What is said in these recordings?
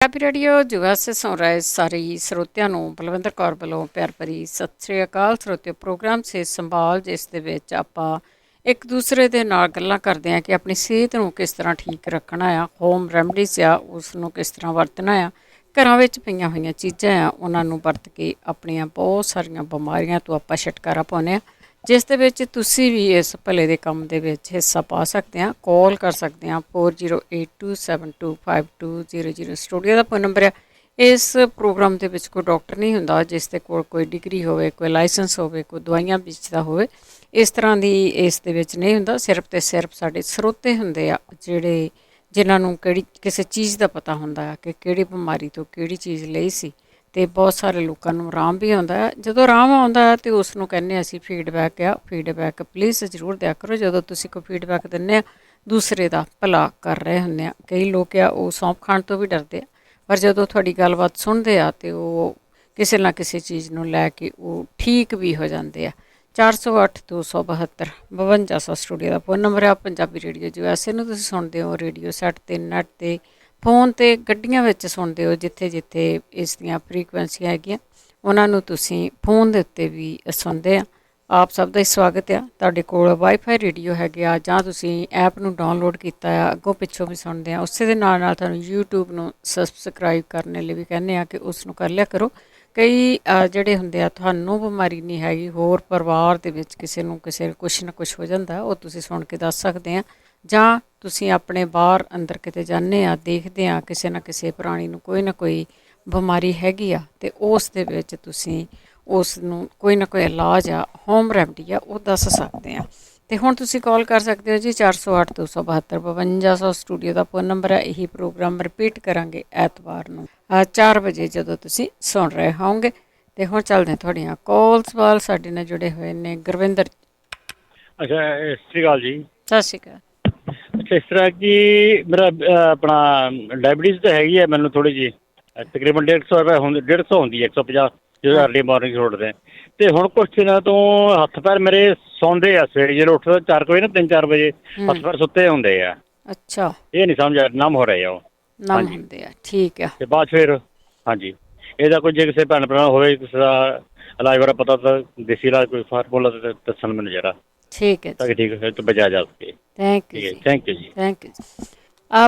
Punjabi radio ਜੁਗਾ ਸੇ ਸੁਣ ਰਹੇ ਸਾਰੇ ਸਰੋਤਿਆਂ ਨੂੰ ਬਲਵਿੰਦਰ ਕੌਰ ਵੱਲੋਂ ਪਿਆਰ ਭਰੀ ਸਤਿ ਸ੍ਰੀ ਅਕਾਲ। ਸਰੋਤਿਓ ਪ੍ਰੋਗਰਾਮ ਸਿਹਤ ਸੰਭਾਲ, ਜਿਸ ਦੇ ਵਿੱਚ ਆਪਾਂ ਇੱਕ ਦੂਸਰੇ ਦੇ ਨਾਲ ਗੱਲਾਂ ਕਰਦੇ ਹਾਂ ਕਿ ਆਪਣੀ ਸਿਹਤ ਨੂੰ ਕਿਸ ਤਰ੍ਹਾਂ ਠੀਕ ਰੱਖਣਾ ਆ, ਹੋਮ ਰੈਮਡੀਜ਼ ਆ ਉਸ ਨੂੰ ਕਿਸ ਤਰ੍ਹਾਂ ਵਰਤਣਾ ਆ, ਘਰਾਂ ਵਿੱਚ ਪਈਆਂ ਹੋਈਆਂ ਚੀਜ਼ਾਂ ਆ ਉਹਨਾਂ ਨੂੰ ਵਰਤ ਕੇ ਆਪਣੀਆਂ ਬਹੁਤ ਸਾਰੀਆਂ ਬਿਮਾਰੀਆਂ ਤੋਂ ਆਪਾਂ ਛੁਟਕਾਰਾ ਪਾਉਂਦੇ ਹਾਂ, ਜਿਸ ਦੇ ਵਿੱਚ ਤੁਸੀਂ ਵੀ ਇਸ ਭਲੇ ਦੇ ਕੰਮ ਦੇ ਵਿੱਚ ਹਿੱਸਾ ਪਾ ਸਕਦੇ ਹਾਂ। ਕਾਲ ਕਰ ਸਕਦੇ ਹਾਂ 4082725200। ਸਟੂਡੀਓ ਦਾ ਫੋਨ ਨੰਬਰ ਆ। ਇਸ ਪ੍ਰੋਗਰਾਮ ਦੇ ਵਿੱਚ ਕੋਈ ਡਾਕਟਰ ਨਹੀਂ ਹੁੰਦਾ ਜਿਸ ਦੇ ਕੋਲ ਕੋਈ ਡਿਗਰੀ ਹੋਵੇ, ਕੋਈ ਲਾਇਸੈਂਸ ਹੋਵੇ, ਕੋਈ ਦਵਾਈਆਂ ਵੇਚਦਾ ਹੋਵੇ, ਇਸ ਤਰ੍ਹਾਂ ਦੀ ਇਸ ਦੇ ਵਿੱਚ ਨਹੀਂ ਹੁੰਦਾ। ਸਿਰਫ ਅਤੇ ਸਿਰਫ ਸਾਡੇ ਸਰੋਤੇ ਹੁੰਦੇ ਆ ਜਿਨ੍ਹਾਂ ਨੂੰ ਕਿਸੇ ਚੀਜ਼ ਦਾ ਪਤਾ ਹੁੰਦਾ ਆ ਕਿ ਕਿਹੜੀ ਬਿਮਾਰੀ ਤੋਂ ਕਿਹੜੀ ਚੀਜ਼ ਲਈ ਸੀ, ਅਤੇ ਬਹੁਤ ਸਾਰੇ ਲੋਕਾਂ ਨੂੰ ਆਰਾਮ ਵੀ ਆਉਂਦਾ ਹੈ। ਜਦੋਂ ਆਰਾਮ ਆਉਂਦਾ ਹੈ ਤਾਂ ਉਸ ਨੂੰ ਕਹਿੰਦੇ ਹਾਂ ਅਸੀਂ ਫੀਡਬੈਕ ਆ। ਫੀਡਬੈਕ ਪਲੀਜ਼ ਜ਼ਰੂਰ ਦਿਆ ਕਰੋ ਜਦੋਂ ਤੁਸੀਂ ਕੋਈ ਫੀਡਬੈਕ ਦਿੰਦੇ ਆ, ਦੂਸਰੇ ਦਾ ਭਲਾ ਕਰ ਰਹੇ ਹੁੰਦੇ ਆ। ਕਈ ਲੋਕ ਆ ਉਹ ਸੌਂਪ ਖਾਣ ਤੋਂ ਵੀ ਡਰਦੇ ਆ, ਪਰ ਜਦੋਂ ਤੁਹਾਡੀ ਗੱਲਬਾਤ ਸੁਣਦੇ ਆ ਅਤੇ ਉਹ ਕਿਸੇ ਨਾ ਕਿਸੇ ਚੀਜ਼ ਨੂੰ ਲੈ ਕੇ ਉਹ ਠੀਕ ਵੀ ਹੋ ਜਾਂਦੇ ਆ। 408272 ਸਟੂਡੀਓ ਦਾ ਫੋਨ ਨੰਬਰ ਆ। ਪੰਜਾਬੀ ਰੇਡੀਓ ਜੋ ਐਸੇ ਨੂੰ ਤੁਸੀਂ ਸੁਣਦੇ ਹੋ ਰੇਡੀਓ ਸੈੱਟ 'ਤੇ, ਨੈੱਟ 'ਤੇ, ਫੋਨ 'ਤੇ, ਗੱਡੀਆਂ ਵਿੱਚ ਸੁਣਦੇ ਹੋ, ਜਿੱਥੇ ਜਿੱਥੇ ਇਸ ਦੀਆਂ ਫਰੀਕੁਐਂਸੀਆਂ ਹੈਗੀਆਂ ਉਹਨਾਂ ਨੂੰ ਤੁਸੀਂ ਫੋਨ ਦੇ ਉੱਤੇ ਵੀ ਸੁਣਦੇ ਆ। ਆਪ ਸਭ ਦਾ ਹੀ ਸਵਾਗਤ ਆ। ਤੁਹਾਡੇ ਕੋਲ ਵਾਈਫਾਈ ਰੇਡੀਓ ਹੈਗੇ ਆ ਜਾਂ ਤੁਸੀਂ ਐਪ ਨੂੰ ਡਾਊਨਲੋਡ ਕੀਤਾ ਆ, ਅੱਗੋਂ ਪਿੱਛੋਂ ਵੀ ਸੁਣਦੇ ਆ। ਉਸੇ ਦੇ ਨਾਲ ਨਾਲ ਤੁਹਾਨੂੰ ਯੂਟਿਊਬ ਨੂੰ ਸਬਸਕ੍ਰਾਈਬ ਕਰਨ ਲਈ ਵੀ ਕਹਿੰਦੇ ਆ ਕਿ ਉਸ ਨੂੰ ਕਰ ਲਿਆ ਕਰੋ। ਕਈ ਜਿਹੜੇ ਹੁੰਦੇ ਆ ਤੁਹਾਨੂੰ ਬਿਮਾਰੀ ਨਹੀਂ ਹੈਗੀ, ਹੋਰ ਪਰਿਵਾਰ ਦੇ ਵਿੱਚ ਕਿਸੇ ਨੂੰ ਕੁਛ ਨਾ ਕੁਛ ਹੋ ਜਾਂਦਾ, ਉਹ ਤੁਸੀਂ ਸੁਣ ਕੇ ਦੱਸ ਸਕਦੇ ਆ। ਜਾਂ ਤੁਸੀਂ ਆਪਣੇ ਬਾਹਰ ਅੰਦਰ ਕਿਤੇ ਜਾਂਦੇ ਆ, ਦੇਖਦੇ ਆ ਕਿਸੇ ਨਾ ਕਿਸੇ ਪ੍ਰਾਣੀ ਨੂੰ ਕੋਈ ਨਾ ਕੋਈ ਬਿਮਾਰੀ ਹੈਗੀ ਆ, ਅਤੇ ਉਸ ਦੇ ਵਿੱਚ ਤੁਸੀਂ ਉਸ ਨੂੰ ਕੋਈ ਨਾ ਕੋਈ ਇਲਾਜ ਆ, ਹੋਮ ਰੈਮਡੀ ਆ, ਉਹ ਦੱਸ ਸਕਦੇ ਆ। ਅਤੇ ਹੁਣ ਤੁਸੀਂ ਕਾਲ ਕਰ ਸਕਦੇ ਹੋ ਜੀ 408272 ਸਟੂਡੀਓ ਦਾ ਫੋਨ ਨੰਬਰ ਹੈ। ਇਹੀ ਪ੍ਰੋਗਰਾਮ ਰਿਪੀਟ ਕਰਾਂਗੇ ਐਤਵਾਰ ਨੂੰ 4 ਵਜੇ ਜਦੋਂ ਤੁਸੀਂ ਸੁਣ ਰਹੇ ਹੋਵੋਗੇ। ਅਤੇ ਹੁਣ ਚੱਲਦੇ ਤੁਹਾਡੀਆਂ ਕਾਲਸ ਵੱਲ। ਸਾਡੇ ਨਾਲ ਜੁੜੇ ਹੋਏ ਨੇ ਗੁਰਵਿੰਦਰ। ਅੱਛਾ, ਸਤਿ ਸ਼੍ਰੀ ਅਕਾਲ ਜੀ। ਸਤਿ ਸ਼੍ਰੀ ਅਕਾਲ। ਅੱਛਾ, ਇਸ ਤਰ੍ਹਾਂ ਕਿ ਮੇਰਾ ਆਪਣਾ ਡਾਇਬਟੀਜ਼ ਤਾਂ ਹੈਗੀ ਹੈ ਮੈਨੂੰ ਥੋੜ੍ਹੀ ਜਿਹੀ, ਤਕਰੀਬਨ 150 ਰੁਪਏ 150 ਹੁੰਦੀ ਹੈ, 150 ਜਦੋਂ ਅਰਲੀ ਮੋਰਨਿੰਗ ਉੱਠਦੇ। ਅਤੇ ਹੁਣ ਕੁਛ ਦਿਨਾਂ ਤੋਂ ਹੱਥ ਪੈਰ ਮੇਰੇ ਸੌਂਦੇ ਆ, ਸਵੇਰੇ ਜਦੋਂ ਉੱਠਦੇ 4 ਵਜੇ ਨਾ 3-4 ਵਜੇ ਹੱਥ ਪੈਰ ਸੁੱਤੇ ਹੁੰਦੇ ਆ। ਅੱਛਾ, ਇਹ ਨਹੀਂ ਸਮਝ ਆ ਨਮ ਹੋ ਰਹੇ ਆ ਉਹ। ਨਮ ਹੁੰਦੇ ਆ, ਠੀਕ ਆ। ਅਤੇ ਬਾਅਦ ਫਿਰ ਹਾਂਜੀ, ਇਹਦਾ ਕੋਈ ਜੇ ਕਿਸੇ ਭੈਣ ਭਰਾ ਹੋਵੇ ਕਿਸੇ ਦਾ ਇਲਾਜ ਬਾਰੇ ਪਤਾ ਤਾਂ ਦੇਸੀ ਇਲਾਜ ਕੋਈ ਫਾਰਮੂਲਾ ਤਾਂ ਦੱਸਣ ਮੈਨੂੰ ਜਰਾ, ਠੀਕ ਹੈ ਤਾਂ ਜੀ, ਕਿ ਠੀਕ ਹੈ ਤੋਂ ਬਚਾਇਆ ਜਾ ਸਕੇ। ਥੈਂਕ ਯੂ ਠੀਕ ਹੈ, ਜੀ, ਥੈਂਕ ਯੂ ਜੀ। ਥੈਂਕ ਯੂ ਜੀ।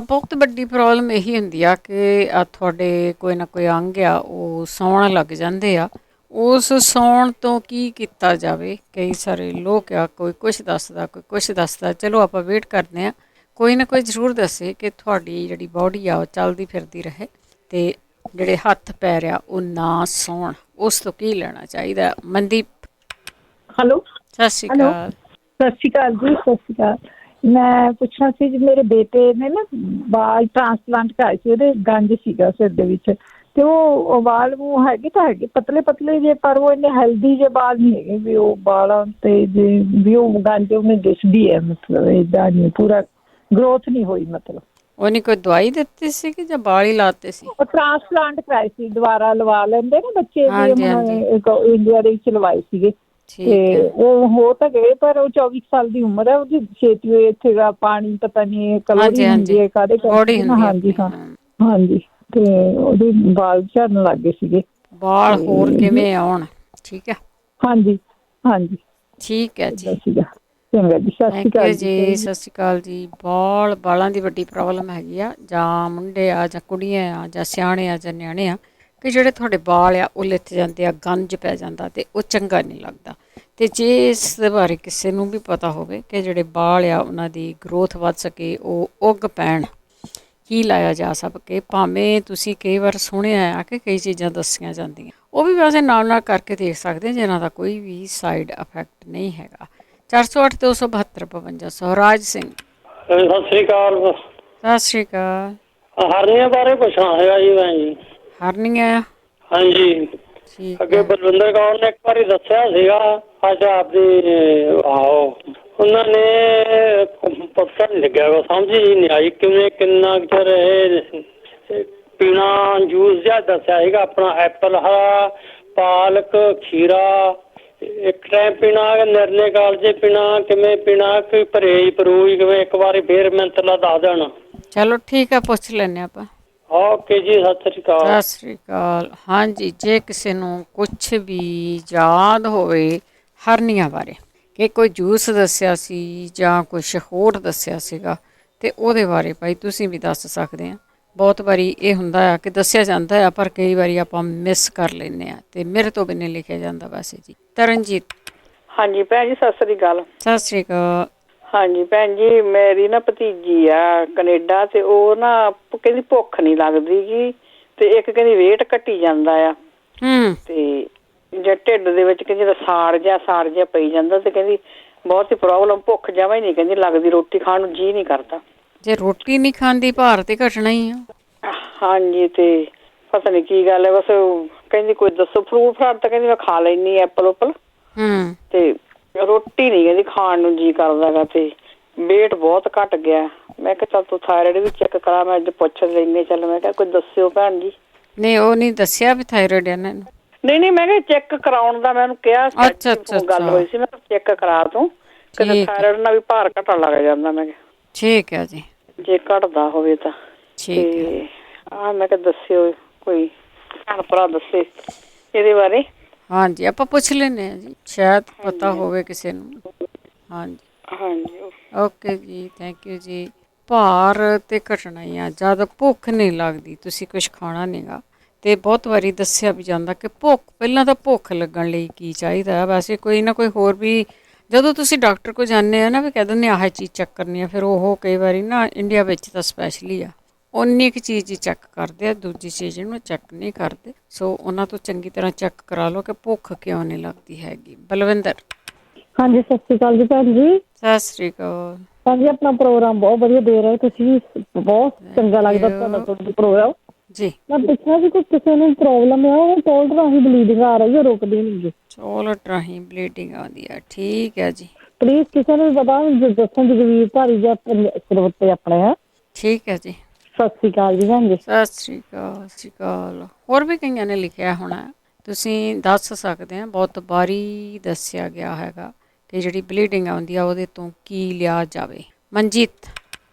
ਬਹੁਤ ਵੱਡੀ ਪ੍ਰੋਬਲਮ ਇਹੀ ਹੁੰਦੀ ਆ ਕਿ ਤੁਹਾਡੇ ਕੋਈ ਨਾ ਕੋਈ ਅੰਗ ਆ ਉਹ ਸੌਣ ਲੱਗ ਜਾਂਦੇ ਆ। ਉਸ ਸੌਣ ਤੋਂ ਕੀ ਕੀਤਾ ਜਾਵੇ? ਕਈ ਸਾਰੇ ਲੋਕ ਆ, ਕੋਈ ਕੁਛ ਦੱਸਦਾ, ਕੋਈ ਕੁਛ ਦੱਸਦਾ। ਚਲੋ ਆਪਾਂ ਵੇਟ ਕਰਦੇ ਹਾਂ, ਕੋਈ ਨਾ ਕੋਈ ਜ਼ਰੂਰ ਦੱਸੇ ਕਿ ਤੁਹਾਡੀ ਜਿਹੜੀ ਬਾਡੀ ਆ ਉਹ ਚੱਲਦੀ ਫਿਰਦੀ ਰਹੇ ਅਤੇ ਜਿਹੜੇ ਹੱਥ ਪੈਰ ਆ ਉਹ ਨਾ ਸੌਣ। ਉਸ ਤੋਂ ਕੀ ਲੈਣਾ ਚਾਹੀਦਾ? ਮਨਦੀਪ। ਹੈਲੋ, ਸਤਿ ਸ਼੍ਰੀ ਹੈਲੋ, ਅਕਾਲ। ਸਤਿ ਸ਼੍ਰੀ ਅਕਾਲ ਜੀ, ਸਤਿ ਸ਼੍ਰੀ ਅਕਾਲ। ਮੈਂ ਪੁੱਛਣਾ ਸੀ ਜੀ, ਮੇਰੇ ਬੇਟੇ ਨੇ ਨਾ ਵਾਲ ਟ੍ਰਾਂਸਪਲਾਂਟ ਕਰਾਏ ਸੀ, ਉਹਦੇ ਗੰਜ ਸੀਗਾ ਸਿਰ ਦੇ ਵਿੱਚ, ਅਤੇ ਉਹ ਵਾਲ ਉਹ ਹੈਗੇ ਤਾਂ ਹੈਗੇ ਪਤਲੇ ਪਤਲੇ ਜੇ, ਪਰ ਉਹ ਇੰਨੇ ਹੈਲਦੀ ਜੇ ਵਾਲ ਨਹੀਂ ਹੈਗੇ ਵੀ ਉਹ ਵਾਲਾਂ 'ਤੇ ਜੇ ਵੀ ਉਹ ਗੰਜ ਉਹਨੇ ਦਿਸਦੀ ਹੈ, ਮਤਲਬ ਇੱਦਾਂ ਨਹੀਂ ਪੂਰਾ ਗਰੋਥ ਨਹੀਂ ਹੋਈ। ਮਤਲਬ ਉਹਨੇ ਕੋਈ ਦਵਾਈ ਦਿੱਤੀ ਸੀ ਕਿ ਜਾਂ ਵਾਲ ਹੀ ਲਾਤੇ ਸੀ? ਉਹ ਟ੍ਰਾਂਸਪਲਾਂਟ ਕਰਾਏ ਸੀ, ਦੁਬਾਰਾ ਲਵਾ ਲੈਂਦੇ ਨਾ ਬੱਚੇ ਵੀ, ਹਾਂਜੀ ਹੁਣ ਹਾਂਜੀ, ਇੰਡੀਆ ਦੇ ਵਿੱਚ ਲਵਾਏ ਸੀਗੇ। ਤੇ ਠੀਕ ਹੈ। ਉਹ ਹੋ ਤਾਂ ਗਏ, ਪਰ ਉਹ 24 ਸਾਲ ਦੀ ਉਮਰ ਹੈ ਉਹਦੀ। ਛੇਤੀ ਇੱਥੇ ਦਾ ਪਾਣੀ ਪਤਾ ਨਹੀਂ ਕਲੋਰੀ ਹੁੰਦੀ ਹੈ ਕਾਹਦੇ ਕਰਕੇ ਨਾ। ਹਾਂਜੀ ਹਾਂ, ਹਾਂਜੀ। ਤੇ ਉਹਦੇ ਵਾਲ ਝੜਨ ਲੱਗ ਗਏ ਸੀਗੇ। ਵਾਲ ਹੋਰ ਕਿਵੇਂ ਆਉਣ? ਠੀਕ ਹੈ, ਹਾਂਜੀ ਹਾਂਜੀ, ਠੀਕ ਹੈ ਜੀ, ਸੀਗਾ। ਚੰਗਾ ਜੀ, ਸਤਿ ਸ਼੍ਰੀ ਥੈਂਕ ਯੂ ਅਕਾਲ ਜੀ, ਜੀ। ਸਤਿ ਸ਼੍ਰੀ ਅਕਾਲ ਜੀ। ਵਾਲਾਂ ਦੀ ਵੱਡੀ ਪ੍ਰੋਬਲਮ ਹੈਗੀ ਆ, ਜਾਂ ਮੁੰਡੇ ਆ ਜਾਂ ਕੁੜੀਆਂ ਆ ਜਾਂ ਸਿਆਣੇ ਆ ਜਾਂ ਨਿਆਣੇ ਆ, ਕਿ ਜਿਹੜੇ ਤੁਹਾਡੇ ਵਾਲ ਆ ਉਹ ਲਿੱਥ ਜਾਂਦੇ ਆ, ਗੰਜ ਪੈ ਜਾਂਦਾ ਅਤੇ ਉਹ ਚੰਗਾ ਨਹੀਂ ਲੱਗਦਾ। ਅਤੇ ਜੇ ਇਸ ਦੇ ਬਾਰੇ ਕਿਸੇ ਨੂੰ ਵੀ ਪਤਾ ਹੋਵੇ ਕਿ ਜਿਹੜੇ ਵਾਲ ਆ ਉਹਨਾਂ ਦੀ ਗਰੋਥ ਵੱਧ ਸਕੇ, ਉਹ ਉੱਗ ਪੈਣ, ਕੀ ਲਾਇਆ ਜਾ ਸਕੇ? ਭਾਵੇਂ ਤੁਸੀਂ ਕਈ ਵਾਰ ਸੁਣਿਆ ਆ ਕਿ ਕਈ ਚੀਜ਼ਾਂ ਦੱਸੀਆਂ ਜਾਂਦੀਆਂ, ਉਹ ਵੀ ਵੈਸੇ ਨਾਲ ਨਾਲ ਕਰਕੇ ਦੇਖ ਸਕਦੇ ਜਿਨ੍ਹਾਂ ਦਾ ਕੋਈ ਵੀ ਸਾਈਡ ਇਫੈਕਟ ਨਹੀਂ ਹੈਗਾ। 408272 ਰਾਜ ਸਿੰਘ। ਸਤਿ ਸ੍ਰੀ ਅਕਾਲ। ਸਤਿ ਸ਼੍ਰੀ ਅਕਾਲ। ਹਰਨੀਆਂ ਬਾਰੇ ਪੁੱਛਣਾ ਹੈਗਾ ਜੀ ਮੈਂ ਜੀ। ਹਰਨੀਆਂ? ਹਾਂਜੀ, ਠੀਕ ਅੱਗੇ ਹੈ। ਬਲਵਿੰਦਰ ਕੌਰ ਨੇ ਇੱਕ ਵਾਰੀ ਦੱਸਿਆ ਸੀਗਾ। ਅੱਜ ਆਪਦੀ ਆਹੋ ਉਹਨਾਂ ਨੇ ਪਤਾ ਨਹੀਂ ਲੱਗਿਆ, ਸਮਝ ਹੀ ਨਹੀਂ ਆਈ ਕਿਵੇਂ ਕਿੰਨਾ ਚਿਰ ਇਹ ਪੀਣਾ ਜੂਸ ਜਿਹਾ ਦੱਸਿਆ ਸੀਗਾ ਆਪਣਾ, ਐਪਲ ਹਰਾ, ਪਾਲਕ, ਖੀਰਾ ਇੱਕ ਟਾਈਮ ਪੀਣਾ, ਨਿਰਣੇ ਕਾਲਜੇ ਪੀਣਾ, ਕਿਵੇਂ ਪੀਣਾ, ਕੋਈ ਪਰਹੇਜ਼ ਪਰੂਜ ਕਿਵੇਂ? ਇੱਕ ਵਾਰੀ ਫੇਰ ਮਿੰਤ ਲਾ ਦੱਸ ਦੇਣਾ। ਚਲੋ ਠੀਕ ਆ, ਪੁੱਛ ਲੈਂਦੇ ਆਪਾਂ। ਓਕੇ ਜੀ, ਸਤਿ ਸ੍ਰੀ ਅਕਾਲ। ਸਤਿ ਸ੍ਰੀ ਅਕਾਲ। ਹਾਂਜੀ, ਜੇ ਕਿਸੇ ਨੂੰ ਕੁਛ ਵੀ ਯਾਦ ਹੋਵੇ ਹਰਨੀਆਂ ਬਾਰੇ, ਕਿ ਕੋਈ ਜੂਸ ਦੱਸਿਆ ਸੀ ਜਾਂ ਕੁਛ ਹੋਰ ਦੱਸਿਆ ਸੀਗਾ, ਤੇ ਉਹਦੇ ਬਾਰੇ ਭਾਈ ਤੁਸੀਂ ਵੀ ਦੱਸ ਸਕਦੇ ਆ। ਬਹੁਤ ਵਾਰੀ ਇਹ ਹੁੰਦਾ ਆ ਕਿ ਦੱਸਿਆ ਜਾਂਦਾ ਆ, ਪਰ ਕਈ ਵਾਰੀ ਆਪਾਂ ਮਿਸ ਕਰ ਲੈਂਦੇ ਆ, ਤੇ ਮੇਰੇ ਤੋਂ ਵੀ ਨਹੀਂ ਲਿਖਿਆ ਜਾਂਦਾ ਵੈਸੇ ਜੀ। ਤਰਨਜੀਤ। ਹਾਂਜੀ ਭੈਣ ਜੀ, ਸਤਿ ਸ੍ਰੀ ਅਕਾਲ। ਸਤਿ ਸ੍ਰੀ ਅਕਾਲ। ਹਾਂਜੀ ਭੈਣ ਜੀ, ਮੇਰੀ ਨਾ ਭਤੀਜੀ ਆ ਕੈਨੇਡਾ, ਤੇ ਉਹ ਨਾ ਕਹਿੰਦੀ ਭੁੱਖ ਨਹੀਂ ਲੱਗਦੀ ਗੀ, ਤੇ ਇੱਕ ਕਹਿੰਦੀ ਵੇਟ ਘਟੀ ਜਾਂਦਾ ਆ, ਤੇ ਜੇ ਢਿੱਡ ਦੇ ਵਿੱਚ ਕਹਿੰਦੀ ਸਾੜ ਜਿਹਾ ਪਈ ਜਾਂਦਾ, ਤੇ ਕਹਿੰਦੀ ਬਹੁਤ ਹੀ ਪ੍ਰੋਬਲਮ, ਭੁੱਖ ਜਮਾਂ ਹੀ ਨਹੀਂ ਕਹਿੰਦੀ ਲੱਗਦੀ, ਰੋਟੀ ਖਾਣ ਨੂੰ ਜੀਅ ਨਹੀਂ ਕਰਦਾ। ਜੇ ਰੋਟੀ ਨਹੀਂ ਖਾਂਦੀ ਭਾਰ ਤੇ ਘਟਣਾ ਹੀ ਆ। ਹਾਂਜੀ, ਤੇ ਪਤਾ ਨਹੀਂ ਕੀ ਗੱਲ ਹੈ, ਬਸ ਕਹਿੰਦੀ ਕੋਈ ਦੱਸੋ। ਫਰੂਟ ਫਰਾਟ ਤਾਂ ਕਹਿੰਦੀ ਮੈਂ ਖਾ ਲੈਂਦੀ, ਐਪਲ ਉਪਲ, ਤੇ ਰੋਟੀ ਨਹੀਂ ਕਹਿੰਦੀ ਖਾਣ ਨੂੰ ਜੀ ਕਰਦਾ ਗਾ, ਤੇ ਵੇਟ ਬਹੁਤ ਘਟ ਗਿਆ। ਮੈਂ ਕਿਹਾ ਚੱਲ ਤੂੰ ਥਾਇਰਾਇਡ ਵੀ ਚੈੱਕ ਕਰਾ, ਮੈਂ ਅੱਜ ਪੁੱਛ ਲੈਂਦੇ। ਚੱਲ ਮੈਂ ਕਿਹਾ ਕੋਈ ਦੱਸਿਓ ਭੈਣ ਜੀ। ਨਹੀਂ, ਉਹ ਨਹੀਂ ਦੱਸਿਆ ਵੀ ਥਾਇਰਾਇਡ ਇਹਨਾਂ ਨੂੰ? ਨਹੀਂ, ਮੈਂ ਕਿਹਾ ਚੈੱਕ ਕਰਾਉਣ ਦਾ ਮੈਂ ਉਹਨੂੰ ਕਿਹਾ। ਅੱਛਾ, ਗੱਲ ਹੋਈ ਸੀ, ਮੈਂ ਚੈੱਕ ਕਰਾ ਤੂੰ, ਕਹਿੰਦੇ ਥਾਇਰਾਇਡ ਨਾਲ ਵੀ ਭਾਰ ਘਟਣ ਲੱਗ ਜਾਂਦਾ। ਮੈਂ ਕਿਹਾ ਠੀਕ ਹੈ ਜੀ, ਜੇ ਘਟਦਾ ਹੋਵੇ ਤਾਂ। ਤੇ ਮੈਂ ਕਿਹਾ ਦੱਸਿਓ, ਕੋਈ ਭੈਣ ਭਰਾ ਦੱਸੇ ਇਹਦੇ ਬਾਰੇ। ਹਾਂਜੀ, ਆਪਾਂ ਪੁੱਛ ਲੈਂਦੇ ਹਾਂ ਜੀ, ਸ਼ਾਇਦ ਪਤਾ ਹੋਵੇ ਕਿਸੇ ਨੂੰ। ਹਾਂਜੀ, ਓਕੇ ਜੀ, ਥੈਂਕ ਯੂ ਜੀ। ਭਾਰ ਤੇ ਘਟਣਾ ਹੀ ਆ ਜਦ ਭੁੱਖ ਨਹੀਂ ਲੱਗਦੀ, ਤੁਸੀਂ ਕੁਛ ਖਾਣਾ ਨਹੀਂਗਾ, ਤੇ ਬਹੁਤ ਵਾਰੀ ਦੱਸਿਆ ਵੀ ਜਾਂਦਾ ਕਿ ਪਹਿਲਾਂ ਤਾਂ ਭੁੱਖ ਲੱਗਣ ਲਈ ਕੀ ਚਾਹੀਦਾ। ਵੈਸੇ ਕੋਈ ਨਾ ਕੋਈ ਹੋਰ ਵੀ, ਜਦੋਂ ਤੁਸੀਂ ਡਾਕਟਰ ਕੋਲ ਜਾਂਦੇ ਆ ਨਾ, ਵੀ ਕਹਿ ਦਿੰਦੇ ਆਹ ਚੀਜ਼ ਚੈੱਕ ਕਰਨੀ ਆ, ਫਿਰ ਉਹ ਕਈ ਵਾਰੀ ਨਾ ਇੰਡੀਆ ਵਿੱਚ ਤਾਂ ਸਪੈਸ਼ਲੀ ਆ ਉਨੀ ਕੁ ਚੀਜ਼ ਹੀ ਚੈੱਕ ਕਰਦੇ ਆ, ਦੂਜੀ ਚੀਜ਼ ਨੂੰ ਚੈੱਕ ਨਹੀਂ ਕਰਦੇ। ਸੋ ਉਹਨਾਂ ਤੋਂ ਚੰਗੀ ਤਰ੍ਹਾਂ ਚੈੱਕ ਕਰਾ ਲਓ ਕਿ ਭੁੱਖ ਕਿਉਂ ਨਹੀਂ ਲੱਗਦੀ ਹੈਗੀ। ਬਲਵਿੰਦਰ। ਹਾਂਜੀ, ਸਤਿ ਸ਼੍ਰੀ ਅਕਾਲ ਜੀ ਭੈਣ ਜੀ। ਸਤਿ ਸ਼੍ਰੀ ਅਕਾਲ। ਹਾਂਜੀ, ਆਪਣਾ ਪ੍ਰੋਗਰਾਮ ਬਹੁਤ ਵਧੀਆ ਦੇ ਰਹੇ ਤੁਸੀਂ, ਬਹੁਤ ਚੰਗਾ ਲੱਗਦਾ ਤੁਹਾਡਾ ਪ੍ਰੋਗਰਾਮ ਜੀ। ਮੈਂ ਪੁੱਛਣਾ ਸੀ ਕਿ ਕਿਸੇ ਨੂੰ ਪ੍ਰੋਬਲਮ ਆ, ਉਹ ਟੋਇਲਟ ਰਾਹੀਂ ਬਲੀਡਿੰਗ ਆ ਰਹੀ ਹੈ, ਰੁਕਦੀ ਨਹੀਂ ਜੀ। ਟੋਇਲਟ ਰਾਹੀਂ ਬਲੀਡਿੰਗ ਆਉਂਦੀ ਆ, ਠੀਕ ਹੈ ਜੀ। ਪਲੀਜ਼ ਕਿਸੇ ਨੂੰ ਪਤਾ ਦੱਸਣ, ਜਗਵੀਰ ਭਾਰੀ ਜਾਂ ਸਰਵੱਤੇ ਆਪਣੇ ਆ। ਠੀਕ ਹੈ ਜੀ। ਸਤਿ ਸ਼੍ਰੀ ਅਕਾਲ ਜੀ ਭੈਣ ਜੀ। ਸਤਿ ਸ਼੍ਰੀ ਅਕਾਲ। ਸਤਿ ਸ਼੍ਰੀ ਅਕਾਲ। ਹੋਰ ਵੀ ਕਈਆਂ ਨੇ ਲਿਖਿਆ ਹੋਣਾ, ਤੁਸੀਂ ਦੱਸ ਸਕਦੇ ਆ। ਬਹੁਤ ਵਾਰੀ ਦੱਸਿਆ ਗਿਆ ਹੈਗਾ ਕਿ ਜਿਹੜੀ ਬਲੀਡਿੰਗ ਆਉਂਦੀ ਆ ਉਹਦੇ ਤੋਂ ਕੀ ਲਿਆ ਜਾਵੇ। ਮਨਜੀਤ।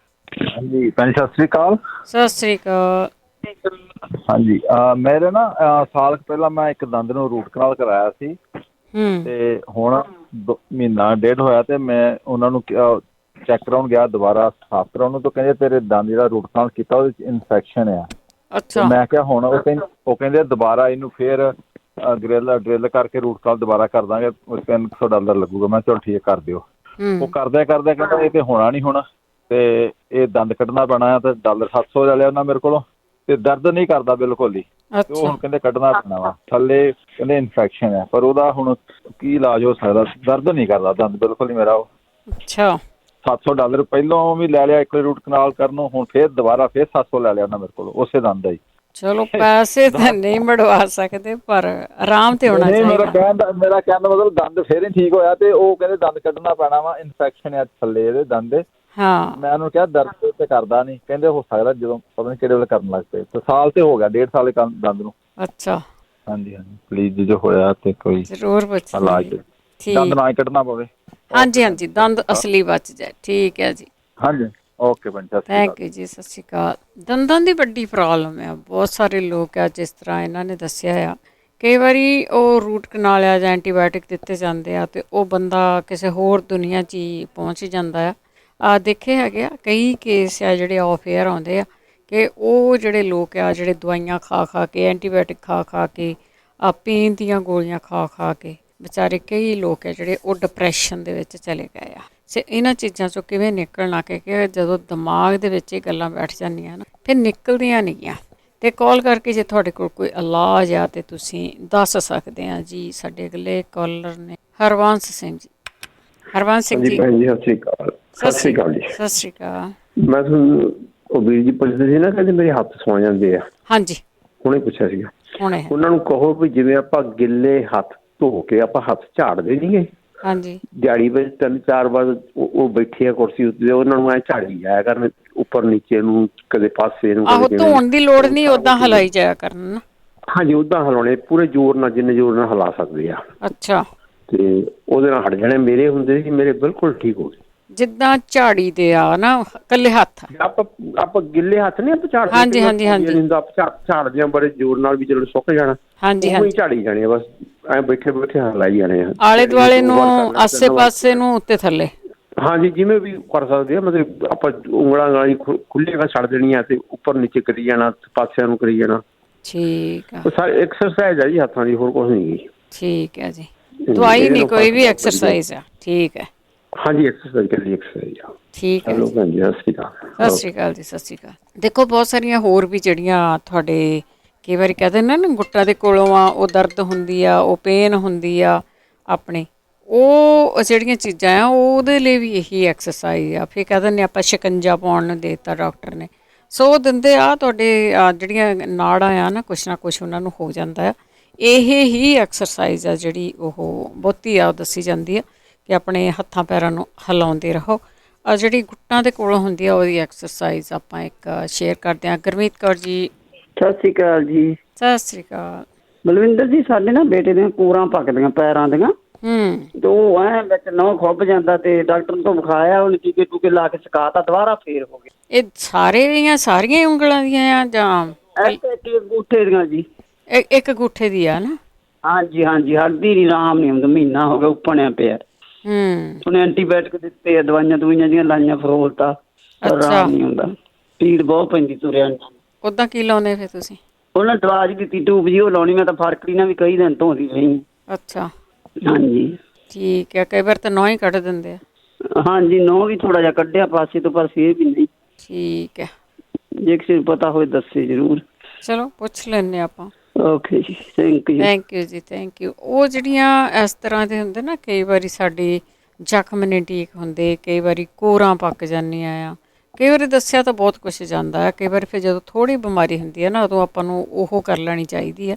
ਹਾਂਜੀ ਭੈਣ, ਸਤਿ ਸ਼੍ਰੀ ਅਕਾਲ। ਸਤਿ ਸ਼੍ਰੀ ਅਕਾਲ। ਹਾਂਜੀ, ਮੇਰੇ ਨਾ ਸਾਲ ਪਹਿਲਾਂ ਮੈਂ ਇੱਕ ਦੰਦ ਨੂੰ ਰੂਟ ਕਨਾਲ ਕਰਾਇਆ ਸੀ, ਤੇ ਹੁਣ ਮਹੀਨਾ ਡੇਢ ਹੋਇਆ, ਤੇ ਮੈਂ ਉਹਨਾਂ ਨੂੰ ਚੈੱਕ ਕਰਾਉਣ ਗਿਆ ਦੁਬਾਰਾ, ਸਾਫ਼ ਕਰਾਉਣ ਨੂੰ, ਤਾਂ ਕਹਿੰਦੇ ਤੇਰੇ ਦੰਦ ਜਿਹੜਾ ਰੂਟ ਕਨਾਲ ਕੀਤਾ ਉਹਦੇ 'ਚ ਇਨਫੈਕਸ਼ਨ ਆ। ਅੱਛਾ। ਮੈਂ ਕਿਹਾ ਹੁਣ ਉਹ ਕਹਿੰਦੇ ਦੁਬਾਰਾ ਇਹਨੂੰ ਫਿਰ ਡਰਿੱਲ ਕਰਕੇ ਰੂਟ ਕਨਾਲ ਦੁਬਾਰਾ ਕਰ ਦਾਂਗੇ, $300 ਲੱਗੂਗਾ। ਮੈਂ ਚਲੋ ਠੀਕ ਕਰ ਦਿਓ। ਉਹ ਕਰਦਿਆਂ ਕਹਿੰਦਾ ਇਹ ਤੇ ਹੋਣਾ ਨਹੀਂ ਹੁਣ, ਤੇ ਇਹ ਦੰਦ ਕੱਢਣਾ ਪੈਣਾ ਆ, ਤੇ $700 ਲੈ ਲਿਆ ਉਹਨਾਂ ਮੇਰੇ ਕੋਲੋਂ, ਤੇ ਦਰਦ ਨਹੀਂ ਕਰਦਾ ਬਿਲਕੁਲ ਹੀ। ਤੇ ਉਹ ਹੁਣ ਕਹਿੰਦੇ ਕੱਢਣਾ ਪੈਣਾ ਵਾ, ਥੱਲੇ ਕਹਿੰਦੇ ਇਨਫੈਕਸ਼ਨ ਹੈ, ਪਰ ਉਹਦਾ ਹੁਣ ਕੀ ਇਲਾਜ ਹੋ ਸਕਦਾ? ਦਰਦ ਨਹੀਂ ਕਰਦਾ ਦੰਦ ਬਿਲਕੁਲ ਹੀ ਮੇਰਾ ਉਹ। ਅੱਛਾ। $700 ਪਹਿਲੋਂ ਵੀ ਲੈ ਲਿਆ ਇੱਕ ਰੂਟ ਕਨਾਲ ਕਰਨ, ਹੁਣ ਫਿਰ ਦੁਬਾਰਾ ਫਿਰ 700 ਲੈ ਲਿਆ ਉਹਨਾਂ ਮੇਰੇ ਕੋਲ ਉਸੇ ਦੰਦ ਦਾ ਹੀ। ਚਲੋ ਪੈਸੇ ਤਾਂ ਨਹੀਂ ਮੜਵਾ ਸਕਦੇ, ਪਰ ਆਰਾਮ ਤੇ ਹੋਣਾ ਚਾਹੀਦਾ। ਮੇਰਾ ਕਹਿਣ ਦਾ ਮਤਲਬ ਦੰਦ ਫਿਰ ਹੀ ਠੀਕ ਹੋਇਆ, ਤੇ ਉਹ ਕਹਿੰਦੇ ਦੰਦ ਕੱਢਣਾ ਪੈਣਾ ਵਾ, ਇਨਫੈਕਸ਼ਨ ਆ ਥੱਲੇ ਇਹਦੇ ਦੰਦ ਦੇ। ਹਾਂ, ਮੈਂ ਉਹਨੂੰ ਕਿਹਾ ਦਰਦ ਤੇ ਕਰਦਾ ਨਹੀਂ, ਕਹਿੰਦੇ ਹੋ ਸਕਦਾ ਜਦੋਂ ਪਤਾ ਨਹੀਂ ਕਿਹੜੇ ਵੇਲੇ ਕਰਨ ਲੱਗ ਪਏ। ਤੇ ਸਾਲ ਤੇ ਹੋ ਗਿਆ, 1.5 ਸਾਲ ਦੰਦ ਨੂੰ। ਅੱਛਾ। ਹਾਂਜੀ, ਪਲੀਜ਼ ਜੋ ਹੋਇਆ ਤੇ ਕੋਈ ਜ਼ਰੂਰ ਇਲਾਜ, ਦੰਦ ਨਾ ਹੀ ਕੱਢਣਾ ਪਵੇ। ਹਾਂਜੀ, ਦੰਦ ਅਸਲੀ ਬਚ ਜਾਏ। ਠੀਕ ਹੈ ਜੀ। ਹਾਂਜੀ, ਓਕੇ ਭੈਣ, ਥੈਂਕ ਯੂ ਜੀ। ਸਤਿ ਸ਼੍ਰੀ ਅਕਾਲ। ਦੰਦਾਂ ਦੀ ਵੱਡੀ ਪ੍ਰੋਬਲਮ ਆ, ਬਹੁਤ ਸਾਰੇ ਲੋਕ ਆ, ਜਿਸ ਤਰ੍ਹਾਂ ਇਹਨਾਂ ਨੇ ਦੱਸਿਆ ਆ, ਕਈ ਵਾਰੀ ਉਹ ਰੂਟ ਕਨਾਲ ਆ ਜਾਂ ਐਂਟੀਬਾਇਓਟਿਕ ਦਿੱਤੇ ਜਾਂਦੇ ਆ, ਤੇ ਉਹ ਬੰਦਾ ਕਿਸੇ ਹੋਰ ਦੁਨੀਆ 'ਚ ਹੀ ਪਹੁੰਚ ਜਾਂਦਾ ਆ। ਦੇਖੇ ਹੈਗੇ ਆ ਕਈ ਕੇਸ ਆ ਜਿਹੜੇ ਆਫ ਏਅਰ ਆਉਂਦੇ ਆ, ਕਿ ਉਹ ਜਿਹੜੇ ਲੋਕ ਆ ਜਿਹੜੇ ਦਵਾਈਆਂ ਖਾ ਕੇ, ਐਂਟੀਬਾਇਓਟਿਕ ਖਾ ਕੇ, ਪੇਨ ਦੀਆਂ ਗੋਲੀਆਂ ਖਾ ਕੇ, ਵਿਚਾਰੇ ਕਈ ਲੋਕ ਆ ਜਿਹੜੇ ਉਹ ਡਿਪਰੈਸ਼ਨ ਦੇ ਵਿੱਚ ਚਲੇ ਗਏ ਆ। ਸੋ ਇਹਨਾਂ ਚੀਜ਼ਾਂ 'ਚੋਂ ਕਿਵੇਂ ਨਿਕਲਣਾ, ਕਿ ਜਦੋਂ ਦਿਮਾਗ ਦੇ ਵਿੱਚ ਇਹ ਗੱਲਾਂ ਬੈਠ ਜਾਂਦੀਆਂ ਨਾ, ਫਿਰ ਨਿਕਲਦੀਆਂ ਨਹੀਂ ਆ। ਅਤੇ ਕਾਲ ਕਰਕੇ ਜੇ ਤੁਹਾਡੇ ਕੋਲ ਕੋਈ ਇਲਾਜ ਆ ਤਾਂ ਤੁਸੀਂ ਦੱਸ ਸਕਦੇ ਆ ਜੀ। ਸਾਡੇ ਅਗਲੇ ਕਾਲਰ ਨੇ ਹਰਵੰਸ ਸਿੰਘ ਜੀ। ਹਰਵੰਸ ਸਿੰਘ ਜੀ। ਭੈਣ ਜੀ ਸਤਿ ਸ਼੍ਰੀ ਅਕਾਲ। ਸਤਿ ਸ਼੍ਰੀ ਅਕਾਲ ਜੀ। ਸਤਿ ਸ਼੍ਰੀ ਅਕਾਲ। ਮੈਂ ਤੁਹਾਨੂੰ ਉਹ ਵੀਰ ਜੀ ਪੁੱਛਦੇ ਸੀ ਨਾ, ਕਹਿੰਦੇ ਮੇਰੇ ਹੱਥ ਸੌ ਜਾਂਦੇ ਆ। ਹਾਂਜੀ, ਹੁਣੇ ਪੁੱਛਿਆ ਸੀਗਾ। ਉਹਨਾਂ ਨੂੰ ਕਹੋ ਵੀ ਜਿਵੇਂ ਆਪਾਂ ਗਿੱਲੇ ਹੱਥ ਧੋ ਕੇ ਆਪਾਂ ਹੱਥ ਝਾੜਦੇ ਨਹੀਂਗੇ, ਹਾਂਜੀ, ਦਿਹਾੜੀ ਵਿੱਚ 3-4 ਵਾਰ ਉਹ ਬੈਠੇ ਆ ਕੁਰਸੀ ਉੱਤੇ, ਉਹਨਾਂ ਨੂੰ ਐ ਝਾੜੀ ਜਾਇਆ ਕਰਨ, ਉੱਪਰ ਨੀਚੇ ਨੂੰ, ਕਦੇ ਪਾਸੇ ਨੂੰ। ਆਹੋ, ਧੋਣ ਦੀ ਲੋੜ ਨਹੀਂ, ਓਦਾਂ ਹਲਾਈ ਜਾਇਆ ਕਰਨ। ਹਾਂਜੀ, ਓਦਾਂ ਹਿਲਾਉਣੇ ਪੂਰੇ ਜ਼ੋਰ ਨਾਲ, ਜਿੰਨੇ ਜ਼ੋਰ ਨਾਲ ਹਿਲਾ ਸਕਦੇ ਆ। ਅੱਛਾ। ਤੇ ਉਹਦੇ ਨਾਲ ਹਟ ਜਾਣੇ। ਮੇਰੇ ਹੁੰਦੇ ਸੀ, ਮੇਰੇ ਬਿਲਕੁਲ ਠੀਕ ਹੋ ਗਏ। ਜਿੱਦਾਂ ਝਾੜੀ ਦੇ ਆ ਨਾ ਇਕੱਲੇ ਹੱਥ, ਆਪਾਂ ਗਿੱਲੇ ਹੱਥ ਨਹੀਂ ਆਪਾਂ ਝਾੜਦੇ, ਹਾਂਜੀ ਹਾਂਜੀ ਹਾਂਜੀ, ਝਾੜਦੇ ਆ ਬੜੇ ਜ਼ੋਰ ਨਾਲ ਵੀ ਜਦੋਂ ਸੁੱਕ ਜਾਣਾ, ਹਾਂਜੀ ਹਾਂਜੀ, ਝਾੜੀ ਜਾਣੇ ਬਸ ਐ ਬੈਠੇ ਬੈਠੇ ਹਲਾਈ ਜਾਣੇ ਆ, ਆਲੇ ਦੁਆਲੇ ਨੂੰ, ਆਸੇ ਪਾਸੇ ਨੂੰ, ਉੱਤੇ ਥੱਲੇ। ਹਾਂਜੀ ਜਿਵੇਂ ਵੀ ਕਰ ਸਕਦੇ ਆ, ਮਤਲਬ ਆਪਾਂ ਉਂਗਲਾਂ ਨਾਲ ਖੁੱਲ੍ਹੇਗਾ ਛੱਡ ਦੇਣੀਆਂ ਤੇ ਉੱਪਰ ਨੀਚੇ ਕਰੀ ਜਾਣਾ, ਪਾਸਿਆਂ ਨੂੰ ਕਰੀ ਜਾਣਾ। ਠੀਕ ਆ, ਸਾਰੀ ਐਕਸਰਸਾਈਜ਼ ਆ ਜੀ ਹੱਥਾਂ ਦੀ, ਹੋਰ ਕੁਛ ਨਹੀਂ। ਠੀਕ ਹੈ ਜੀ, ਦਵਾਈ ਨਹੀਂ ਕੋਈ ਵੀ, ਐਕਸਰਸਾਈਜ਼ ਆ। ਠੀਕ ਹੈ, ਹਾਂਜੀ ਐਕਸਰਸਾਈਜ਼ ਕਰੀ, ਐਕਸਰਸਾਈਜ਼ ਆ। ਠੀਕ ਹੈ, ਸਤਿ ਸ਼੍ਰੀ ਅਕਾਲ। ਸਤਿ ਸ਼੍ਰੀ ਅਕਾਲ ਜੀ, ਸਤਿ ਸ਼੍ਰੀ ਅਕਾਲ। ਦੇਖੋ ਬਹੁਤ ਸਾਰੀਆਂ ਹੋਰ ਵੀ ਜਿਹੜੀਆਂ ਤੁਹਾਡੇ ਕਈ ਵਾਰੀ ਕਹਿ ਦਿੰਦੇ ਨਾ ਗੁੱਟਾਂ ਦੇ ਕੋਲੋਂ ਆ, ਉਹ ਦਰਦ ਹੁੰਦੀ ਆ, ਉਹ ਪੇਨ ਹੁੰਦੀ ਆ ਆਪਣੇ, ਉਹ ਜਿਹੜੀਆਂ ਚੀਜ਼ਾਂ ਆ ਉਹਦੇ ਲਈ ਵੀ ਇਹੀ ਐਕਸਰਸਾਈਜ਼ ਆ। ਫਿਰ ਕਹਿ ਦਿੰਦੇ ਆਪਾਂ ਸ਼ਿਕੰਜਾ ਪਾਉਣ ਨੂੰ ਦੇ ਦਿੱਤਾ ਡਾਕਟਰ ਨੇ, ਸੋ ਉਹ ਦਿੰਦੇ ਆ ਤੁਹਾਡੇ ਜਿਹੜੀਆਂ ਨਾੜਾਂ ਆ ਨਾ ਕੁਛ ਉਹਨਾਂ ਨੂੰ ਹੋ ਜਾਂਦਾ ਆ। ਇਹ ਹੀ ਐਕਸਰਸਾਈਜ਼ ਆ ਜਿਹੜੀ ਉਹ ਬਹੁਤੀ ਆ ਦੱਸੀ ਜਾਂਦੀ ਆ ਕਿ ਆਪਣੇ ਹੱਥਾਂ ਪੈਰਾਂ ਨੂੰ ਹਿਲਾਉਂਦੇ ਰਹੋ। ਜਿਹੜੀ ਗੁੱਟਾਂ ਦੇ ਕੋਲੋਂ ਹੁੰਦੀ ਆ ਉਹਦੀ ਐਕਸਰਸਾਈਜ਼ ਆਪਾਂ ਇੱਕ ਸ਼ੇਅਰ ਕਰਦੇ ਹਾਂ। ਗੁਰਮੀਤ ਕੌਰ ਜੀ, ਸਤਿ ਸ਼੍ਰੀ ਅਕਾਲ ਜੀ। ਸਤਿ ਸ਼੍ਰੀ ਅਕਾਲ। ਬਲਵਿੰਦਰ ਜੀ, ਸਾਡੇ ਨਾ ਬੇਟੇ ਦੀਆਂ ਕੋਰਾਂ ਪੱਕਦੀਆਂ ਪੈਰਾਂ ਦੀਆਂ, ਤੇ ਉਹ ਐ ਵਿੱਚ ਨਹੁੰ ਖੁੱਭ ਜਾਂਦਾ, ਤੇ ਡਾਕਟਰ ਤੋਂ ਵਿਖਾਇਆ, ਉਹਨੇ ਟੀਕੇ ਟੂਕੇ ਲਾ ਕੇ ਸਿਕਾਤਾ, ਦੁਬਾਰਾ ਫੇਰ ਹੋ ਗਿਆ। ਇਹ ਸਾਰੀਆਂ ਉਂਗਲਾਂ ਦੀਆਂ ਆ ਜਾਂ ਇੱਕ ਅੰਗੂਠੇ ਦੀਆਂ ਜੀ? ਇੱਕ ਅੰਗੂਠੇ ਦੀ ਆ ਨਾ? ਹਾਂਜੀ ਹਾਂਜੀ, ਹੱਡੀ ਨਹੀਂ, ਆਰਾਮ ਨਹੀਂ ਹੁੰਦਾ, ਮਹੀਨਾ ਹੋ ਗਿਆ ਉੱਪਣਿਆ ਪਿਆ। ਉਹਨੇ ਐਂਟੀਬਾਇਓਟਿਕ ਦਿੱਤੇ ਆ, ਦਵਾਈਆਂ ਦੀਆਂ ਲਾਈਆਂ, ਫਰੋਲਤਾ, ਆਰਾਮ ਨਹੀਂ ਹੁੰਦਾ, ਪੀੜ ਬਹੁਤ ਪੈਂਦੀ ਤੁਰਿਆ। ਉਦਾਂ ਕੀ ਲਾਉਂਦੇ ਫਿਰ ਤੁਸੀਂ? ਉਹਨਾਂ ਦਵਾ ਜੀ ਦਿੱਤੀ, ਟੂਬ ਜੀ ਉਹ ਲਾਉਣੀ, ਮੈਂ ਤਾਂ ਫਰਕ ਨਹੀਂ ਨਾ, ਵੀ ਕਈ ਦਿਨ ਧੋਂਦੀ ਰਹੀ। ਅੱਛਾ, ਹਾਂਜੀ ਠੀਕ ਹੈ। ਕਈ ਵਾਰ ਤਾਂ ਨਹੁੰ ਹੀ ਕੱਢ ਦਿੰਦੇ ਆ। ਹਾਂਜੀ, ਨਹੁੰ ਵੀ ਥੋੜਾ ਜਿਹਾ ਕੱਢਿਆ ਪਾਸੇ ਤੋਂ, ਪਰ ਫੇਰ ਵੀ ਨਹੀਂ। ਠੀਕ ਹੈ, ਜੇ ਕਿਸੇ ਨੂੰ ਪਤਾ ਹੋਏ ਦੱਸੇ ਜ਼ਰੂਰ। ਚਲੋ ਪੁੱਛ ਲੈਂਦੇ ਆਪਾਂ। ਓਕੇ ਜੀ, ਥੈਂਕ ਯੂ। ਥੈਂਕ ਯੂ ਜੀ, ਥੈਂਕ ਯੂ। ਉਹ ਜਿਹੜੀਆਂ ਇਸ ਤਰ੍ਹਾਂ ਦੇ ਹੁੰਦੇ ਨਾ, ਕਈ ਵਾਰੀ ਸਾਡੇ ਜ਼ਖਮ ਨਹੀਂ ਠੀਕ ਹੁੰਦੇ, ਕਈ ਵਾਰੀ ਕੋਰਾਂ ਪੱਕ ਜਾਂਦੀਆਂ ਆ, ਕਈ ਵਾਰੀ ਦੱਸਿਆ ਤਾਂ ਬਹੁਤ ਕੁਛ ਜਾਂਦਾ ਹੈ। ਕਈ ਵਾਰੀ ਫਿਰ ਜਦੋਂ ਥੋੜ੍ਹੀ ਬਿਮਾਰੀ ਹੁੰਦੀ ਹੈ ਨਾ, ਉਦੋਂ ਆਪਾਂ ਨੂੰ ਉਹ ਕਰ ਲੈਣੀ ਚਾਹੀਦੀ ਹੈ।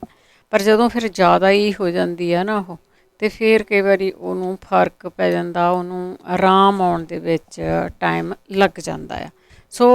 ਪਰ ਜਦੋਂ ਫਿਰ ਜ਼ਿਆਦਾ ਹੀ ਹੋ ਜਾਂਦੀ ਹੈ ਨਾ ਉਹ, ਅਤੇ ਫਿਰ ਕਈ ਵਾਰੀ ਉਹਨੂੰ ਫਰਕ ਪੈ ਜਾਂਦਾ, ਉਹਨੂੰ ਆਰਾਮ ਆਉਣ ਦੇ ਵਿੱਚ ਟਾਈਮ ਲੱਗ ਜਾਂਦਾ ਆ। ਸੋ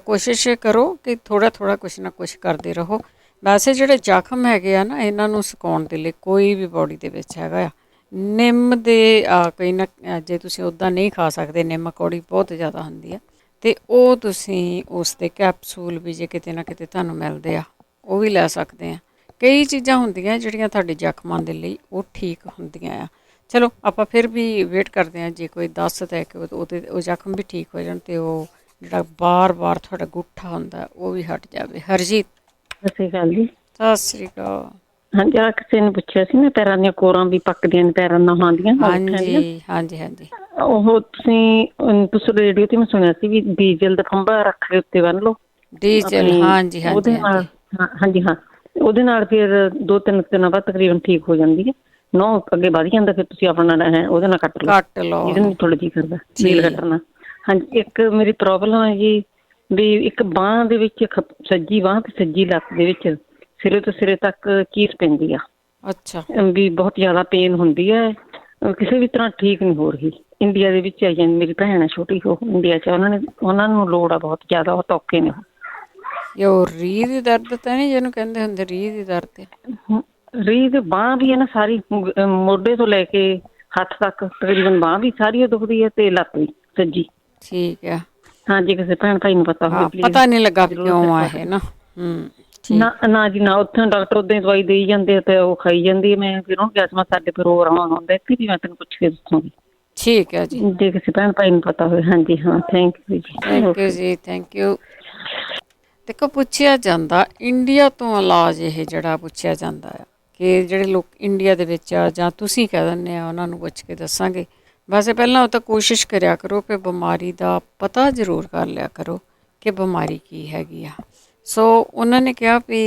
ਕੋਸ਼ਿਸ਼ ਕਰੋ ਕਿ ਥੋੜ੍ਹਾ ਥੋੜ੍ਹਾ ਕੁਛ ਨਾ ਕੁਛ ਕਰਦੇ ਰਹੋ। ਵੈਸੇ ਜਿਹੜੇ ਜ਼ਖਮ ਹੈਗੇ ਆ ਨਾ, ਇਹਨਾਂ ਨੂੰ ਸੁਕਾਉਣ ਦੇ ਲਈ ਕੋਈ ਵੀ ਬੋਡੀ ਦੇ ਵਿੱਚ ਹੈਗਾ ਆ, ਨਿੰਮ ਦੇ ਕਈ ਨਾ, ਜੇ ਤੁਸੀਂ ਉੱਦਾਂ ਨਹੀਂ ਖਾ ਸਕਦੇ, ਨਿੰਮ ਕੌੜੀ ਬਹੁਤ ਜ਼ਿਆਦਾ ਹੁੰਦੀ ਆ, ਅਤੇ ਉਹ ਤੁਸੀਂ ਉਸ ਦੇ ਕੈਪਸੂਲ ਵੀ ਜੇ ਕਿਤੇ ਨਾ ਕਿਤੇ ਤੁਹਾਨੂੰ ਮਿਲਦੇ ਆ, ਉਹ ਵੀ ਲੈ ਸਕਦੇ ਆ। ਕਈ ਚੀਜ਼ਾਂ ਹੁੰਦੀਆਂ ਜਿਹੜੀਆਂ ਤੁਹਾਡੇ ਜ਼ਖਮਾਂ ਦੇ ਲਈ ਉਹ ਠੀਕ ਹੁੰਦੀਆਂ ਆ। ਚਲੋ ਆਪਾਂ ਫਿਰ ਵੀ ਵੇਟ ਕਰਦੇ ਹਾਂ, ਜੇ ਕੋਈ ਦੱਸਦਾ ਕਿ ਉਹ ਜ਼ਖਮ ਵੀ ਠੀਕ ਹੋ ਜਾਣ, ਅਤੇ ਉਹ ਜਿਹੜਾ ਬਾਰ-ਬਾਰ ਤੁਹਾਡਾ ਗੁੱਠਾ ਹੁੰਦਾ ਉਹ ਵੀ ਹਟ ਜਾਵੇ। ਹਰਜੀਤ, ਸਤਿ ਸ਼੍ਰੀ ਅਕਾਲ ਜੀ। ਸਤਿ ਸ਼੍ਰੀ ਅਕਾਲ। ਹਾਂਜੀ, ਆ ਕਿਸੇ ਨੇ ਪੁੱਛਿਆ ਸੀ ਨਾ, ਪੈਰਾਂ ਦੀਆਂ ਕੋਰਾਂ ਵੀ ਪੱਕਦੀਆਂ ਨੇ, ਪੈਰਾਂ ਨਹੁੰਆਂ ਦੀਆਂ। ਹਾਂਜੀ ਹਾਂਜੀ ਹਾਂਜੀ, ਉਹ ਤੁਸੀਂ ਰੇਡੀਓ ਤੇ ਮੈਂ ਸੁਣਿਆ ਸੀ ਵੀ ਡੀਜ਼ਲ ਦਾ ਖੰਭਾ ਰੱਖ ਕੇ ਉੱਤੇ ਬੰਨ ਲਓ। ਡੀਜ਼ਲ, ਹਾਂਜੀ ਹਾਂਜੀ, ਉਹਦੇ ਨਾਲ, ਹਾਂਜੀ ਹਾਂ, ਉਹਦੇ ਨਾਲ ਫਿਰ 2-3 ਦਿਨਾਂ ਬਾਅਦ ਤਕਰੀਬਨ ਠੀਕ ਹੋ ਜਾਂਦੀ ਹੈ। ਨਹੁੰ ਅੱਗੇ ਵਧ ਜਾਂਦਾ, ਫਿਰ ਤੁਸੀਂ ਆਪਣਾ ਉਹਦੇ ਨਾਲ ਕੱਟ ਲਓ, ਇਹਦੇ ਨਾਲ ਥੋੜਾ ਜੀ ਕਰਦਾ ਨੀਲ ਕੱਟਣਾ। ਹਾਂਜੀ, ਇੱਕ ਮੇਰੀ ਪ੍ਰੋਬਲਮ ਹੈ ਜੀ ਵੀ ਇੱਕ ਬਾਂਹ ਦੇ ਵਿੱਚ, ਸੱਜੀ ਬਾਂਹ ਤੇ ਸੱਜੀ ਲੱਤ ਦੇ ਵਿੱਚ ਸਿਰੇ ਤੋਂ ਸਿਰੇ ਤੱਕ ਚੀਸ ਪੈਂਦੀ ਆ। ਅੱਛਾ, ਵੀ ਬਹੁਤ ਜ਼ਿਆਦਾ ਪੇਨ ਹੁੰਦੀ ਹੈ, ਕਿਸੇ ਵੀ ਤਰ੍ਹਾਂ ਠੀਕ ਨਹੀਂ ਹੋ ਰਹੀ। ਇੰਡੀਆ ਦੇ ਵਿੱਚ ਆਈ ਜਾਂਦੀ, ਮੇਰੀ ਭੈਣ ਹੈ ਛੋਟੀ, ਉਹ ਇੰਡੀਆ 'ਚ, ਉਹਨਾਂ ਨੂੰ ਲੋੜ ਆ ਬਹੁਤ ਜ਼ਿਆਦਾ, ਉਹ ਔਖੇ ਨੇ। ਉਹ ਰੀਹ ਦੀ ਦਰਦ ਤਾਂ ਨਹੀਂ ਜਿਹਨੂੰ ਕਹਿੰਦੇ ਹੁੰਦੇ, ਰੀਹ ਦੀ ਦਰਦ? ਰੀਹ ਦੀ ਬਾਂਹ ਵੀ ਹੈ ਨਾ, ਸਾਰੀ ਮੋਢੇ ਤੋਂ ਲੈ ਕੇ ਹੱਥ ਤੱਕ ਤਕਰੀਬਨ ਬਾਂਹ ਵੀ ਸਾਰੀ ਦੁਖਦੀ ਹੈ, ਤੇ ਲੱਤ ਵੀ ਸੱਜੀ। ਠੀਕ ਆ, ਹਾਂਜੀ, ਕਿਸੇ ਭੈਣ ਭਾਈ ਨੂੰ ਪਤਾ ਹੋਵੇ, ਪਤਾ ਨਹੀਂ ਲੱਗਾ ਕਿਉਂ ਆ ਇਹ ਨਾ। ਨਾ ਜੀ ਨਾ, ਉੱਥੇ ਡਾਕਟਰ ਉਦਾਂ ਹੀ ਦਵਾਈ ਦੇਈ ਜਾਂਦੇ ਆ, ਤੇ ਉਹ ਖਾਈ ਜਾਂਦੀ ਹੈ। ਮੈਂ ਫਿਰ ਉਹਨੂੰ ਕਿਹਾ ਸੀ, ਮੈਂ ਸਾਡੇ ਪ੍ਰੋਗਰਾਮ ਆਉਂਦਾ ਇੱਥੇ ਵੀ, ਮੈਂ ਤੈਨੂੰ ਪੁੱਛ ਕੇ ਦੱਸੂਗੀ। ਠੀਕ ਹੈ ਜੀ, ਜੇ ਕਿਸੇ ਭੈਣ ਭਾਈ ਨੂੰ ਪਤਾ ਹੋਵੇ। ਹਾਂਜੀ ਹਾਂ, ਥੈਂਕ ਯੂ ਜੀ। ਥੈਂਕ ਯੂ ਜੀ, ਥੈਂਕ ਯੂ। ਦੇਖੋ, ਪੁੱਛਿਆ ਜਾਂਦਾ ਇੰਡੀਆ ਤੋਂ ਇਲਾਜ, ਇਹ ਜਿਹੜਾ ਪੁੱਛਿਆ ਜਾਂਦਾ ਆ ਕਿ ਜਿਹੜੇ ਲੋਕ ਇੰਡੀਆ ਦੇ ਵਿੱਚ ਆ, ਜਾਂ ਤੁਸੀਂ ਕਹਿ ਦਿੰਦੇ ਆ, ਉਹਨਾਂ ਨੂੰ ਪੁੱਛ ਕੇ ਦੱਸਾਂਗੇ। ਵੈਸੇ ਪਹਿਲਾਂ ਉਹ ਤਾਂ ਕੋਸ਼ਿਸ਼ ਕਰਿਆ ਕਰੋ ਕਿ ਬਿਮਾਰੀ ਦਾ ਪਤਾ ਜ਼ਰੂਰ ਕਰ ਲਿਆ ਕਰੋ ਕਿ ਬਿਮਾਰੀ ਕੀ ਹੈਗੀ ਆ। ਸੋ ਉਹਨਾਂ ਨੇ ਕਿਹਾ ਵੀ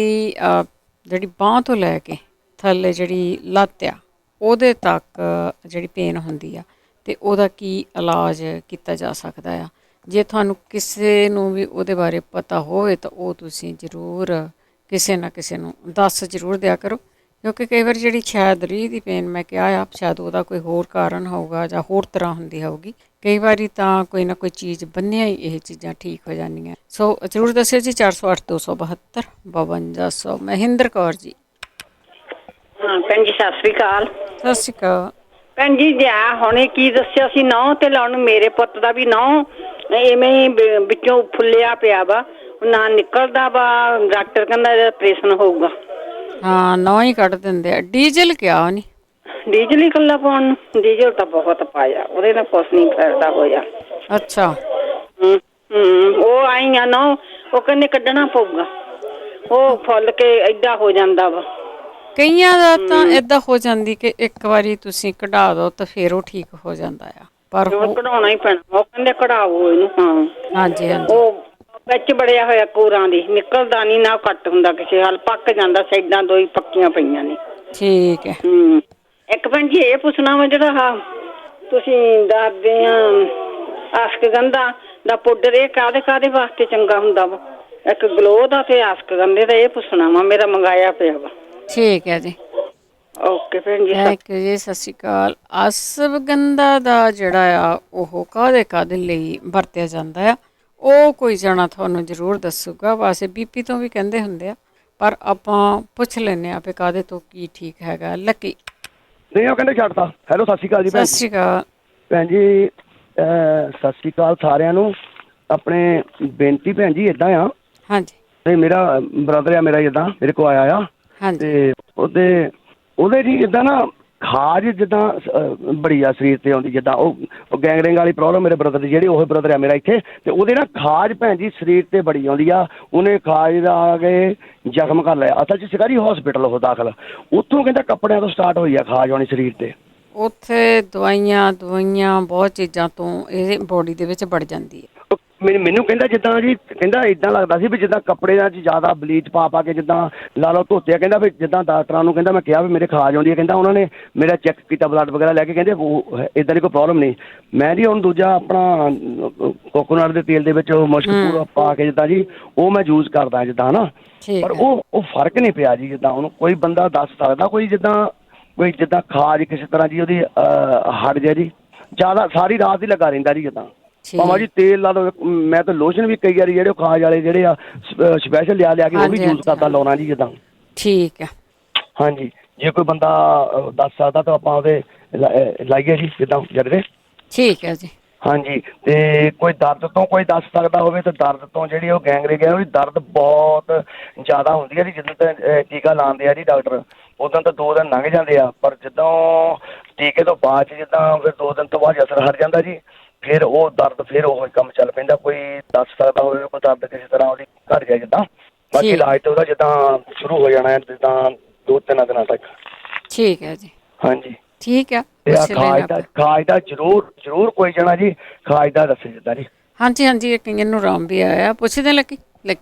ਜਿਹੜੀ ਬਾਂਹ ਤੋਂ ਲੈ ਕੇ ਥੱਲੇ ਜਿਹੜੀ ਲੱਤ ਆ, ਉਹਦੇ ਤੱਕ ਜਿਹੜੀ ਪੇਨ ਹੁੰਦੀ ਆ, ਅਤੇ ਉਹਦਾ ਕੀ ਇਲਾਜ ਕੀਤਾ ਜਾ ਸਕਦਾ ਆ। ਜੇ ਤੁਹਾਨੂੰ ਕਿਸੇ ਨੂੰ ਵੀ ਉਹਦੇ ਬਾਰੇ ਪਤਾ ਹੋਵੇ ਤਾਂ ਉਹ ਤੁਸੀਂ ਜ਼ਰੂਰ ਕਿਸੇ ਨਾ ਕਿਸੇ ਨੂੰ ਦੱਸ ਜ਼ਰੂਰ ਦਿਆ ਕਰੋ, ਕਿਉਂਕਿ ਕਈ ਵਾਰ ਜਿਹੜੀ ਸ਼ਾਇਦ ਰੀਹ ਦੀ ਪੇਨ ਮੈਂ ਕਿਹਾ ਆ, ਸ਼ਾਇਦ ਉਹਦਾ ਕੋਈ ਹੋਰ ਕਾਰਨ ਹੋਊਗਾ ਜਾਂ ਹੋਰ ਤਰ੍ਹਾਂ ਹੁੰਦੀ ਹੋਊਗੀ। ਕਈ ਵਾਰੀ ਤਾਂ ਕੋਈ ਨਾ ਕੋਈ ਚੀਜ਼ ਬੰਨਿਆ ਹੀ ਇਹ ਚੀਜ਼ਾਂ ਠੀਕ ਹੋ ਜਾਂਦੀਆਂ। ਸੋ ਜ਼ਰੂਰ ਦੱਸਿਓ ਜੀ। 408-272 5200। ਮਹਿੰਦਰ ਕੌਰ ਜੀ। ਭੈਣ ਜੀ ਸਤਿ ਸ਼੍ਰੀ ਅਕਾਲ। ਸਤਿ ਸ਼੍ਰੀ ਅਕਾਲ। ਭੈਣ ਜੀ ਜਾ ਹੁਣੇ ਕੀ ਦੱਸਿਆ ਸੀ ਨਹੁੰ ਤੇ ਲਾਉਣ ਨੂੰ, ਮੇਰੇ ਪੁੱਤ ਦਾ ਵੀ ਨਹੁੰ ਐਵੇਂ ਹੀ ਵਿੱਚੋਂ ਫੁੱਲਿਆ ਪਿਆ ਵਾ, ਨਾ ਨਿਕਲਦਾ ਵਾ, ਡਾਕਟਰ ਕਹਿੰਦਾ ਇਹਦਾ ਆਪਰੇਸ਼ਨ ਹੋਊਗਾ। ਹਾਂ ਨਹੁੰ ਹੀ ਕੱਢ ਦਿੰਦੇ ਆ। ਡੀਜ਼ਲ ਕਿਹਾ ਉਹਨੇ? ਡੀਜ਼ਲ ਹੀ ਇਕੱਲਾ ਪਾਉਣ ਨੂੰ? ਡੀਜ਼ਲ ਤਾਂ ਬਹੁਤ ਪਾਇਆ, ਉਹਦੇ ਨਾਲ ਕੁਛ ਨਹੀਂ ਫਾਇਦਾ ਹੋਇਆ। ਅੱਛਾ। ਉਹ ਆਈਆਂ ਨਾ, ਉਹ ਕਹਿੰਦੇ ਕੱਢਣਾ ਪਊਗਾ, ਉਹ ਫੁੱਲ ਕੇ ਏਦਾਂ ਹੋ ਜਾਂਦਾ ਵਾ। ਕਈਆਂ ਦਾ ਤਾਂ ਏਦਾਂ ਹੋ ਜਾਂਦੀ ਕਿ ਇੱਕ ਵਾਰੀ ਤੁਸੀਂ ਕਢਾ ਦੋ ਤਾਂ ਫਿਰ ਉਹ ਠੀਕ ਹੋ ਜਾਂਦਾ ਆ, ਪਰ ਉਹ ਕਢਾਉਣਾ ਹੀ ਪੈਣਾ, ਉਹ ਕਹਿੰਦੇ ਕਢਾਵੋ ਇਹਨੂੰ। ਹਾਂ ਹਾਂਜੀ ਹਾਂਜੀ। ਉਹ ਵਿੱਚ ਬੜਿਆ ਹੋਇਆ ਕੋਰਾਂ ਦੀ, ਨਿਕਲਦਾ ਨਹੀਂ ਨਾ, ਕੱਟ ਹੁੰਦਾ ਕਿਸੇ ਹਾਲ, ਪੱਕ ਜਾਂਦਾ, ਸਾਈਡਾਂ ਦੋ ਹੀ ਪੱਕੀਆਂ ਪਈਆਂ ਨੇ। ਠੀਕ ਹੈ। ਇੱਕ ਭੈਣ ਜੀ ਇਹ ਪੁੱਛਣਾ ਵਾ, ਜਿਹੜਾ ਤੁਸੀਂ ਦੱਸਦੇ ਆ ਅਸ਼ਕਗੰਧਾ ਦਾ ਪਾਊਡਰ, ਇਹ ਕਾਹਦੇ ਵਾਸਤੇ ਚੰਗਾ ਹੁੰਦਾ ਵਾ? ਇੱਕ ਗਲੋ ਦਾ ਤੇ ਅਸ਼ਕਗੰਧੇ ਦਾ, ਇਹ ਪੁੱਛਣਾ ਵਾ, ਮੇਰਾ ਮੰਗਾਇਆ ਪਿਆ ਵਾ। ਠੀਕ ਹੈ ਜੀ। ਓਕੇ ਭੈਣ ਜੀ। ਥੈਂਕ ਯੂ ਜੀ, ਸਤਿ ਸ਼੍ਰੀ ਅਕਾਲ। ਅਸ਼ਵਗੰਧਾ ਦਾ ਜਿਹੜਾ ਆ ਉਹ ਕਾਹਦੇ ਲਈ ਵਰਤਿਆ ਜਾਂਦਾ ਆ, ਉਹ ਕੋਈ ਜਣਾ ਤੁਹਾਨੂੰ ਜ਼ਰੂਰ ਦੱਸੂਗਾ। ਵੈਸੇ ਬੀਪੀ ਤੋਂ ਵੀ ਕਹਿੰਦੇ ਹੁੰਦੇ ਆ, ਪਰ ਆਪਾਂ ਪੁੱਛ ਲੈਂਦੇ ਆ ਵੀ ਕਾਹਦੇ ਤੋਂ ਕੀ ਠੀਕ ਹੈਗਾ। ਲੱਕੀ ਨਹੀਂ ਉਹ ਕਹਿੰਦੇ ਛੱਡਤਾ। ਹੈਲੋ ਸਤਿ ਸ਼੍ਰੀ ਅਕਾਲ ਜੀ। ਸਤਿ ਸ਼੍ਰੀ ਅਕਾਲ ਭੈਣ ਜੀ, ਸਤਿ ਸ਼੍ਰੀ ਅਕਾਲ ਸਾਰਿਆਂ ਨੂੰ। ਆਪਣੇ ਬੇਨਤੀ ਭੈਣ ਜੀ ਇੱਦਾਂ ਆ, ਹਾਂਜੀ, ਤੇ ਮੇਰਾ ਬ੍ਰਦਰ ਆ, ਮੇਰਾ ਜਿੱਦਾਂ ਮੇਰੇ ਕੋਲ ਆਇਆ ਆ, ਤੇ ਉਹਦੇ ਜੀ ਜਿੱਦਾਂ ਨਾ ਖਾਜ ਜਿੱਦਾਂ ਬੜੀ ਆ ਸਰੀਰ ਤੇ ਆਉਂਦੀ, ਜਿੱਦਾਂ ਉਹ ਗੈਂਗਰਿੰਗ ਵਾਲੀ ਪ੍ਰੋਬਲਮ ਮੇਰੇ ਬ੍ਰਦਰ ਦੀ, ਜਿਹੜੀ ਉਹ ਬ੍ਰਦਰ ਆ ਮੇਰਾ ਇੱਥੇ, ਤੇ ਉਹਦੇ ਨਾ ਖਾਜ ਭੈਣ ਜੀ ਸਰੀਰ ਤੇ ਬੜੀ ਆਉਂਦੀ ਆ। ਉਹਨੇ ਖਾਜ ਦਾ ਆ ਕੇ ਜ਼ਖਮ ਕਰ ਲਿਆ, ਅਸਲ 'ਚ ਸਰਕਾਰੀ ਹਸਪੀਟਲ ਉਹ ਦਾਖਲ, ਉੱਥੋਂ ਕਹਿੰਦਾ ਕੱਪੜਿਆਂ ਤੋਂ ਸਟਾਰਟ ਹੋਈ ਆ ਖਾਜ ਆਉਣੀ ਸਰੀਰ ਤੇ। ਉੱਥੇ ਦਵਾਈਆਂ ਬਹੁਤ ਚੀਜ਼ਾਂ ਤੋਂ ਇਹ ਬੋਡੀ ਦੇ ਵਿੱਚ ਵੜ ਜਾਂਦੀ ਹੈ। ਮੈਨੂੰ ਕਹਿੰਦਾ ਜਿੱਦਾਂ ਜੀ, ਕਹਿੰਦਾ ਇਦਾਂ ਲੱਗਦਾ ਸੀ ਵੀ ਜਿੱਦਾਂ ਕੱਪੜਿਆਂ 'ਚ ਜ਼ਿਆਦਾ ਬਲੀਚ ਪਾ ਕੇ ਜਿੱਦਾਂ ਲਾ ਲਓ ਧੋਤੇ ਆ। ਕਹਿੰਦਾ ਵੀ ਜਿੱਦਾਂ ਡਾਕਟਰਾਂ ਨੂੰ ਕਹਿੰਦਾ ਮੈਂ ਕਿਹਾ ਵੀ ਮੇਰੇ ਖਾਜ ਆਉਂਦੀ ਹੈ, ਕਹਿੰਦਾ ਉਹਨਾਂ ਨੇ ਮੇਰਾ ਚੈੱਕ ਕੀਤਾ ਬਲੱਡ ਵਗੈਰਾ ਲੈ ਕੇ, ਕਹਿੰਦੇ ਉਹ ਇੱਦਾਂ ਦੀ ਕੋਈ ਪ੍ਰੋਬਲਮ ਨਹੀਂ। ਮੈਂ ਜੀ ਹੁਣ ਦੂਜਾ ਆਪਣਾ ਕੋਕੋਨਟ ਦੇ ਤੇਲ ਦੇ ਵਿੱਚ ਮੁਸ਼ਕ ਪੂਰਾ ਪਾ ਕੇ ਜਿੱਦਾਂ ਜੀ ਉਹ ਮੈਂ ਯੂਜ਼ ਕਰਦਾ ਜਿੱਦਾਂ ਨਾ, ਪਰ ਉਹ ਫਰਕ ਨਹੀਂ ਪਿਆ ਜੀ। ਜਿੱਦਾਂ ਉਹਨੂੰ ਕੋਈ ਬੰਦਾ ਦੱਸ ਸਕਦਾ ਕੋਈ ਜਿੱਦਾਂ ਖਾਜ ਕਿਸੇ ਤਰ੍ਹਾਂ ਜੀ ਉਹਦੀ ਹਟ ਜਾਏ ਜੀ, ਜ਼ਿਆਦਾ ਸਾਰੀ ਰਾਤ ਹੀ ਲੱਗਾ ਰਹਿੰਦਾ ਜੀ ਜਿੱਦਾਂ। ਭਾਵੇਂ ਜੀ ਤੇਲ ਲਾ ਲਓ, ਮੈਂ ਤਾਂ ਲੋਸ਼ਨ ਵੀ ਕਈ ਵਾਰੀ ਜਿਹੜੇ ਖਾਜ ਵਾਲੇ ਜਿਹੜੇ ਆ ਸਪੈਸ਼ਲ ਲਿਆ ਕੇ ਉਹ ਵੀ ਯੂਜ਼ ਕਰਦਾ ਲਾਉਣਾ ਜੀ ਜਿੱਦਾਂ। ਠੀਕ ਹੈ। ਹਾਂਜੀ, ਜੇ ਕੋਈ ਬੰਦਾ ਦੱਸ ਸਕਦਾ ਤਾਂ ਆਪਾਂ ਉਹਦੇ ਲਾਈਏ ਜੀ ਜਿੱਦਾਂ ਜਿਹੜੇ। ਠੀਕ ਹੈ ਜੀ। ਹਾਂਜੀ, ਤੇ ਕੋਈ ਦਰਦ ਤੋਂ ਕੋਈ ਦੱਸ ਸਕਦਾ ਹੋਵੇ ਤਾਂ ਦਰਦ ਤੋਂ ਜਿਹੜੀ ਉਹ ਗੈਂਗਰਿੰਗ ਹੈ, ਉਹਦੀ ਦਰਦ ਬਹੁਤ ਜ਼ਿਆਦਾ ਹੁੰਦੀ ਹੈ ਜੀ। ਜਦੋਂ ਤਾਂ ਟੀਕਾ ਲਾਉਂਦੇ ਆ ਜੀ ਡਾਕਟਰ, ਉਦੋਂ ਤਾਂ 2 ਦਿਨ ਲੰਘ ਜਾਂਦੇ ਆ, ਪਰ ਜਦੋਂ ਟੀਕੇ ਤੋਂ ਬਾਅਦ 'ਚ ਜਿੱਦਾਂ ਫਿਰ 2 ਦਿਨ ਤੋਂ ਬਾਅਦ ਅਸਰ ਹਟ ਜਾਂਦਾ ਜੀ, ਫਿਰ ਉਹ ਦਰਦ ਫਿਰ ਉਹ ਕੰਮ ਚੱਲ ਪੈਂਦਾ। ਕੋਈ ਦੱਸ ਸਕਦਾ ਹੋਵੇ ਕੋਈ ਦਰਦ ਕਿਸੇ ਤਰ੍ਹਾਂ ਉਹਦੀ ਘਟ ਜਾਏ ਜਿੱਦਾਂ, ਬਾਕੀ ਇਲਾਜ ਤਾਂ ਉਹਦਾ ਜਿੱਦਾਂ ਸ਼ੁਰੂ ਹੋ ਜਾਣਾ ਹੈ ਜਿੱਦਾਂ 2-3 ਦਿਨਾਂ ਤੱਕ। ਠੀਕ ਹੈ ਜੀ। ਹਾਂਜੀ ਠੀਕ ਆ। ਖਾਜ ਦਾ ਜ਼ਰੂਰ ਕੋਈ ਜਣਾ ਜੀ ਖਾਜ ਦਾ ਦੱਸੇ ਜਿੱਦਾਂ ਜੀ। ਹਾਂਜੀ ਇੱਕ ਇਹਨੂੰ ਆਰਾਮ ਵੀ ਆਇਆ, ਪੁੱਛਦੇ ਲੱਕੀ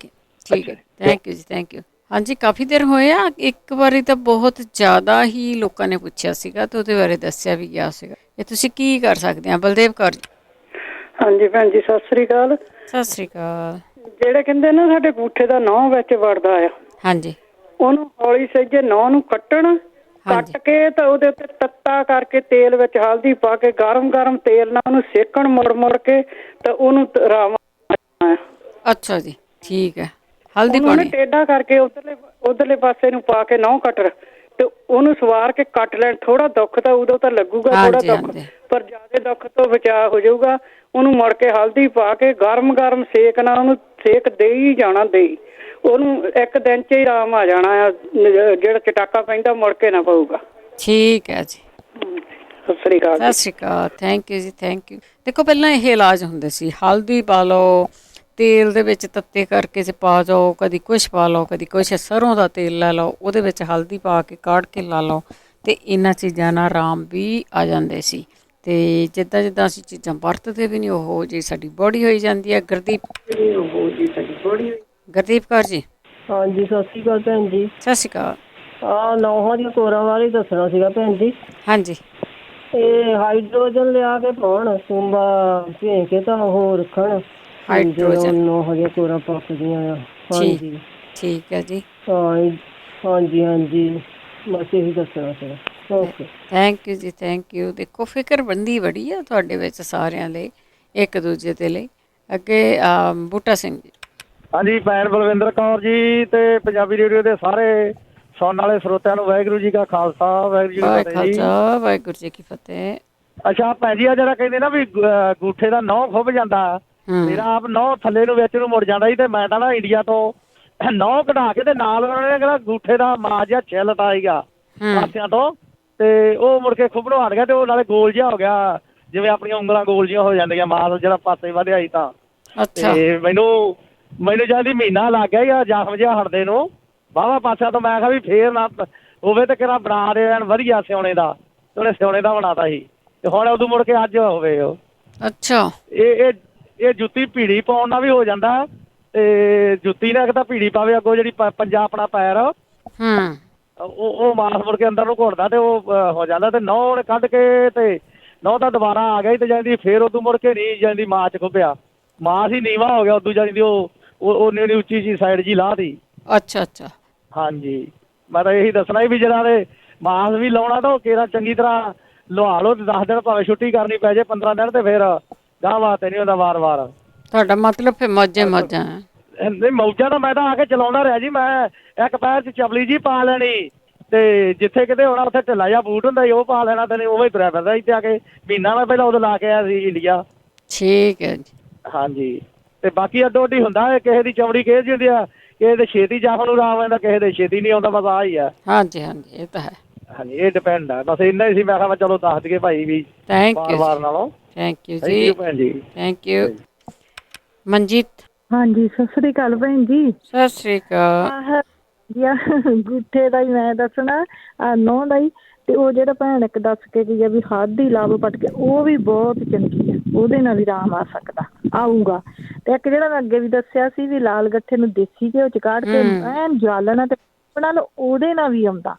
ਠੀਕ ਹੈ। ਥੈਂਕ ਯੂ ਜੀ, ਥੈਂਕ ਯੂ। ਹਾਂਜੀ, ਕਾਫੀ ਦੇਰ ਹੋਇਆ। ਇੱਕ ਵਾਰੀ ਤਾਂ ਬਹੁਤ ਜ਼ਿਆਦਾ ਹੀ ਲੋਕਾਂ ਨੇ ਪੁੱਛਿਆ ਸੀਗਾ ਤੇ ਉਹਦੇ ਬਾਰੇ ਦੱਸਿਆ ਵੀ ਗਿਆ ਸੀਗਾ। ਇਹ ਤੁਸੀਂ ਕੀ ਕਰ ਸਕਦੇ ਆ? ਬਲਦੇਵ ਕੌਰ ਜੀ। ਹਾਂਜੀ ਭੈਣ ਜੀ, ਸਤਿ ਸ੍ਰੀ ਅਕਾਲ। ਸਤਿ ਸ੍ਰੀ ਅਕਾਲ। ਜਿਹੜੇ ਕਹਿੰਦੇ ਨਾ ਸਾਡੇ ਬੂਠੇ ਦਾ ਨਹੁੰ ਵਿੱਚ ਵੜਦਾ ਆ, ਹਾਂਜੀ, ਉਹਨੂੰ ਹੌਲੀ ਸਹਿਜੇ ਨਹੁੰ ਨੂੰ ਕੱਟ ਕੇ ਤਾਂ ਉਹਦੇ ਉੱਤੇ ਤੱਤਾ ਕਰਕੇ ਤੇਲ ਵਿੱਚ ਹਲਦੀ ਪਾ ਕੇ ਗਰਮ ਤੇਲ ਨਾਲ ਉਹਨੂੰ ਸੇਕਣ ਮੁੜ ਕੇ ਤਾਂ ਉਹਨੂੰ ਆਰਾਮ। ਅੱਛਾ ਜੀ, ਠੀਕ ਹੈ। ਹਲਦੀ ਪਾਣੀ ਟੇਢਾ ਕਰਕੇ ਉਧਰਲੇ ਪਾਸੇ ਨੂੰ ਪਾ ਕੇ ਨਹੁੰ ਕੱਟਰ ਤੇ ਉਹਨੂੰ ਸਵਾਰ ਕੇ ਕੱਟ ਲੈਣ। ਥੋੜਾ ਦੁੱਖ ਤਾਂ ਉਦੋਂ ਤਾਂ ਲੱਗੂਗਾ, ਥੋੜਾ ਦੁੱਖ, ਪਰ ਜ਼ਿਆਦਾ ਦੁੱਖ ਤੋਂ ਬਚਾਅ ਹੋ ਜਾਊਗਾ। ਉਹਨੂੰ ਮੁੜ ਕੇ ਹਲਦੀ ਪਾ ਕੇ ਗਰਮ ਸੇਕ ਨਾਲ ਉਹਨੂੰ ਸੇਕ ਦੇਈ ਜਾਣਾ, ਉਹਨੂੰ ਇੱਕ ਦਿਨ 'ਚ ਹੀ ਆਰਾਮ ਆ ਜਾਣਾ ਆ। ਜਿਹੜਾ ਚਟਾਕਾ ਪੈਂਦਾ ਮੁੜ ਕੇ ਨਾ ਪਊਗਾ। ਠੀਕ ਹੈ ਜੀ। ਸਤਿ ਸ੍ਰੀ ਅਕਾਲ। ਸਤਿ ਸ੍ਰੀ ਅਕਾਲ। ਥੈਂਕ ਯੂ ਜੀ, ਥੈਂਕ ਯੂ। ਦੇਖੋ ਪਹਿਲਾਂ ਇਹ ਇਲਾਜ ਹੁੰਦੇ ਸੀ, ਹਲਦੀ ਪਾ ਲਓ, ਤੇਲ ਦੇ ਵਿੱਚ ਤੱਤੇ ਕਰਕੇ ਪਾ ਜਾਓ, ਕਦੀ ਕੁਛ ਪਾ ਲਓ, ਕਦੀ ਕੁਛ, ਸਰੋਂ ਦਾ ਤੇਲ ਲੈ ਲਓ, ਉਹਦੇ ਵਿੱਚ ਹਲਦੀ ਪਾ ਕੇ ਕਾੜ ਕੇ ਲਾ ਲਓ, ਅਤੇ ਇਹਨਾਂ ਚੀਜ਼ਾਂ ਨਾਲ ਆਰਾਮ ਵੀ ਆ ਜਾਂਦੇ ਸੀ। ਅਤੇ ਜਿੱਦਾਂ ਅਸੀਂ ਚੀਜ਼ਾਂ ਵਰਤਦੇ ਵੀ ਨਹੀਂ, ਉਹੋ ਜਿਹੀ ਸਾਡੀ ਬੋਡੀ ਹੋਈ ਜਾਂਦੀ ਹੈ। ਗੁਰਦੀਪ ਕੌਰ ਜੀ। ਹਾਂਜੀ, ਸਤਿ ਸ਼੍ਰੀ ਅਕਾਲ ਭੈਣ ਜੀ। ਸਤਿ ਸ਼੍ਰੀ ਅਕਾਲ। ਨੌਹਾਂ ਦੀਆਂ ਕੋਰਾਂ ਬਾਰੇ ਦੱਸਣਾ ਸੀਗਾ ਭੈਣ ਜੀ। ਹਾਂਜੀ। ਇਹ ਹਾਈਡਰੋਜਨ ਲਿਆ ਕੇ ਪਾਉਣ, ਸੁੰਬਾ ਭੇ ਕੇ ਤਾਂ ਉਹ ਰੱਖਣ, ਹਾਈਡਰੋਜਨ ਨੌਹਾਂ ਦੀਆਂ ਕੋਰਾਂ ਪੱਕਦੀਆਂ ਆ। ਹਾਂਜੀ, ਠੀਕ ਹੈ ਜੀ। ਹਾਂਜੀ, ਬਸ ਇਹੀ ਦੱਸਣਾ ਸੀਗਾ। ਓਕੇ, ਥੈਂਕ ਯੂ ਜੀ, ਥੈਂਕ ਯੂ। ਦੇਖੋ ਫਿਕਰਮੰਦੀ ਬੜੀ ਆ ਤੁਹਾਡੇ ਵਿੱਚ ਸਾਰਿਆਂ ਲਈ, ਇੱਕ ਦੂਜੇ ਦੇ ਲਈ। ਅੱਗੇ ਬੂਟਾ ਸਿੰਘ ਜੀ। ਹਾਂਜੀ, ਭੈਣ ਬਲਵਿੰਦਰ ਕੌਰ ਜੀ ਤੇ ਪੰਜਾਬੀ ਰੇਡੀਓ ਦੇ ਸਾਰੇ ਸੁਣਨ ਵਾਲੇ ਸਰੋਤਿਆਂ ਨੂੰ ਵਾਹਿਗੁਰੂ ਜੀ ਕਾ ਖਾਲਸਾ, ਵਾਹਿਗੁਰੂ ਜੀ ਕੀ ਫਤਿਹ ਜੀ। ਵਾਹਿਗੁਰੂ ਜੀ ਕੀ ਫਤਿਹ। ਅੱਛਾ ਭੈਣ ਜੀ, ਆ ਜਿਹੜਾ ਕਹਿੰਦੇ ਨਾ ਵੀ ਗੂਠੇ ਦਾ ਨਹੁੰ ਖੁੱਭ ਜਾਂਦਾ, ਮੇਰਾ ਆਪ ਨਹੁੰ ਥੱਲੇ ਨੂੰ ਵਿੱਚ ਨੂੰ ਮੁੜ ਜਾਂਦਾ ਸੀ, ਤੇ ਮੈਂ ਤਾਂ ਨਾ ਇੰਡੀਆ ਤੋਂ ਨਹੁੰ ਕਢਾ ਕੇ ਤੇ ਨਾਲ ਉਹਨਾਂ ਨੇ ਕਿਹੜਾ ਗੂਠੇ ਦਾ ਮਾਸ ਜਿਹਾ ਛਿੱਲ ਪਾਈਗਾ ਪਾਸਿਆਂ ਤੋਂ, ਤੇ ਉਹ ਮੁੜ ਕੇ ਖੁੱਭਣੋਂ ਹਟ ਗਿਆ, ਤੇ ਉਹ ਨਾਲੇ ਗੋਲ ਜਿਹਾ ਹੋ ਗਿਆ, ਜਿਵੇਂ ਆਪਣੀਆਂ ਉਂਗਲਾਂ ਗੋਲ ਜਿਹੀਆਂ ਹੋ ਜਾਂਦੀਆਂ, ਮਾਸ ਜਿਹੜਾ ਪਾਸੇ ਵਧਿਆ ਸੀ ਤਾਂ। ਤੇ ਮੈਨੂੰ ਜਦ ਮਹੀਨਾ ਲੱਗ ਗਿਆ ਜਾਂ ਜ਼ਖਮ ਜਿਹਾ ਹਟਦੇ ਨੂੰ ਬਾਹਾਂ ਪਾਸਿਆਂ ਤੋਂ। ਮੈਂ ਕਿਹਾ ਵੀ ਫੇਰ ਨਾ ਹੋਵੇ ਤੇ ਕਿਹੜਾ ਬਣਾ ਦੇ ਵਧੀਆ ਸਿਉਣੇ ਦਾ, ਉਹਨੇ ਸਿਉਣੇ ਦਾ ਬਣਾਤਾ ਸੀ, ਤੇ ਹੁਣ ਉਦੋਂ ਮੁੜ ਕੇ ਅੱਜ ਹੋਵੇ ਉਹ। ਅੱਛਾ, ਇਹ ਜੁੱਤੀ ਭੀੜੀ ਪਾਉਣ ਨਾਲ ਵੀ ਹੋ ਜਾਂਦਾ, ਤੇ ਜੁੱਤੀ ਨਾਲ ਇੱਕ ਤਾਂ ਭੀੜੀ ਪਾਵੇ ਅੱਗੋਂ ਜਿਹੜੀ ਪੰਜਾ ਆਪਣਾ ਪੈਰ ਉਹ ਮਾਸ ਮੁੜ ਕੇ ਅੰਦਰ ਨੂੰ ਘੁੱਟਦਾ, ਤੇ ਉਹ ਹੋ ਜਾਂਦਾ। ਤੇ ਨਹੁੰ ਨੇ ਕੱਢ ਕੇ ਤੇ ਨਹੁੰ ਤਾਂ ਦੁਬਾਰਾ ਆ ਗਿਆ ਤੇ ਜਾਂਦੀ ਫੇਰ ਉਦੋਂ ਮੁੜ ਕੇ ਨਹੀਂ ਜਾਂਦੀ ਮਾਸ 'ਚ ਖੁੱਭਿਆ, ਮਾਸ ਹੀ ਨੀਵਾਂ ਹੋ ਗਿਆ ਉਦੋਂ ਜਾਂਦੀ, ਉਹ ਨੀ ਉੱਚੀ ਜੀ ਸਾਈਡ ਜੀ ਲਾਹ ਦੀ। ਅੱਛਾ ਅੱਛਾ, ਹਾਂਜੀ, ਮੈਂ ਤਾਂ ਇਹੀ ਦੱਸਣਾ ਵੀ ਜਿਹੜਾ ਦੇ ਮਾਸ ਵੀ ਲਾਉਣਾ ਤਾਂ ਉਹ ਕੇਰਾ ਚੰਗੀ ਤਰ੍ਹਾਂ ਲਵਾ ਲਓ, ਤੇ 10 ਦਿਨ ਭਾਵੇਂ ਛੁੱਟੀ ਕਰਨੀ ਪੈ ਜੇ, 15 ਦਿਨ, ਤੇ ਫਿਰ ਗਾਹ ਵਾਸਤੇ ਨਹੀਂ ਹੁੰਦਾ ਵਾਰ-ਵਾਰ। ਤੁਹਾਡਾ ਮਤਲਬ ਫਿਰ ਮੌਜਾਂ ਨਹੀਂ, ਮੌਜਾਂ ਤਾਂ ਮੈਂ ਤਾਂ ਆ ਕੇ ਚਲਾਉਂਦਾ ਰਿਹਾ ਜੀ। ਮੈਂ ਇੱਕ ਪੈਰ 'ਚ ਚਪਲੀ ਜੀ ਪਾ ਲੈਣੀ, ਤੇ ਜਿੱਥੇ ਕਿਤੇ ਹੋਣਾ ਉੱਥੇ ਢਿੱਲਾ ਜਿਹਾ ਬੂਟ ਹੁੰਦਾ ਸੀ ਉਹ ਪਾ ਲੈਣਾ, ਤੇ ਉਹ ਹੀ ਤੁਰਿਆ ਫਿਰਦਾ ਇੱਥੇ ਆ ਕੇ। ਮਹੀਨਾ ਮੈਂ ਪਹਿਲਾਂ ਉਦੋਂ ਲਾ ਕੇ ਆਇਆ ਸੀ ਇੰਡੀਆ। ਠੀਕ ਹੈ ਜੀ। ਹਾਂਜੀ, ਤੇ ਬਾਕੀ ਅੱਡੋ ਅੱਡੀ ਹੁੰਦਾ ਹੈ, ਕਿਸੇ ਦੀ ਚਮੜੀ ਕਿਹੋ ਜਿਹੀ ਹੁੰਦੀ ਆ, ਕਿਸੇ ਦੇ ਛੇਤੀ ਜ਼ਖਮ ਨੂੰ ਆਰਾਮ ਆਉਂਦਾ, ਕਿਸੇ ਦੇ ਛੇਤੀ ਨਹੀਂ ਆਉਂਦਾ, ਬਸ ਆਹ ਹੀ ਆ। ਹਾਂਜੀ ਹਾਂਜੀ, ਇਹ ਤਾਂ ਹੈ। ਹਾਂਜੀ, ਇਹ ਡਿਪੈਂਡ ਆ, ਬਸ ਇੰਨਾ ਹੀ ਸੀ। ਮੈਂ ਕਿਹਾ ਚਲੋ ਦੱਸ ਦਈਏ ਭਾਈ ਵੀ ਵਾਰ ਨਾਲੋਂ। ਥੈਂਕ ਯੂ ਜੀ, ਭੈਣ ਜੀ, ਥੈਂਕ ਯੂ। ਮਨਜੀਤ। ਹਾਂਜੀ, ਸਤਿ ਸ੍ਰੀ ਅਕਾਲ ਭੈਣ ਜੀ। ਸਤਿ ਸ੍ਰੀ ਅਕਾਲ। ਗੁੱਠੇ ਦਾ ਹੀ ਮੈਂ ਦੱਸਣਾ, ਨਹੁੰ ਦਾ ਹੀ। ਤੇ ਉਹ ਜਿਹੜਾ ਭੈਣ ਇੱਕ ਦੱਸ ਕੇ ਗਈ ਆ ਵੀ ਹੱਥ ਹੀ ਲਾਭ ਪੱਟ ਕੇ, ਉਹ ਵੀ ਬਹੁਤ ਚੰਗੀ ਆ, ਉਹਦੇ ਨਾਲ ਵੀ ਆਰਾਮ ਆ ਸਕਦਾ, ਆਊਗਾ। ਤੇ ਇੱਕ ਜਿਹੜਾ ਮੈਂ ਅੱਗੇ ਵੀ ਦੱਸਿਆ ਸੀ ਵੀ ਲਾਲ ਗੱਠੇ ਨੂੰ ਦੇਸੀ ਘਿਓ ਚ ਕਾੜ ਕੇ ਐਨ ਜਾਲਣਾ ਤੇ ਬਣਾ ਲਓ, ਉਹਦੇ ਨਾਲ ਵੀ ਆਉਂਦਾ।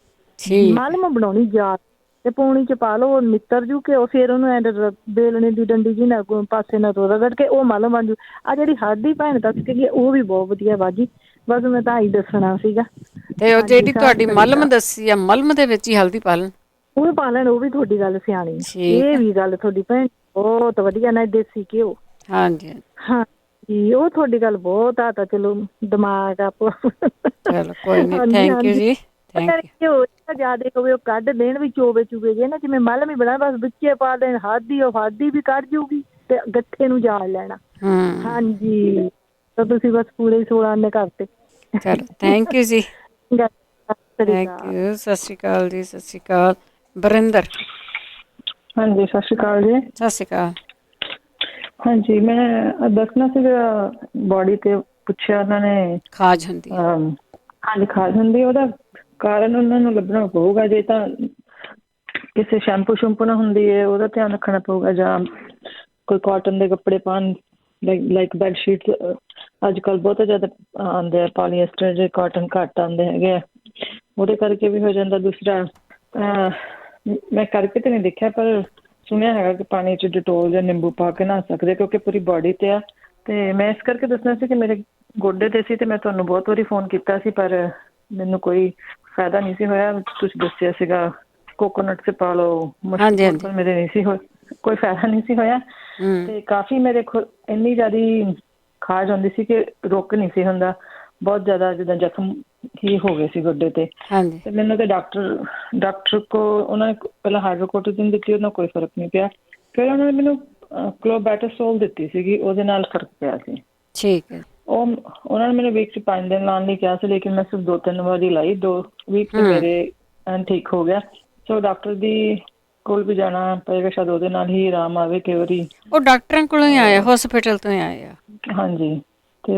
ਮਲਮ ਬਣਾਉਣੀ ਜਾਲ ਤੇ ਪੂਣੀ ਚ ਪਾ ਲਓ, ਨਿੱਤਰ ਜੂ ਘਿਓ, ਫਿਰ ਉਹਨੂੰ ਐਂ ਬੇਲਣੇ ਦੀ ਡੰਡੀ ਜੀ ਨਾਲ ਪਾਸੇ ਨਾਲ ਰਗੜ ਕੇ ਉਹ ਮਲਮ ਬਣ ਜੂ। ਆ ਜਿਹੜੀ ਸਾਡੀ ਭੈਣ ਦੱਸ ਕੇ ਗਈ ਉਹ ਵੀ ਬਹੁਤ ਵਧੀਆ ਬਾਜੀ। ਬਸ ਮੈਂ ਤਾਂ ਹੀ ਦੱਸਣਾ ਸੀਗਾ। ਤੇ ਉਹ ਜਿਹੜੀ ਤੁਹਾਡੀ ਮਲਮ ਦੱਸੀ ਆ, ਮਲਮ ਦੇ ਵਿੱਚ ਹੀ ਹਲਦੀ ਪਾ ਲੈਣ, ਉਹ ਪਾ ਲੈਣ, ਉਹ ਵੀ ਤੁਹਾਡੀ ਗੱਲ ਸਿਆਣੀ। ਇਹ ਵੀ ਗੱਲ ਤੁਹਾਡੀ ਭੈਣ ਬਹੁਤ ਵਧੀਆ ਨਾ, ਦੇਸੀ ਘਿਓ। ਹਾਂਜੀ ਹਾਂਜੀ, ਉਹ ਤੁਹਾਡੀ ਗੱਲ ਬਹੁਤ ਆ। ਤਾਂ ਚਲੋ ਦਿਮਾਗ ਆਪ, ਚਲੋ ਕੋਈ ਨੀ, ਥੈਂਕ ਯੂ ਜੀ। ਘਿਓ ਜ਼ਿਆਦਾ ਹੋਵੇ ਉਹ ਕੱਢ ਦੇਣ, ਵੀ ਚੋਵੇ ਚੂਵੇ ਜੇ ਨਾ, ਜਿਵੇਂ ਮਲਮ ਹੀ ਬਣਾ, ਬਸ ਵਿੱਚੇ ਪਾ ਦੇਣ ਹਾਦੀ, ਉਹ ਹਾਦੀ ਵੀ ਕੱਢ ਜੂਗੀ ਤੇ ਗੱਠੇ ਨੂੰ ਜਾਲ ਲੈਣਾ। ਹਾਂਜੀ, ਤਾਂ ਤੁਸੀਂ ਬਸ ਪੂਰੇ 16 ਆਨੇ ਕਰਤੇ। ਚਲੋ ਥੈਂਕ ਯੂ ਜੀ, ਥੈਂਕ ਯੂ। ਸਤਿ ਸ਼੍ਰੀ ਅਕਾਲ ਜੀ। ਸਤਿ ਸ਼੍ਰੀ ਅਕਾਲ। ਬਰਿੰਦਰ। ਹਾਂਜੀ, ਸਤਿ ਸ਼੍ਰੀ ਅਕਾਲ ਜੀ। ਸਤਿ ਸ਼੍ਰੀ ਅਕਾਲ। ਹਾਂਜੀ, ਮੈਂ ਦੱਸਣਾ ਸੀਗਾ, ਬੋਡੀ ਤੇ ਪੁੱਛਿਆ ਉਹਨਾਂ ਨੇ, ਖਾਜ ਹੁੰਦੀ। ਹਾਂਜੀ, ਖਾਜ ਹੁੰਦੀ। ਉਹਦਾ ਕਾਰਨ ਉਹਨਾਂ ਨੂੰ ਲੱਭਣਾ ਪਊਗਾ। ਜੇ ਤਾਂ ਕਿਸੇ ਸ਼ੈਂਪੂ ਸ਼ੈਂਪੂ ਨਾ ਹੁੰਦੀ ਹੈ, ਉਹਦਾ ਧਿਆਨ ਰੱਖਣਾ ਪਊਗਾ, ਜਾਂ ਕੋਈ ਕਾਟਨ ਦੇ ਕੱਪੜੇ ਪਾਉਣ, ਲਾਈਕ ਬੈੱਡ ਸ਼ੀਟਸ ਅੱਜ ਕੱਲ੍ਹ ਬਹੁਤ ਜ਼ਿਆਦਾ ਆਉਂਦੇ ਆ, ਪੋਲੀਐਸਟਰ ਦੇ, ਕਾਟਨ ਘੱਟ ਆਉਂਦੇ ਹੈਗੇ ਆ, ਉਹਦੇ ਕਰਕੇ ਵੀ ਹੋ ਜਾਂਦਾ। ਦੂਸਰਾ, ਮੈਂ ਕਰਕੇ ਤਾਂ ਨਹੀਂ ਦੇਖਿਆ, ਪਰ ਸੁਣਿਆ ਹੈਗਾ ਕਿ ਪਾਣੀ 'ਚ ਡਿਟੋਲ ਜਾਂ ਨਿੰਬੂ ਪਾ ਕੇ ਨਹਾ ਸਕਦੇ, ਕਿਉਂਕਿ ਪੂਰੀ ਬੋਡੀ 'ਤੇ ਆ। ਅਤੇ ਮੈਂ ਇਸ ਕਰਕੇ ਦੱਸਣਾ ਸੀ ਕਿ ਮੇਰੇ ਗੋਡੇ 'ਤੇ ਸੀ, ਅਤੇ ਮੈਂ ਤੁਹਾਨੂੰ ਬਹੁਤ ਵਾਰੀ ਫੋਨ ਕੀਤਾ ਸੀ, ਪਰ ਮੈਨੂੰ ਕੋਈ ਫਾਇਦਾ ਨਹੀਂ ਸੀ ਹੋਇਆ। ਤੁਸੀਂ ਦੱਸਿਆ ਸੀਗਾ ਕੋਕੋਨਟ 'ਚ ਪਾ ਲਓ, ਮਸ਼ਰੂਮ, ਮੇਰੇ ਨਹੀਂ ਸੀ ਹੋਇਆ, ਕੋਈ ਫਾਇਦਾ ਨਹੀਂ ਸੀ ਹੋਇਆ। ਅਤੇ ਕਾਫੀ ਮੇਰੇ ਇੰਨੀ ਜ਼ਿਆਦਾ ਖਾਜ ਹੁੰਦੀ ਸੀ ਕਿ ਰੁਕ ਨਹੀਂ ਸੀ ਹੁੰਦਾ, ਬਹੁਤ ਜ਼ਿਆਦਾ ਜਿੱਦਾਂ ਜ਼ਖਮ ਹੀ ਹੋ ਗਏ ਸੀ ਗੋਡੇ 'ਤੇ। ਅਤੇ ਮੈਨੂੰ ਤਾਂ ਡਾਕਟਰ ਕੋਲ ਉਹਨਾਂ ਨੇ ਪਹਿਲਾਂ ਹਾਈਡਰੋਕੋਰਟਿਜ਼ਨ ਦਿੱਤੀ, ਉਹਦੇ ਨਾਲ ਕੋਈ ਫਰਕ ਨਹੀਂ ਪਿਆ। ਫਿਰ ਉਹਨਾਂ ਨੇ ਮੈਨੂੰ ਕਲੋਬੈਟਾਸੋਲ ਦਿੱਤੀ ਸੀਗੀ, ਉਹਦੇ ਨਾਲ ਫਰਕ ਪਿਆ ਸੀ। ਠੀਕ ਹੈ। ਉਹਨਾਂ ਨੇ ਮੈਨੂੰ ਵੀਕ 'ਚ 5 ਦਿਨ ਲਾਉਣ ਲਈ ਕਿਹਾ ਸੀ, ਲੇਕਿਨ ਮੈਂ ਸਿਰਫ 2-3 ਵਾਰੀ ਲਾਈ, 2 ਵੀਕ 'ਚ ਮੇਰੇ ਠੀਕ ਹੋ ਗਿਆ। ਸੋ ਡਾਕਟਰ ਦੀ ਕੋਲ ਵੀ ਜਾਣਾ ਪਏਗਾ, ਸ਼ਾਇਦ ਉਹਦੇ ਨਾਲ ਹੀ ਆਰਾਮ ਆਵੇ। ਕਈ ਵਾਰੀ ਉਹ ਡਾਕਟਰਾਂ ਕੋਲੋਂ ਹੀ ਆਏ, ਹਸਪੀਟਲ ਤੋਂ ਹੀ ਆਏ ਆ। ਹਾਂਜੀ, ਤੇ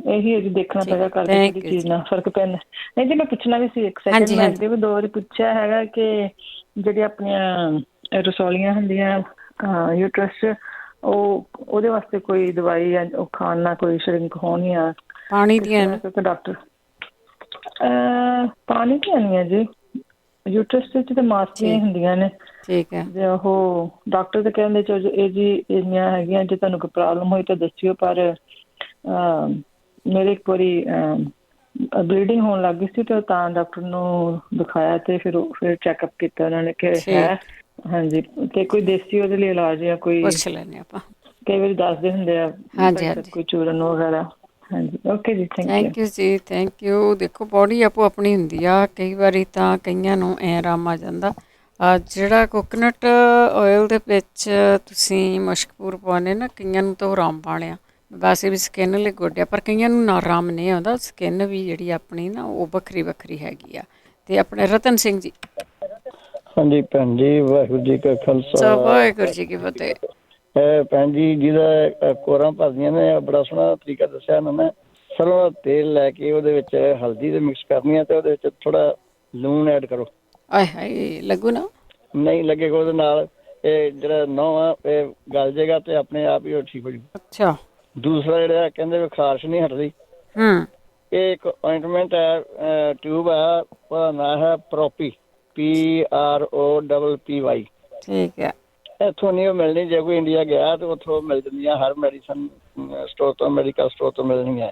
ਇਹੀ ਅਜੇ ਦੇਖਣਾ ਪਏਗਾ ਕਰਕੇ ਕਿਹੜੀ ਚੀਜ਼ ਨਾਲ ਫਰਕ ਪੈਂਦਾ। ਨਹੀਂ ਜੀ, ਮੈਂ ਪੁੱਛਣਾ ਵੀ ਸੀ ਇੱਕ ਸੈਕਿੰਡ, ਮੈਂ ਅੱਗੇ ਵੀ 2 ਵਾਰੀ ਪੁੱਛਿਆ ਹੈਗਾ ਕਿ ਜਿਹੜੀਆਂ ਆਪਣੀਆਂ ਰਸੌਲੀਆਂ ਹੁੰਦੀਆਂ ਯੂਟਰਸ 'ਚ, ਉਹਦੇ ਵਾਸਤੇ ਕੋਈ ਦਵਾਈ ਜਾਂ ਉਹ ਖਾਣ ਨਾਲ ਕੋਈ ਸ਼ਰਿੰਕ ਹੋਣੀ ਆ ਪਾਣੀ ਦੀਆਂ? ਕਿਉਂਕਿ ਡਾਕਟਰ ਪਾਣੀ ਦੀਆਂ ਨਹੀਂ ਹੈ ਜੀ, ਯੂਟਰਸ ਵਿੱਚ ਤਾਂ ਮਾਸਕੀਆਂ ਹੁੰਦੀਆਂ ਨੇ। ਠੀਕ ਹੈ। ਜੇ ਉਹ ਡਾਕਟਰ ਤਾਂ ਕਹਿੰਦੇ ਇਹ ਜੀ ਇੰਨੀਆਂ ਹੈਗੀਆਂ, ਜੇ ਤੁਹਾਨੂੰ ਕੋਈ ਪ੍ਰੋਬਲਮ ਹੋਈ ਤਾਂ ਦੱਸਿਓ। ਪਰ ਮੇਰੇ ਇੱਕ ਵਾਰੀ ਬਲੀਡਿੰਗ ਹੋਣ ਲੱਗ ਗਈ ਸੀ, ਤੇ ਤਾਂ ਡਾਕਟਰ ਨੂੰ ਦਿਖਾਇਆ, ਤੇ ਫਿਰ ਚੈੱਕਅਪ ਕੀਤਾ ਉਹਨਾਂ ਨੇ ਕਿ ਹੈ। ਹਾਂਜੀ, ਤੇ ਕੋਈ ਦੇਸੀ ਉਹਦੇ ਲਈ ਇਲਾਜ ਜਾਂ ਕੋਈ ਪੁੱਛ ਲੈਂਦੇ ਆਪਾਂ, ਕਈ ਵਾਰੀ ਦੱਸਦੇ ਹੁੰਦੇ ਆ, ਕੋਈ ਚੂਰਨ ਵਗੈਰਾ। ਹਾਂਜੀ ਓਕੇ ਜੀ, ਥੈਂਕ ਯੂ ਜੀ, ਥੈਂਕ ਯੂ। ਦੇਖੋ ਬੋਡੀ ਆਪੋ ਆਪਣੀ ਹੁੰਦੀ ਆ, ਕਈ ਵਾਰੀ ਤਾਂ ਕਈਆਂ ਨੂੰ ਐ ਆਰਾਮ ਆ ਜਾਂਦਾ। ਜਿਹੜਾ ਕੋਕੋਨਟ ਆਇਲ ਦੇ ਵਿੱਚ ਤੁਸੀਂ ਮਸ਼ਕਪੂਰ ਪਾਉਂਦੇ ਨਾ, ਕਈਆਂ ਨੂੰ ਤਾਂ ਉਹ ਆਰਾਮ ਪਾਲਿਆ, ਵੈਸੇ ਵੀ ਸਕਿਨ ਲਈ ਗੁੱਡ ਆ, ਪਰ ਕਈਆਂ ਨੂੰ ਨਾ ਆਰਾਮ ਨਹੀਂ ਆਉਂਦਾ। ਸਕਿਨ ਵੀ ਜਿਹੜੀ ਆਪਣੀ ਨਾ ਉਹ ਵੱਖਰੀ ਵੱਖਰੀ ਹੈਗੀ ਆ। ਅਤੇ ਆਪਣੇ ਰਤਨ ਸਿੰਘ ਜੀ। ਹਾਂਜੀ ਭੈਣ ਜੀ, ਵਾਹਿਗੁਰੂ ਜੀ ਕਾ ਖਾਲਸਾ, ਵਾਹਿਗੁਰੂ ਜੀ ਕੀ ਫਤਿਹ। ਭੈਣ ਜੀ, ਜਿਹਦਾ ਕੋਰਾਂ ਭਰਦੀਆਂ ਨੇ, ਬੜਾ ਸੋਹਣਾ ਤਰੀਕਾ ਦੱਸਿਆ ਇਹਨਾਂ ਨੇ। ਸਰੋਂ ਦਾ ਤੇਲ ਲੈ ਕੇ ਉਹਦੇ ਵਿੱਚ ਹਲਦੀ ਦੇ ਮਿਕਸ ਕਰਨੀ ਹੈ ਅਤੇ ਉਹਦੇ ਵਿੱਚ ਥੋੜ੍ਹਾ ਲੂਣ ਐਡ ਕਰੋ। ਆਏ ਹਾਏ, ਲੱਗੂ ਨਾ? ਨਹੀਂ ਲੱਗੇਗਾ, ਉਹਦੇ ਨਾਲ ਇਹ ਜਿਹੜਾ ਨਹੁੰ ਆ ਇਹ ਗਲ ਜਾਏਗਾ ਅਤੇ ਆਪਣੇ ਆਪ ਹੀ ਉਹ ਠੀਕ ਹੋ ਜੂ। ਅੱਛਾ। ਦੂਸਰਾ ਜਿਹੜਾ ਕਹਿੰਦੇ ਵੀ ਖਾਰਸ਼ ਨਹੀਂ ਹਟਦੀ, ਇਹ ਇੱਕ ਓਇੰਟਮੈਂਟ ਹੈ, ਟਿਊਬ ਹੈ, ਉਹਦਾ ਨਾਂ ਹੈ ਪ੍ਰੋਪੀ, PROPPY। ਠੀਕ ਹੈ। ਇੱਥੋਂ ਨਹੀਂ ਉਹ ਮਿਲਣੀ, ਜੇ ਕੋਈ ਇੰਡੀਆ ਗਿਆ ਤਾਂ ਉੱਥੋਂ ਮਿਲ ਜਾਂਦੀਆਂ, ਹਰ ਮੈਡੀਸਨ ਸਟੋਰ ਤੋਂ, ਮੈਡੀਕਲ ਸਟੋਰ ਤੋਂ ਮਿਲਣਗੀਆਂ।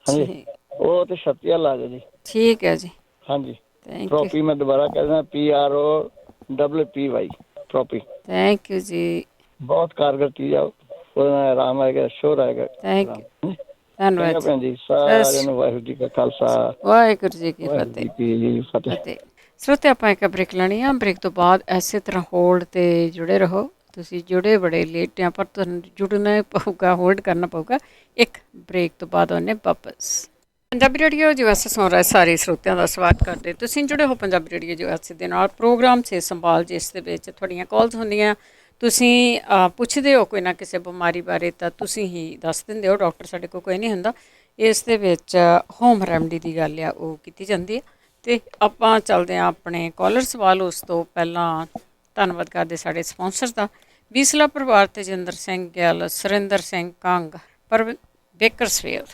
ਹਾਂਜੀ, ਉਹ ਤੇ 36 ਆ ਜੀ। ਠੀਕ ਹੈ ਜੀ। ਹਾਂਜੀ, ਪ੍ਰੋਪੀ ਮੈਂ ਦੁਬਾਰਾ ਕਹਿ ਦਿੰਦਾ, PROPPY, ਪ੍ਰੋਪੀ। ਥੈਂਕ ਯੂ ਜੀ। ਬਹੁਤ ਕਾਰਗਰ ਚੀਜ਼ ਆ, ਉਹਦੇ ਨਾਲ ਆਰਾਮ ਆਏਗਾ, ਸ਼ੋਰ ਆਏਗਾ। ਥੈਂਕ ਯੂ, ਧੰਨਵਾਦ ਭੈਣ ਜੀ। ਸਾਰਿਆਂ ਨੂੰ ਵਾਹਿਗੁਰੂ ਜੀ ਕਾ ਖਾਲਸਾ, ਵਾਹਿਗੁਰੂ ਜੀ ਕੀ ਫਤਿਹ। ਸਰੋਤੇ, ਆਪਾਂ ਇੱਕ ਬ੍ਰੇਕ ਲੈਣੀ ਆ। ਬ੍ਰੇਕ ਤੋਂ ਬਾਅਦ ਇਸੇ ਤਰ੍ਹਾਂ ਹੋਲਡ 'ਤੇ ਜੁੜੇ ਰਹੋ। ਤੁਸੀਂ ਜੁੜੇ ਬੜੇ ਲੇਟ ਆ, ਪਰ ਤੁਹਾਨੂੰ ਜੁੜਨਾ ਪਊਗਾ, ਹੋਲਡ ਕਰਨਾ ਪਊਗਾ। ਇੱਕ ਬ੍ਰੇਕ ਤੋਂ ਬਾਅਦ ਉਹਨੇ ਵਾਪਸ। ਪੰਜਾਬੀ ਰੇਡੀਓ US ਸੁਣ ਰਹੇ ਸਾਰੇ ਸਰੋਤਿਆਂ ਦਾ ਸਵਾਗਤ ਕਰਦੇ। ਤੁਸੀਂ ਜੁੜੇ ਹੋ ਪੰਜਾਬੀ ਰੇਡੀਓ US ਦੇ ਨਾਲ, ਪ੍ਰੋਗਰਾਮ ਸਿਹਤ ਸੰਭਾਲ, ਜਿਸ ਦੇ ਵਿੱਚ ਤੁਹਾਡੀਆਂ ਕਾਲਸ ਹੁੰਦੀਆਂ। ਤੁਸੀਂ ਪੁੱਛਦੇ ਹੋ ਕੋਈ ਨਾ ਕਿਸੇ ਬਿਮਾਰੀ ਬਾਰੇ, ਤਾਂ ਤੁਸੀਂ ਹੀ ਦੱਸ ਦਿੰਦੇ ਹੋ। ਡਾਕਟਰ ਸਾਡੇ ਕੋਲ ਕੋਈ ਨਹੀਂ ਹੁੰਦਾ। ਇਸ ਦੇ ਵਿੱਚ ਹੋਮ ਰੈਮਡੀ ਦੀ ਗੱਲ ਆ, ਉਹ ਕੀਤੀ ਜਾਂਦੀ ਹੈ। ਅਤੇ ਆਪਾਂ ਚੱਲਦੇ ਹਾਂ ਆਪਣੇ ਕਾਲਰ ਸਵਾਲ। ਉਸ ਤੋਂ ਪਹਿਲਾਂ ਧੰਨਵਾਦ ਕਰਦੇ ਸਾਡੇ ਸਪੋਂਸਰਸ ਦਾ। ਬੀਸਲਾ ਪਰਿਵਾਰ, ਤੇਜਿੰਦਰ ਸਿੰਘ ਗਿੱਲ, ਸੁਰਿੰਦਰ ਸਿੰਘ ਕੰਗ, ਬੇਕਰਸਫੀਲਡ,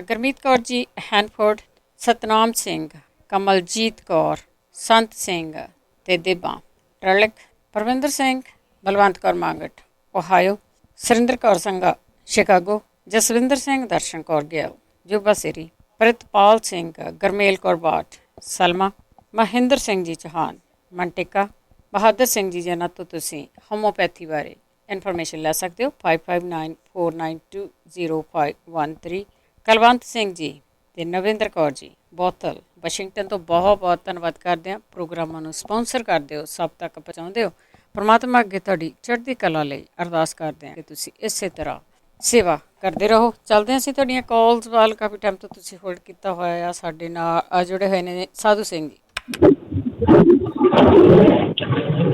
ਗੁਰਮੀਤ ਕੌਰ ਜੀ ਹੈਨਫੋਰਡ, ਸਤਨਾਮ ਸਿੰਘ, ਕਮਲਜੀਤ ਕੌਰ, ਸੰਤ ਸਿੰਘ ਅਤੇ ਦੇਬਾਂ ਟਰਲਿਕ, ਪਰਵਿੰਦਰ ਸਿੰਘ, ਬਲਵੰਤ ਕੌਰ ਮਾਂਗਟ ਓਹਾਇਓ, ਸੁਰਿੰਦਰ ਕੌਰ ਸੰਘਾ ਸ਼ਿਕਾਗੋ, ਜਸਵਿੰਦਰ ਸਿੰਘ, ਦਰਸ਼ਨ ਕੌਰ ਗਿੱਲ ਜੁਬਾ ਸਿਰੀ, ਪ੍ਰਿਤਪਾਲ ਸਿੰਘ, ਗਰਮੇਲ ਕੌਰ ਬਾਠ, ਸਲਮਾ, ਮਹਿੰਦਰ ਸਿੰਘ ਜੀ ਚੌਹਾਨ ਮੰਟਿਕਾ, ਬਹਾਦਰ ਸਿੰਘ ਜੀ, ਜਿਹਨਾਂ ਤੋਂ ਤੁਸੀਂ ਹੋਮੋਪੈਥੀ ਬਾਰੇ ਇਨਫੋਰਮੇਸ਼ਨ ਲੈ ਸਕਦੇ ਹੋ। 5594920513। ਕਲਵੰਤ ਸਿੰਘ ਜੀ ਅਤੇ ਨਵਿੰਦਰ ਕੌਰ ਜੀ ਬੋਤਲ, ਵਾਸ਼ਿੰਗਟਨ ਤੋਂ ਬਹੁਤ ਬਹੁਤ ਧੰਨਵਾਦ ਕਰਦੇ ਹਾਂ। ਪ੍ਰੋਗਰਾਮਾਂ ਨੂੰ ਸਪੋਂਸਰ ਕਰਦੇ ਹੋ, ਸਭ ਤੱਕ ਪਹੁੰਚਾਉਂਦੇ ਹੋ। ਪਰਮਾਤਮਾ ਅੱਗੇ ਤੁਹਾਡੀ ਚੜ੍ਹਦੀ ਕਲਾ ਲਈ ਅਰਦਾਸ ਕਰਦੇ ਹਾਂ ਕਿ ਤੁਸੀਂ ਇਸੇ ਤਰ੍ਹਾਂ ਸੇਵਾ ਕਰਦੇ ਰਹੋ। ਚੱਲਦੇ ਹਾਂ ਅਸੀਂ ਤੁਹਾਡੀਆਂ ਕਾਲਸ ਵੱਲ। ਕਾਫੀ ਟਾਈਮ ਤੋਂ ਤੁਸੀਂ ਹੋਲਡ ਕੀਤਾ ਹੋਇਆ ਆ। ਸਾਡੇ ਨਾਲ ਜੁੜੇ ਹੋਏ ਨੇ ਸਾਧੂ ਸਿੰਘ ਜੀ।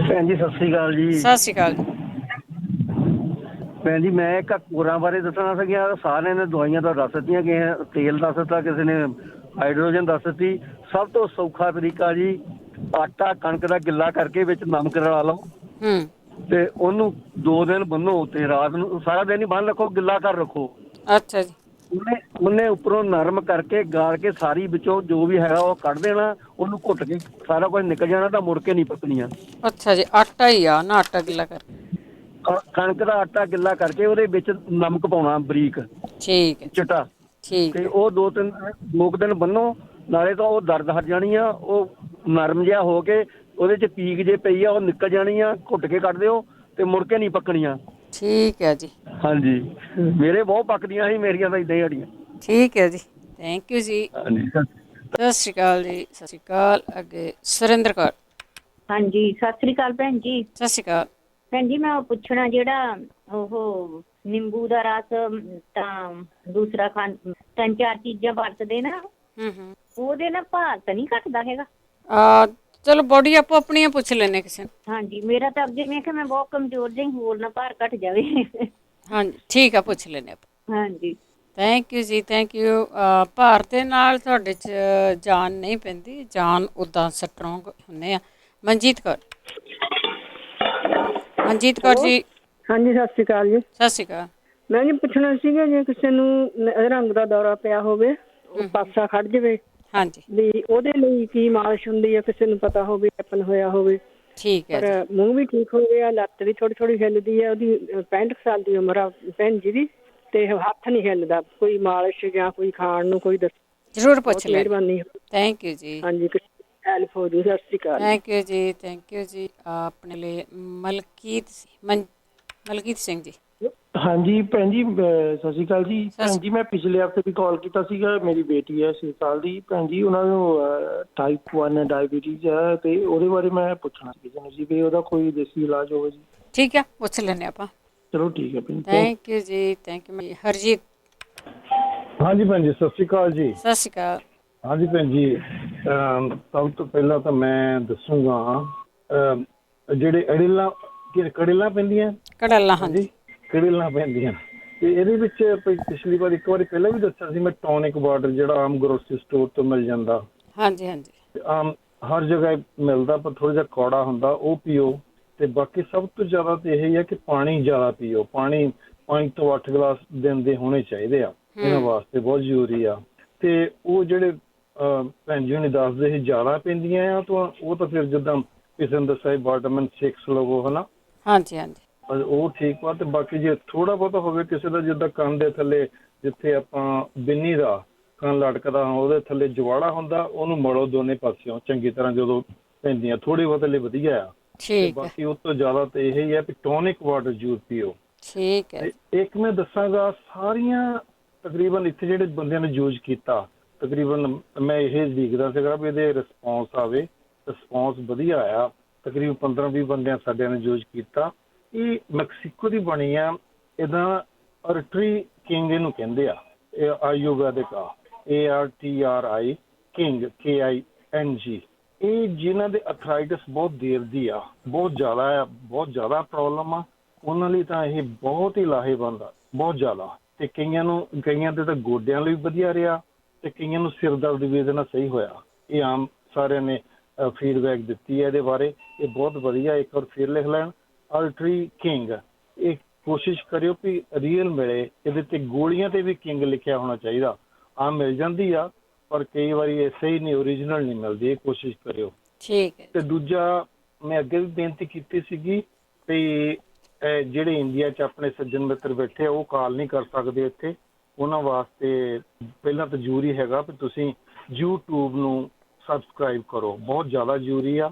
ਭੈਣ ਜੀ ਸਤਿ ਸ਼੍ਰੀ ਅਕਾਲ ਜੀ। ਸਤਿ ਸ਼੍ਰੀ ਅਕਾਲ ਜੀ। ਭੈਣ ਜੀ, ਮੈਂ ਇੱਕ ਕੋਰਾਂ ਬਾਰੇ ਦੱਸਣਾ ਸੀਗਾ। ਸਾਰਿਆਂ ਨੇ ਦਵਾਈਆਂ ਤਾਂ ਦੱਸ ਦਿੱਤੀਆਂ, ਕਿਸੇ ਤੇਲ ਦੱਸ ਦਿੱਤਾ, ਕਿਸੇ ਨੇ ਹਾਈਡਰੋਜਨ ਦੱਸ ਦਿੱਤੀ। ਸਭ ਤੋਂ ਸੌਖਾ ਤਰੀਕਾ ਜੀ, ਆਟਾ ਕਣਕ ਦਾ ਗਿੱਲਾ ਕਰਕੇ ਵਿੱਚ ਨਮਕ ਰਲਾ ਲਓ ਤੇ ਉਹਨੂੰ 2 ਦਿਨ ਬੰਨੋ ਤੇ ਰਾਤ ਨੂੰ ਸਾਰਾ ਦਿਨ ਹੀ ਬੰਨ ਰੱਖੋ, ਗਿੱਲਾ ਕਰ ਰੱਖੋ। ਅੱਛਾ ਜੀ। ਉਹਨੇ ਉੱਪਰੋਂ ਨਰਮ ਕਰਕੇ ਗਾਲ ਕੇ ਸਾਰੀ ਵਿੱਚੋਂ ਜੋ ਵੀ ਹੈਗਾ ਉਹ ਕੱਢ ਦੇਣਾ, ਉਹਨੂੰ ਘੁੱਟ ਕੇ ਸਾਰਾ ਕੁਝ ਨਿਕਲ ਜਾਣਾ, ਤਾਂ ਮੁੜ ਕੇ ਨਹੀਂ ਪੱਕਣੀਆਂ। ਅੱਛਾ ਜੀ, ਆਟਾ ਹੀ ਆ ਨਾ, ਆਟਾ ਗਿੱਲਾ ਕਰਕੇ, ਕਣਕ ਦਾ ਆਟਾ ਗਿੱਲਾ ਕਰਕੇ ਉਹਦੇ ਵਿੱਚ ਨਮਕ ਪਾਉਣਾ ਬਰੀਕ, ਠੀਕ ਹੈ, ਚਿੱਟਾ, ਠੀਕ। ਤੇ ਉਹ 2 ਦਿਨ ਬੰਨੋ, ਨਾਲੇ ਤਾਂ ਉਹ ਦਰਦ ਹਟ ਜਾਣੀ ਆ, ਉਹ ਨਰਮ ਜਿਹਾ ਹੋ ਕੇ ਉਹਦੇ 'ਚ ਪੀਕ ਜੇ ਪਈ ਆ ਉਹ ਨਿਕਲ ਜਾਣੀ ਆ, ਘੁੱਟ ਕੇ ਕੱਢ ਦਿਓ ਤੇ ਮੁੜ ਕੇ ਨਹੀਂ ਪੱਕਣੀਆਂ। ਠੀਕ ਹੈ ਜੀ। ਹਾਂਜੀ, ਮੇਰੇ ਬਹੁਤ ਪੱਕਦੀਆਂ ਸੀ, ਮੇਰੀਆਂ ਤਾਂ ਏਦਾਂ ਹੀ ਹਟੀਆਂ। ਠੀਕ ਹੈ ਜੀ, ਥੈਂਕ ਯੂ ਜੀ। ਸਤਿ ਸ਼੍ਰੀ ਅਕਾਲ ਜੀ। ਸਤਿ ਸ਼੍ਰੀ ਅਕਾਲ। ਅੱਗੇ ਸੁਰਿੰਦਰ ਕੌਰ। ਹਾਂਜੀ, ਸਤਿ ਸ਼੍ਰੀ ਅਕਾਲ ਭੈਣ ਜੀ। ਸਤਿ ਸ਼੍ਰੀ ਅਕਾਲ ਭੈਣ ਜੀ। ਮੈਂ ਪੁੱਛਣਾ, ਜਿਹੜਾ ਉਹ ਨਿੰਬੂ ਦਾ ਰਸ ਤਾਂ ਦੂਸਰਾ 3-4 ਚੀਜ਼ਾਂ ਵਰਤਦੇ ਨਾ, ਉਹਦੇ ਨਾਲ ਭਾਰ ਤਾਂ ਨਹੀਂ ਘਟਦਾ ਹੈਗਾ? ਚਲੋ ਬੋਡੀ ਆਪੋ ਆਪਣੀਆਂ ਪੁੱਛ ਲੈਣੇ ਕਿਸੇ ਨੂੰ। ਹਾਂਜੀ, ਮੇਰਾ ਤਾਂ ਅੱਗੇ ਮੈਂ ਕਿਹਾ ਮੈਂ ਬਹੁਤ ਕਮਜ਼ੋਰ ਜਿਹੀ, ਹੋਰ ਨਾ ਭਾਰ ਘਟ ਜਾਵੇ। ਹਾਂਜੀ, ਠੀਕ ਆ, ਪੁੱਛ ਲੈਣੇ ਆਪਾਂ। ਹਾਂਜੀ, ਥੈਂਕ ਯੂ ਜੀ, ਥੈਂਕ ਯੂ। ਭਾਰ ਦੇ ਨਾਲ ਤੁਹਾਡੇ 'ਚ ਜਾਨ ਨਹੀਂ ਪੈਂਦੀ, ਜਾਨ ਉੱਦਾਂ ਸਟਰੋਂਗ ਹੁੰਦੇ ਆ। ਮਨਜੀਤ ਕੌਰ। ਮਨਜੀਤ ਕੌਰ ਜੀ। ਹਾਂਜੀ, ਸਤਿ ਸ਼੍ਰੀ ਅਕਾਲ ਜੀ। ਸਤਿ ਸ਼੍ਰੀ ਅਕਾਲ। ਮੈਂ ਜੀ ਪੁੱਛਣਾ ਸੀਗਾ, ਜੇ ਕਿਸੇ ਨੂੰ ਰੰਗ ਦਾ ਦੌਰਾ ਪਿਆ ਹੋਵੇ, ਉਹ ਪਾਸਾ ਖੜ ਜਾਵੇ, ਹਾਂਜੀ, ਵੀ ਉਹਦੇ ਲਈ ਕੀ ਮਾਲਿਸ਼ ਹੁੰਦੀ ਹੈ, ਕਿਸੇ ਨੂੰ ਪਤਾ ਹੋਵੇ, ਆਪਨ ਹੋਇਆ ਹੋਵੇ। ਠੀਕ ਹੈ। ਪਰ ਮੂੰਹ ਵੀ ਠੀਕ ਹੋ ਗਿਆ, ਲੱਤ ਵੀ ਥੋੜੀ ਥੋੜੀ ਹਿੱਲਦੀ ਹੈ। ਉਹਦੀ 65 ਸਾਲ ਦੀ ਉਮਰ ਆ ਭੈਣ ਜੀ ਦੀ, ਤੇ ਹੱਥ ਨਹੀਂ ਹਿੱਲਦਾ। ਕੋਈ ਮਾਲਿਸ਼ ਜਾਂ ਕੋਈ ਖਾਣ ਨੂੰ ਕੋਈ ਦੱਸ, ਜ਼ਰੂਰ ਪੁੱਛ ਲੈ। ਮਿਹਰਬਾਨੀ। ਥੈਂਕ ਯੂ ਜੀ। ਹਾਂਜੀ, ਹੈਲਪ ਹੋ ਜੂ। ਸਤਿ ਸ਼੍ਰੀ ਅਕਾਲ। ਥੈਂਕ ਯੂ ਜੀ, ਥੈਂਕ ਯੂ ਜੀ। ਆਪਣੇ ਲਈ ਮਲਕੀਤ ਸਿੰਘ ਜੀ। ਹਾਂਜੀ ਭੈਣ ਜੀ, ਸਤਿ ਸ਼੍ਰੀ ਅਕਾਲ ਜੀ। ਭੈਣ ਜੀ ਮੈਂ ਪਿਛਲੇ ਹਫ਼ਤੇ ਵੀ ਕਾਲ ਕੀਤਾ ਸੀਗਾ। ਮੇਰੀ ਬੇਟੀ ਹੈ 6 ਸਾਲ ਦੀ ਭੈਣ ਜੀ, ਉਹਨਾਂ ਨੂੰ ਟਾਈਪ 1 ਡਾਇਬੀਟੀਜ਼ ਹੈ ਤੇ ਉਹਦੇ ਬਾਰੇ ਮੈਂ ਪੁੱਛਣਾ ਸੀ ਕਿਸੇ ਨੂੰ ਜੀ ਵੀ ਉਹਦਾ ਕੋਈ ਦੇਸੀ ਇਲਾਜ ਹੋਵੇ ਜੀ। ਠੀਕ ਹੈ, ਪੁੱਛ ਲੈਂਦੇ ਆਪਾਂ। ਚਲੋ ਠੀਕ ਹੈ ਭੈਣ। ਥੈਂਕ ਯੂ ਜੀ, ਥੈਂਕ ਯੂ। ਹਰਜੀਤ। ਹਾਂਜੀ ਭੈਣ ਜੀ, ਸਤਿ ਸ਼੍ਰੀ ਅਕਾਲ ਜੀ। ਸਤਿ ਸ਼੍ਰੀ ਅਕਾਲ। ਹਾਂਜੀ ਭੈਣ ਜੀ, ਸਭ ਤੋਂ ਪਹਿਲਾਂ ਤਾਂ ਮੈਂ ਦੱਸੂਗਾ ਜਿਹੜੇ ਕੜੇਲਾਂ ਪੈਂਦੀਆਂ, ਹਾਂਜੀ ਕੜੇਲਾਂ ਪੈਂਦੀਆਂ, ਤੇ ਇਹਦੇ ਵਿੱਚ ਪਿਛਲੀ ਵਾਰ ਇੱਕ ਵਾਰੀ ਪਹਿਲਾਂ ਵੀ ਦੱਸਿਆ ਸੀ ਮੈਂ, ਟੌਨਿਕ ਵਾਟਰ ਜਿਹੜਾ ਆਮ ਗਰੋਸਰੀ ਸਟੋਰ ਤੋਂ ਮਿਲ ਜਾਂਦਾ। ਹਾਂਜੀ ਹਾਂਜੀ। ਆਮ ਹਰ ਜਗ੍ਹਾ ਮਿਲਦਾ, ਪਰ ਥੋੜਾ ਜਿਹਾ ਕੌੜਾ ਹੁੰਦਾ, ਉਹ ਪੀਓ। ਤੇ ਬਾਕੀ ਸਭ ਤੋਂ ਜ਼ਿਆਦਾ ਤਾਂ ਇਹ ਹੀ ਹੈ ਕਿ ਪਾਣੀ ਜ਼ਿਆਦਾ ਪੀਓ। ਪਾਣੀ 5 ਤੋਂ 8 ਗਲਾਸ ਦਿਨ ਦੇ ਹੋਣੇ ਚਾਹੀਦੇ ਆ, ਇਹਨਾਂ ਵਾਸਤੇ ਬਹੁਤ ਜ਼ਰੂਰੀ ਆ। ਤੇ ਉਹ ਜਿਹੜੇ ਭੈਣ ਜੀ ਹੁਣੀ ਦੱਸਦੇ ਸੀ ਜ਼ਿਆਦਾ ਪੈਂਦੀਆਂ ਆ, ਤਾਂ ਉਹ ਤਾਂ ਫਿਰ ਜਿੱਦਾਂ ਕਿਸੇ ਨੇ ਦੱਸਿਆ ਵਿਟਾਮਿਨ 6 ਲਵੋ, ਹਨਾ। ਹਾਂਜੀ ਹਾਂਜੀ, ਉਹ ਠੀਕ ਵਾ। ਤੇ ਬਾਕੀ ਜੇ ਥੋੜਾ ਬਹੁਤਾ ਹੋਵੇ ਕਿਸੇ ਦਾ, ਜਿੱਦਾਂ ਕੰਨ ਦੇ ਥੱਲੇ ਜਿੱਥੇ ਆਪਾਂ ਬਿੰਨੀ ਦਾ ਕੰਨ ਲਟਕਦਾ ਉਹਦੇ ਥੱਲੇ ਜਵਾੜਾ ਹੁੰਦਾ, ਉਹਨੂੰ ਮੜੋ ਦੋਨੇ ਪਾਸਿਓਂ ਚੰਗੀ ਤਰ੍ਹਾਂ ਜਦੋਂ ਪੈਂਦੀਆਂ, ਥੋੜੀ ਬਹੁਤੇ ਲਈ ਵਧੀਆ ਆ। ਬਾਕੀ ਉਸ ਤੋਂ ਜ਼ਿਆਦਾ ਤਾਂ ਇਹ ਹੀ ਹੈ ਕਿ ਟੌਨਿਕ ਵਾਟਰ ਜ਼ਰੂਰ ਪੀਓ। ਠੀਕ ਹੈ। ਇੱਕ ਮੈਂ ਦੱਸਾਂਗਾ, ਸਾਰੀਆਂ ਤਕਰੀਬਨ ਇੱਥੇ ਜਿਹੜੇ ਬੰਦਿਆਂ ਨੇ ਯੂਜ਼ ਕੀਤਾ, ਤਕਰੀਬਨ ਮੈਂ ਇਹ ਦੇਖਦਾ ਸੀਗਾ ਵੀ ਇਹਦੇ ਰਿਸਪੌਂਸ ਆਵੇ। ਰਿਸਪੌਂਸ ਵਧੀਆ ਆਇਆ। ਤਕਰੀਬਨ 15-20 ਬੰਦਿਆਂ ਸਾਡਿਆਂ ਨੇ ਯੂਜ਼ ਕੀਤਾ। ਇਹ ਮੈਕਸੀਕੋ ਦੀ ਬਣੀ ਆ। ਇਹਦਾ ਅਰਟਰੀ ਕਿੰਗ ਇਹਨੂੰ ਕਹਿੰਦੇ ਆ। ਇਹ ਆਯੁਰਵੈਦਿਕ ਆ, ARTRI ਕਿੰਗ KING। ਇਹ ਜਿਨ੍ਹਾਂ ਦੇ ਅਥਰਾਈਟਿਸ ਬਹੁਤ ਦੇਰ ਦੀ ਆ, ਬਹੁਤ ਜ਼ਿਆਦਾ ਆ, ਬਹੁਤ ਜ਼ਿਆਦਾ ਪ੍ਰੋਬਲਮ ਆ, ਉਹਨਾਂ ਲਈ ਤਾਂ ਇਹ ਬਹੁਤ ਹੀ ਲਾਹੇਵੰਦ ਆ, ਬਹੁਤ ਜ਼ਿਆਦਾ। ਤੇ ਕਈਆਂ ਦੇ ਤਾਂ ਗੋਡਿਆਂ ਲਈ ਵਧੀਆ ਰਿਹਾ, ਤੇ ਕਈਆਂ ਨੂੰ ਸਿਰ ਦਰਦ ਵੀ ਇਹਦੇ ਨਾਲ ਸਹੀ ਹੋਇਆ। ਇਹ ਆਮ ਸਾਰਿਆਂ ਨੇ ਫੀਡਬੈਕ ਦਿੱਤੀ ਹੈ ਇਹਦੇ ਬਾਰੇ। ਇਹ ਬਹੁਤ ਵਧੀਆ। ਇੱਕ ਵਾਰ ਫਿਰ ਲਿਖ ਲੈਣ, ਅਰਟਰੀ ਕਿੰਗ। ਇਹ ਕੋਸ਼ਿਸ਼ ਕਰਿਓ ਵੀ ਰੀਅਲ ਮਿਲੇ। ਇਹਦੇ ਤੇ ਗੋਲੀਆਂ ਤੇ ਵੀ ਕਿੰਗ ਲਿਖਿਆ ਹੋਣਾ ਚਾਹੀਦਾ। ਆਮ ਮਿਲ ਜਾਂਦੀ ਆ, ਪਰ ਕਈ ਵਾਰੀ ਇਹ ਸਹੀ ਨਹੀਂ, ਓਰੀਜਨਲ ਨਹੀਂ ਮਿਲਦੀ। ਇਹ ਕੋਸ਼ਿਸ਼ ਕਰਿਓ। ਠੀਕ ਹੈ। ਤੇ ਦੂਜਾ, ਮੈਂ ਅੱਗੇ ਵੀ ਬੇਨਤੀ ਕੀਤੀ ਸੀਗੀ ਵੀ ਜਿਹੜੇ ਇੰਡੀਆ 'ਚ ਆਪਣੇ ਸੱਜਣ ਮਿੱਤਰ ਬੈਠੇ ਆ, ਉਹ ਕਾਲ ਨਹੀਂ ਕਰ ਸਕਦੇ ਇੱਥੇ, ਉਹਨਾਂ ਵਾਸਤੇ ਪਹਿਲਾਂ ਤਾਂ ਜ਼ਰੂਰੀ ਹੈਗਾ ਵੀ ਤੁਸੀਂ YouTube ਨੂੰ ਸਬਸਕ੍ਰਾਈਬ ਕਰੋ। ਬਹੁਤ ਜ਼ਿਆਦਾ ਜ਼ਰੂਰੀ ਆ।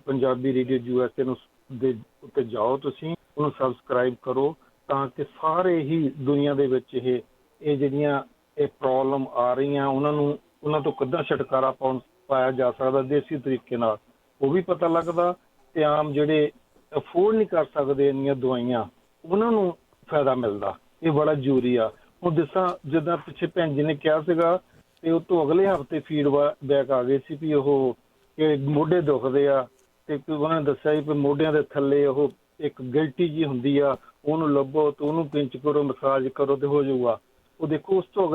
ਪੰਜਾਬੀ ਰੇਡੀਓ USA ਨੂੰ ਦੇ ਉੱਤੇ ਜਾਓ, ਤੁਸੀਂ ਉਹਨੂੰ ਸਬਸਕ੍ਰਾਈਬ ਕਰੋ, ਤਾਂ ਕਿ ਸਾਰੇ ਹੀ ਦੁਨੀਆ ਦੇ ਵਿੱਚ ਇਹ ਜਿਹੜੀਆਂ ਇਹ ਪ੍ਰੋਬਲਮ ਆ ਰਹੀਆਂ, ਉਹਨਾਂ ਤੋਂ ਕਿੱਦਾਂ ਛੁਟਕਾਰਾ ਪਾਇਆ ਜਾ ਸਕਦਾ ਦੇਸੀ ਤਰੀਕੇ ਨਾਲ, ਉਹ ਵੀ ਪਤਾ ਲੱਗਦਾ। ਤੇ ਆਮ ਜਿਹੜੇ ਅਫੋਰਡ ਨਹੀਂ ਕਰ ਸਕਦੇ ਇੰਨੀਆਂ ਦਵਾਈਆਂ, ਉਹਨਾਂ ਨੂੰ ਫਾਇਦਾ ਮਿਲਦਾ। ਇਹ ਬੜਾ ਜ਼ਰੂਰੀ ਆ। ਹੁਣ ਜਿੱਦਾਂ ਪਿੱਛੇ ਭੈਣ ਜੀ ਨੇ ਕਿਹਾ ਸੀਗਾ, ਤੇ ਉਹ ਤੋਂ ਅਗਲੇ ਹਫ਼ਤੇ ਫੀਡਬੈਕ ਆ ਗਏ ਸੀ ਵੀ ਉਹ ਮੋਢੇ ਦੁਖਦੇ ਆ, ਤੇ ਉਹਨਾਂ ਨੇ ਦੱਸਿਆ ਵੀ ਮੋਢਿਆਂ ਦੇ ਥੱਲੇ ਉਹ ਇੱਕ ਗਿਲਟੀ ਜੀ ਹੁੰਦੀ ਆ, ਉਹਨੂੰ ਲੱਭੋ ਤੇ ਉਹਨੂੰ ਪਿੰਚ ਕਰੋ, ਮਸਾਜ ਕਰੋ ਤੇ ਹੋ ਜਾਊਗਾ। ਉਹ ਦੇਖੋ, ਉਸ ਤੋਂ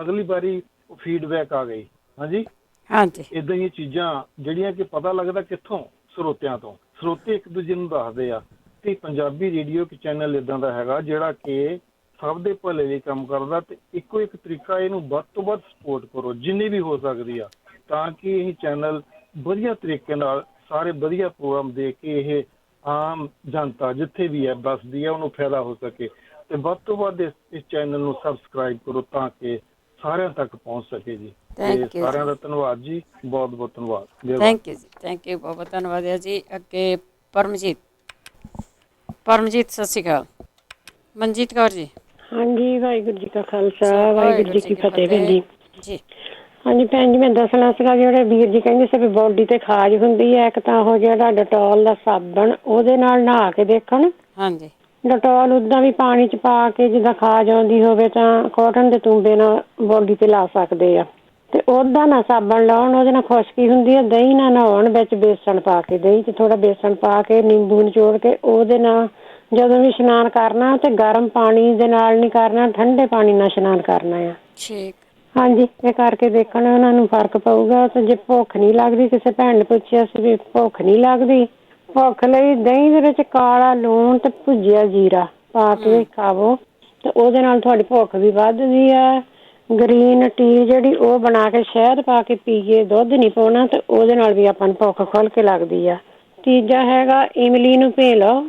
ਅਗਲੀ ਵਾਰੀ ਫੀਡਬੈਕ ਆ ਗਈ। ਹਾਂਜੀ ਹਾਂਜੀ, ਏਦਾਂ ਦੀਆਂ ਚੀਜ਼ਾਂ ਜਿਹੜੀਆਂ ਕਿ ਪਤਾ ਲੱਗਦਾ ਕਿੱਥੋਂ, ਸਰੋਤਿਆਂ ਤੋਂ। ਸਰੋਤੇ ਇੱਕ ਦੂਜੇ ਨੂੰ ਦੱਸਦੇ ਆ। ਤੇ ਪੰਜਾਬੀ ਰੇਡੀਓ ਇੱਕ ਚੈਨਲ ਏਦਾਂ ਦਾ ਹੈਗਾ ਜਿਹੜਾ ਕਿ ਸਭ ਦੇ ਭਲੇ ਲਈ ਕੰਮ ਕਰਦਾ। ਤੇ ਇੱਕੋ ਇੱਕ ਤਰੀਕਾ, ਇਹਨੂੰ ਵੱਧ ਤੋਂ ਵੱਧ ਸਪੋਰਟ ਕਰੋ ਜਿੰਨੀ ਵੀ ਹੋ ਸਕਦੀ ਆ, ਤਾਂ ਕਿ ਇਹ ਚੈਨਲ ਵਧੀਆ ਤਰੀਕੇ ਨਾਲ ਸਾਰੇ ਵਧੀਆ ਪ੍ਰੋਗਰਾਮ ਦੇ ਕੇ ਇਹ ਆਮ ਜਨਤਾ ਜਿੱਥੇ ਵੀ ਹੈ ਵੱਸਦੀ ਹੈ, ਉਹਨੂੰ ਫਾਇਦਾ ਹੋ ਸਕੇ। ਤੇ ਵੱਧ ਤੋਂ ਵੱਧ ਇਸ ਚੈਨਲ ਨੂੰ ਸਬਸਕ੍ਰਾਈਬ ਕਰੋ ਤਾਂ ਕਿ ਸਾਰਿਆਂ ਤੱਕ ਪਹੁੰਚ ਸਕੇ ਜੀ। ਤੇ ਸਾਰਿਆਂ ਦਾ ਧੰਨਵਾਦ ਜੀ, ਬਹੁਤ ਬਹੁਤ ਧੰਨਵਾਦ। ਥੈਂਕ ਯੂ ਜੀ, ਥੈਂਕ ਯੂ, ਬਹੁਤ ਬਹੁਤ ਧੰਨਵਾਦ ਹੈ ਜੀ। ਅੱਗੇ ਪਰਮਜੀਤ। ਸਤਿ ਸ਼੍ਰੀ ਅਕਾਲ। ਮਨਜੀਤ ਕੌਰ ਜੀ। ਹਾਂਜੀ, ਵਾਹਿਗੁਰੂ ਜੀ ਕਾ ਖਾਲਸਾ, ਵਾਹਿਗੁਰੂ ਜੀ ਕੀ ਫਤਿਹ। ਭੈਣ ਜੀ ਜੀ। ਹਾਂਜੀ ਭੈਣ ਜੀ, ਮੈਂ ਦੱਸਣਾ ਸੀਗਾ, ਜਿਹੜੇ ਵੀਰ ਜੀ ਕਹਿੰਦੇ ਸੀ ਵੀ ਬੋਡੀ ਤੇ ਖਾਜ ਹੁੰਦੀ ਹੈ, ਇੱਕ ਤਾਂ ਉਹ ਜਿਹੜਾ ਡਟੋਲ ਦਾ ਸਾਬਣ, ਉਹਦੇ ਨਾਲ ਨਹਾ ਕੇ ਦੇਖਣ। ਹਾਂਜੀ। ਡਟੋਲ ਉੱਦਾਂ ਵੀ ਪਾਣੀ 'ਚ ਪਾ ਕੇ ਜਿੱਦਾਂ ਖਾਜ ਆਉਂਦੀ ਹੋਵੇ ਤਾਂ ਕੋਟਨ ਦੇ ਤੂੰਬੇ ਨਾਲ ਬੋਡੀ ਤੇ ਲਾ ਸਕਦੇ ਆ। ਤੇ ਉਹਦਾ ਨਾ ਸਾਬਣ ਲਾਉਣ, ਉਹਦੇ ਨਾਲ ਖੁਸ਼ਕੀ ਹੁੰਦੀ ਹੈ। ਦਹੀਂ ਨਾਲ ਨਹਾਉਣ, ਵਿੱਚ ਬੇਸਣ ਪਾ ਕੇ, ਦਹੀਂ 'ਚ ਥੋੜਾ ਬੇਸਣ ਪਾ ਕੇ, ਨਿੰਬੂ ਨਿਚੋੜ ਕੇ, ਉਹਦੇ ਨਾਲ ਜਦੋਂ ਵੀ ਇਸ਼ਨਾਨ ਕਰਨਾ ਤੇ ਗਰਮ ਪਾਣੀ ਦੇ ਨਾਲ ਨਹੀਂ ਕਰਨਾ, ਠੰਡੇ ਪਾਣੀ ਨਾਲ ਇਸ਼ਨਾਨ ਕਰਨਾ ਆ। ਠੀਕ। ਹਾਂਜੀ, ਇਹ ਕਰਕੇ ਦੇਖਣ, ਉਹਨਾਂ ਨੂੰ ਫਰਕ ਪਊਗਾ। ਤੇ ਜੇ ਭੁੱਖ ਨਹੀਂ ਲੱਗਦੀ, ਕਿਸੇ ਭੈਣ ਨੇ ਪੁੱਛਿਆ ਸੀ ਵੀ ਭੁੱਖ ਨਹੀਂ ਲੱਗਦੀ, ਭੁੱਖ ਲਈ ਦਹੀਂ ਦੇ ਵਿੱਚ ਕਾਲਾ ਲੂਣ ਤੇ ਭੁੱਜਿਆ ਜੀਰਾ ਪਾ ਕੇ ਖਾਵੋ, ਤੇ ਉਹਦੇ ਨਾਲ ਤੁਹਾਡੀ ਭੁੱਖ ਵੀ ਵੱਧਦੀ ਆ। ਗ੍ਰੀਨ ਟੀ ਜਿਹੜੀ ਉਹ ਬਣਾ ਕੇ ਸ਼ਹਿਦ ਪਾ ਕੇ ਪੀਏ, ਦੁੱਧ ਨਹੀਂ ਪਾਉਣਾ, ਤੇ ਉਹਦੇ ਨਾਲ ਵੀ ਆਪਾਂ ਨੂੰ ਭੁੱਖ ਖੁੱਲ ਕੇ ਲੱਗਦੀ ਆ। ਤੀਜਾ ਹੈਗਾ ਇਮਲੀ ਨੂੰ ਭੇ ਲਓ।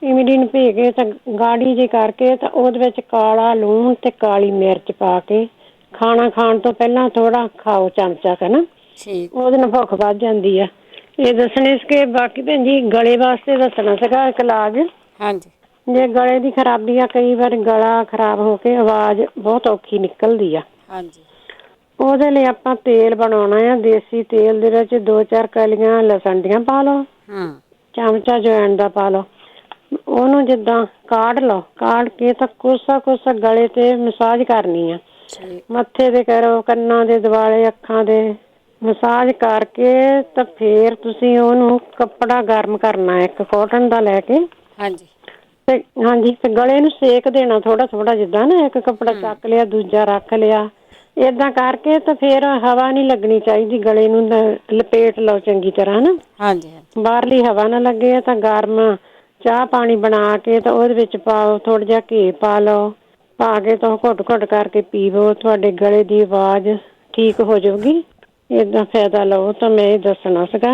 ਇਮਲੀ ਨੂੰ ਭੇ ਕੇ ਤਾਂ ਗਾੜੀ ਜਿਹੀ ਕਰਕੇ, ਤਾਂ ਉਹਦੇ ਵਿੱਚ ਕਾਲਾ ਲੂਣ ਤੇ ਕਾਲੀ ਮਿਰਚ ਪਾ ਕੇ ਖਾਣਾ ਖਾਣ ਤੋਂ ਪਹਿਲਾਂ ਥੋੜਾ ਖਾਓ, ਚਮਚਾ ਕੁ ਨਾ, ਉਹਦੇ ਨਾਲ ਭੁੱਖ ਵੱਧ ਜਾਂਦੀ ਆ। ਇਹ ਦੱਸਣੇ ਸੀਗੇ। ਬਾਕੀ ਭੈਣ ਜੀ, ਗਲੇ ਵਾਸਤੇ ਦੱਸਣਾ ਸੀਗਾ ਇੱਕ ਇਲਾਜ। ਹਾਂਜੀ। ਜੇ ਗਲੇ ਦੀ ਖਰਾਬੀ ਆ, ਕਈ ਵਾਰ ਗਲਾ ਖਰਾਬ ਹੋ ਕੇ ਆਵਾਜ਼ ਬਹੁਤ ਔਖੀ ਨਿਕਲਦੀ ਆ। ਹਾਂਜੀ, ਉਹਦੇ ਲਈ ਆਪਾਂ ਤੇਲ ਬਣਾਉਣਾ ਆ। ਦੇਸੀ ਤੇਲ ਦੇ ਵਿੱਚ 2-4 ਕਲੀਆਂ ਲਸਣ ਦੀਆਂ ਪਾ ਲਓ, ਚਮਚਾ ਜਵੈਣ ਦਾ ਪਾ ਲਓ। ਉਹਨੂੰ ਜਿੱਦਾਂ ਕਾੜ ਲਓ, ਕਾੜ ਕੇ ਤਾਂ ਕੋਸਾ ਗਲੇ ਤੇ ਮਸਾਜ ਕਰਨੀ ਆ। ਮੱਥੇ ਤੇ ਕਰੋ, ਕੰਨਾਂ ਦੇ ਦੁਆਲੇ, ਅੱਖਾਂ ਦੇ ਮਸਾਜ ਕਰਕੇ ਤਾਂ ਫੇਰ ਤੁਸੀਂ ਉਹਨੂੰ ਕੱਪੜਾ ਗਰਮ ਕਰਨਾ ਇੱਕ ਕੋਟਨ ਦਾ ਲੈ ਕੇ। ਹਾਂਜੀ ਤੇ ਹਾਂਜੀ, ਤੇ ਗਲੇ ਨੂੰ ਸੇਕ ਦੇਣਾ ਥੋੜਾ ਜਿੱਦਾਂ ਨਾ, ਇੱਕ ਕੱਪੜਾ ਚੱਕ ਲਿਆ, ਦੂਜਾ ਰੱਖ ਲਿਆ, ਏਦਾਂ ਕਰਕੇ ਤਾਂ ਫੇਰ ਹਵਾ ਨੀ ਲੱਗਣੀ ਚਾਹੀਦੀ ਗਲੇ ਨੂੰ। ਲਪੇਟ ਲਓ ਚੰਗੀ ਤਰ੍ਹਾਂ ਨਾ, ਹਾਂਜੀ, ਬਾਹਰਲੀ ਹਵਾ ਨਾ ਲੱਗੇ। ਤਾਂ ਗਰਮ ਚਾਹ ਪਾਣੀ ਬਣਾ ਕੇ ਤਾਂ ਉਹਦੇ ਵਿੱਚ ਪਾਓ, ਥੋੜਾ ਜਿਹਾ ਘੀ ਪਾ ਲਓ, ਪਾ ਕੇ ਤਾਂ ਘੁੱਟ ਕਰਕੇ ਪੀਵੋ, ਤੁਹਾਡੇ ਗਲੇ ਦੀ ਆਵਾਜ਼ ਠੀਕ ਹੋ ਜਾਊਗੀ। ਏਦਾਂ ਫਾਇਦਾ ਲਓ। ਤਾਂ ਮੈਂ ਇਹ ਦੱਸਣਾ ਸੀਗਾ।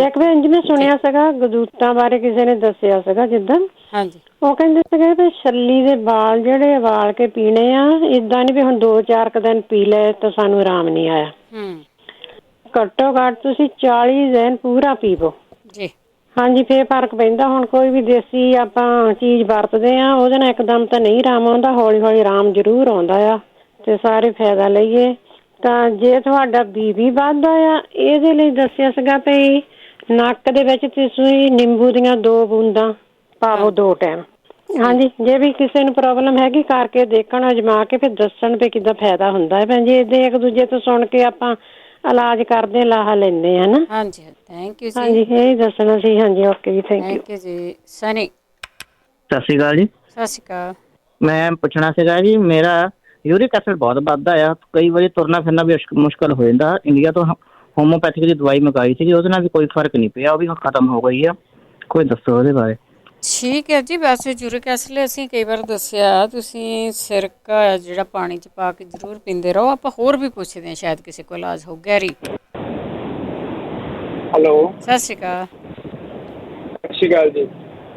ਇੱਕ ਵਾਰ ਇੰਝ ਮੈਂ ਸੁਣਿਆ ਸੀਗਾ, ਗਦੂਤਾਂ ਬਾਰੇ ਕਿਸੇ ਨੇ ਦੱਸਿਆ ਸੀਗਾ ਜਿੱਦਾਂ, ਉਹ ਕਹਿੰਦੇ ਸੀਗੇ ਵੀ ਛੱਲੀ ਦੇ ਵਾਲ ਜਿਹੜੇ ਉਬਾਲ ਕੇ ਪੀਣੇ ਆ। ਏਦਾਂ ਨੀ ਵੀ ਹੁਣ 2-4 ਦਿਨ ਪੀ ਲਏ ਤਾਂ ਸਾਨੂੰ ਆਰਾਮ ਨੀ ਆਇਆ। ਘੱਟੋ ਘੱਟ ਤੁਸੀਂ 40 ਦਿਨ ਪੂਰਾ ਪੀਵੋ ਜੀ। ਹਾਂਜੀ, ਫੇਰ ਫਰਕ ਪੈਂਦਾ। ਹੁਣ ਕੋਈ ਵੀ ਦੇਸੀ ਆਪਾਂ ਚੀਜ਼ ਵਰਤਦੇ ਆ, ਉਹਦੇ ਨਾਲ ਇੱਕਦਮ ਤਾਂ ਨਹੀਂ ਆਰਾਮ ਆਉਂਦਾ, ਹੌਲੀ ਹੌਲੀ ਆਰਾਮ ਜ਼ਰੂਰ ਆਉਂਦਾ ਆ। ਤੇ ਸਾਰੇ ਫਾਇਦਾ ਲਈਏ। ਤਾਂ ਜੇ ਤੁਹਾਡਾ BP ਵੱਧਦਾ ਆ, ਇਹਦੇ ਲਈ ਦੱਸਿਆ ਸੀਗਾ ਵੀ ਨੱਕ ਦੇ ਵਿੱਚ ਤੁਸੀਂ ਨਿੰਬੂ ਦੀਆਂ 2 ਬੂੰਦਾਂ ਪਾਵੋ 2 ਟਾਈਮ। ਹਾਂਜੀ, ਜੇ ਵੀ ਕਿਸੇ ਨੂੰ ਪ੍ਰੋਬਲਮ ਹੈਗੀ ਕਰਕੇ ਦੇਖਣ, ਅਜਮਾ ਕੇ ਫਿਰ ਦੱਸਣ ਵੀ ਕਿੱਦਾਂ ਫਾਇਦਾ ਹੁੰਦਾ ਹੈ। ਭੈਣ ਜੀ, ਏਦਾਂ ਇੱਕ ਦੂਜੇ ਤੋਂ ਸੁਣ ਕੇ ਆਪਾਂ ਇਲਾਜ ਕਰਦੇ, ਲਾਹਾ ਲੈਂਦੇ ਆ ਨਾ। ਹਾਂਜੀ, ਥੈਂਕ ਯੂ ਜੀ। ਹਾਂਜੀ, ਇਹ ਦੱਸਣਾ ਸੀ। ਹਾਂਜੀ, ਓਕੇ ਜੀ, ਥੈਂਕ ਯੂ ਜੀ। ਸਨੀ, ਸਤਿ ਸ਼੍ਰੀ ਅਕਾਲ ਜੀ। ਸਤਿ ਸ਼੍ਰੀ ਅਕਾਲ। ਮੈਂ ਪੁੱਛਣਾ ਸੀਗਾ ਜੀ, ਮੇਰਾ ਯੂਰਿਕ ਐਸਿਡ ਬਹੁਤ ਵੱਧਦਾ ਆ, ਕਈ ਵਾਰੀ ਤੁਰਨਾ ਫਿਰਨਾ ਵੀ ਮੁਸ਼ਕਲ ਹੋ ਜਾਂਦਾ। ਇੰਡੀਆ ਤੋਂ ਹੋਮੋਪੈਥਿਕ ਦੀ ਦਵਾਈ ਮੰਗਾਈ ਸੀਗੀ, ਉਹਦੇ ਨਾਲ ਵੀ ਕੋਈ ਫਰਕ ਨਹੀਂ ਪਿਆ, ਉਹ ਵੀ ਖਤਮ ਹੋ ਗਈ ਆ। ਕੋਈ ਦੱਸੋ ਉਹਦੇ ਬਾਰੇ। ਠੀਕ ਹੈ ਜੀ। ਵੈਸੇ ਯੂਰਿਕ ਐਸਿਡ ਲਈ ਅਸੀਂ ਕਈ ਵਾਰ ਦੱਸਿਆ, ਤੁਸੀਂ ਸਿਰਕਾ ਜਿਹੜਾ ਪਾਣੀ 'ਚ ਪਾ ਕੇ ਜ਼ਰੂਰ ਪੀਂਦੇ ਰਹੋ। ਆਪਾਂ ਹੋਰ ਵੀ ਪੁੱਛਦੇ ਹਾਂ, ਸ਼ਾਇਦ ਕਿਸੇ ਕੋਲ ਇਲਾਜ ਹੋ। ਗੈਰੀ, ਹੈਲੋ, ਸਤਿ ਸ਼੍ਰੀ ਅਕਾਲ। ਸਤਿ ਸ਼੍ਰੀ ਅਕਾਲ ਜੀ।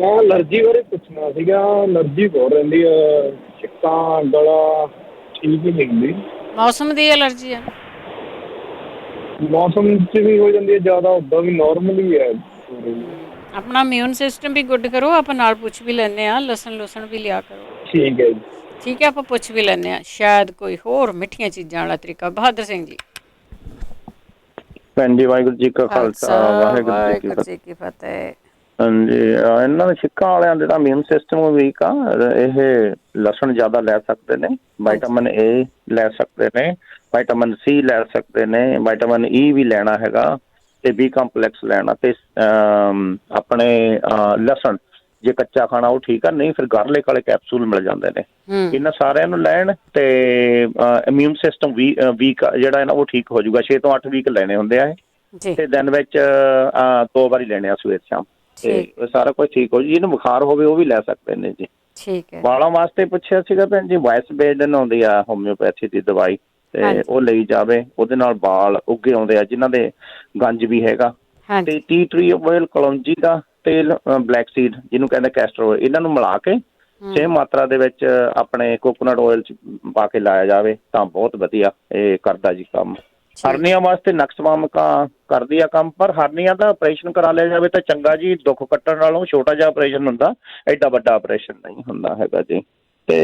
ਮੈਂ ਅਲਰਜੀ ਬਾਰੇ ਪੁੱਛਣਾ ਸੀਗਾ। ਅਲਰਜੀ ਬਹੁਤ ਰਹਿੰਦੀ ਆ, ਛਿੱਕਾਂ, ਗਲਾ ਠੀਕ ਹੀ ਨਹੀਂ ਹੁੰਦੀ। ਮੌਸਮ ਦੀ ਐਲਰਜੀ ਹੈ? ਮੌਸਮ 'ਚ ਵੀ ਹੋ ਜਾਂਦੀ ਹੈ ਜ਼ਿਆਦਾ, ਉੱਦਾਂ ਵੀ ਨੋਰਮਲ ਹੀ ਹੈ। ਆਪਣਾ ਇਮਿਊਨ ਸਿਸਟਮ ਵੀ ਗੁੱਡ ਕਰੋ। ਆਪਾਂ ਨਾਲ ਪੁੱਛ ਵੀ ਲੈਂਦੇ ਹਾਂ, ਲਸਣ ਵੀ ਲਿਆ ਕਰੋ। ਠੀਕ ਹੈ ਜੀ। ਠੀਕ ਹੈ, ਆਪਾਂ ਪੁੱਛ ਵੀ ਲੈਂਦੇ ਹਾਂ, ਸ਼ਾਇਦ ਕੋਈ ਹੋਰ ਮਿੱਠੀਆਂ ਚੀਜ਼ਾਂ ਵਾਲਾ ਤਰੀਕਾ। ਬਹਾਦਰ ਸਿੰਘ ਜੀ। ਭੈਣ ਜੀ, ਵਾਹਿਗੁਰੂ ਜੀ ਕਾ ਖਾਲਸਾ, ਵਾਹਿਗੁਰੂ ਜੀ ਕੀ ਫਤਿਹ। ਹਾਂਜੀ, ਇਹਨਾਂ ਦੇ ਛਿੱਕਾਂ ਵਾਲਿਆਂ ਦੇ ਤਾਂ ਇਮਿਊਨ ਸਿਸਟਮ ਵੀਕ ਆ। ਇਹ ਲਸਣ ਜ਼ਿਆਦਾ ਲੈ ਸਕਦੇ ਨੇ, ਵਿਟਾਮਿਨ ਏ ਲੈ ਸਕਦੇ ਨੇ, ਵਿਟਾਮਿਨ ਸੀ ਲੈ ਸਕਦੇ ਨੇ, ਵਿਟਾਮਿਨ ਈ ਵੀ ਲੈਣਾ ਹੈਗਾ, ਤੇ ਬੀ ਕੰਪਲੈਕਸ ਲੈਣਾ, ਤੇ ਆਪਣੇ ਲਸਣ ਜੇ ਕੱਚਾ ਖਾਣਾ ਉਹ ਠੀਕ ਆ, ਨਹੀਂ ਫਿਰ ਗਾਰਲਿਕ ਵਾਲੇ ਕੈਪਸੂਲ ਮਿਲ ਜਾਂਦੇ ਨੇ। ਇਹਨਾਂ ਸਾਰਿਆਂ ਨੂੰ ਲੈਣ ਤੇ ਇਮਿਊਨ ਸਿਸਟਮ ਵੀਕ ਜਿਹੜਾ ਹੈ ਨਾ ਉਹ ਠੀਕ ਹੋ ਜਾਊਗਾ। 6 ਤੋਂ 8 ਵੀਕ ਲੈਣੇ ਹੁੰਦੇ ਆ ਇਹ, ਤੇ ਦਿਨ ਵਿੱਚ 2 ਵਾਰੀ ਲੈਣੇ ਆ, ਸਵੇਰ ਸ਼ਾਮ, ਤੇ ਸਾਰਾ ਕੁਝ ਠੀਕ ਹੋ ਜੀ। ਜਿਹਨੂੰ ਬੁਖਾਰ ਹੋਵੇ ਉਹ ਵੀ ਲੈ ਸਕਦੇ ਨੇ ਜੀ। ਠੀਕ ਹੈ। ਵਾਲਾਂ ਵਾਸਤੇ ਪੁੱਛਿਆ ਸੀਗਾ ਭੈਣ ਜੀ, ਵਾਇਸ ਬੇਡਨ ਆਉਂਦੀ ਆ ਹੋਮਿਓਪੈਥੀ ਦੀ ਦਵਾਈ, ਤੇ ਉਹ ਲਈ ਜਾਵੇ। ਉਹਦੇ ਨਾਲ ਵਾਲ ਉੱਗੇ ਆਉਂਦੇ ਆ ਜਿਨ੍ਹਾਂ ਦੇ ਗੰਜ ਵੀ ਹੈਗਾ। ਤੇ ਟੀ ਟਰੀ ਆਇਲ, ਕਲੌਂਜੀ ਦਾ ਤੇਲ, ਬਲੈਕ ਸੀਡ ਜਿਹਨੂੰ ਕਹਿੰਦੇ ਕੈਸਟਰ ਆਇਲ, ਇਹਨਾਂ ਨੂੰ ਮਿਲਾ ਕੇ ਸੇਮ ਮਾਤਰਾ ਦੇ ਵਿੱਚ ਆਪਣੇ ਕੋਕੋਨਟ ਆਇਲ 'ਚ ਪਾ ਕੇ ਲਾਇਆ ਜਾਵੇ ਤਾਂ ਬਹੁਤ ਵਧੀਆ ਇਹ ਕਰਦਾ ਜੀ ਕੰਮ। ਹਰਨੀਆਂ ਵਾਸਤੇ ਨਕਸਵਾਮਕਾ ਕਰਦੀ ਆ ਕੰਮ, ਪਰ ਹਰਨੀਆਂ ਦਾ ਆਪਰੇਸ਼ਨ ਕਰਾ ਲਿਆ ਜਾਵੇ ਤਾਂ ਚੰਗਾ ਜੀ। ਦੁੱਖ ਕੱਟਣ ਨਾਲੋਂ ਛੋਟਾ ਜਿਹਾ ਆਪਰੇਸ਼ਨ ਹੁੰਦਾ, ਐਡਾ ਵੱਡਾ ਆਪਰੇਸ਼ਨ ਨਹੀਂ ਹੁੰਦਾ ਹੈਗਾ ਜੀ। ਤੇ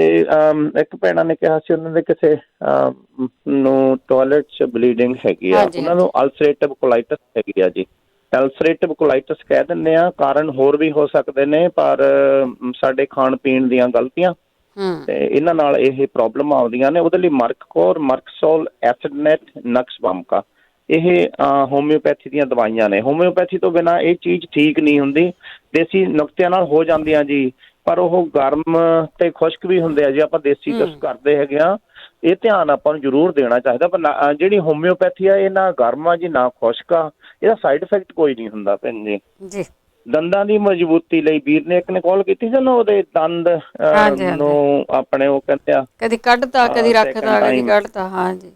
ਇੱਕ ਭੈਣਾਂ ਨੇ ਕਿਹਾ ਸੀ ਉਹਨਾਂ ਦੇ ਕਿਸੇ ਨੂੰ ਟੋਇਲਟ 'ਚ ਬਲੀਡਿੰਗ ਹੈਗੀ ਆ, ਉਹਨਾਂ ਨੂੰ ਅਲਸਰੇਟਿਵ ਕੋਲਾਈਟਸ ਹੈਗੀ ਆ ਜੀ। ਅਲਸਰੇਟਿਵ ਕੋਲਾਈਟਸ ਕਹਿ ਦਿੰਦੇ ਆ, ਕਾਰਨ ਹੋਰ ਵੀ ਹੋ ਸਕਦੇ ਨੇ, ਪਰ ਸਾਡੇ ਖਾਣ ਪੀਣ ਦੀਆਂ ਗਲਤੀਆਂ ਤੇ ਇਹਨਾਂ ਨਾਲ ਇਹ ਪ੍ਰੋਬਲਮ ਆਉਂਦੀਆਂ ਨੇ। ਉਹਦੇ ਲਈ ਮਰਕਕੋਰ, ਮਰਕਸੋਲ, ਐਸਿਡਨੇਟ, ਨਕਸਵਾਮਕਾ ਇਹ ਹੋਮਿਓਪੈਥੀ ਦੀਆਂ ਦਵਾਈਆਂ ਨੇ। ਹੋਮਿਓਪੈਥੀ ਤੋਂ ਬਿਨਾਂ ਇਹ ਚੀਜ਼ ਠੀਕ ਨਹੀਂ ਹੁੰਦੀ। ਦੇਸੀ ਨੁਕਤਿਆਂ ਨਾਲ ਹੋ ਜਾਂਦੀਆਂ ਜੀ, ਪਰ ਉਹ ਗਰਮ ਤੇ ਖੁਸ਼ਕ ਵੀ ਹੁੰਦੇ ਆ ਜੀ। ਆਪਾਂ ਦੇਸੀ ਕੁਛ ਕਰਦੇ ਹੈਗੇ ਆ, ਇਹ ਧਿਆਨ ਆਪਾਂ ਨੂੰ ਜ਼ਰੂਰ ਦੇਣਾ ਚਾਹੀਦਾ। ਪਰ ਜਿਹੜੀ ਹੋਮਿਓਪੈਥੀ ਆ ਇਹ ਨਾ ਗਰਮ ਆ ਜੀ ਨਾ ਖੁਸ਼ਕ ਆ, ਇਹਦਾ ਸਾਈਡ ਇਫੈਕਟ ਕੋਈ ਨਹੀਂ ਹੁੰਦਾ ਭੈਣ ਜੀ। ਦੰਦਾਂ ਦੀ ਮਜ਼ਬੂਤੀ ਲਈ ਵੀਰ ਨੇ ਇੱਕ ਨੇ ਕਾਲ ਕੀਤੀ ਸੀ ਨਾ, ਉਹਦੇ ਦੰਦ ਨੂੰ ਆਪਣੇ ਉਹ ਕਹਿੰਦੇ ਆ ਕਦੀ ਕੱਢਤਾ, ਕਦੀ ਰੱਖਤਾ, ਕਦੀ ਕੱਢਤਾ। ਹਾਂਜੀ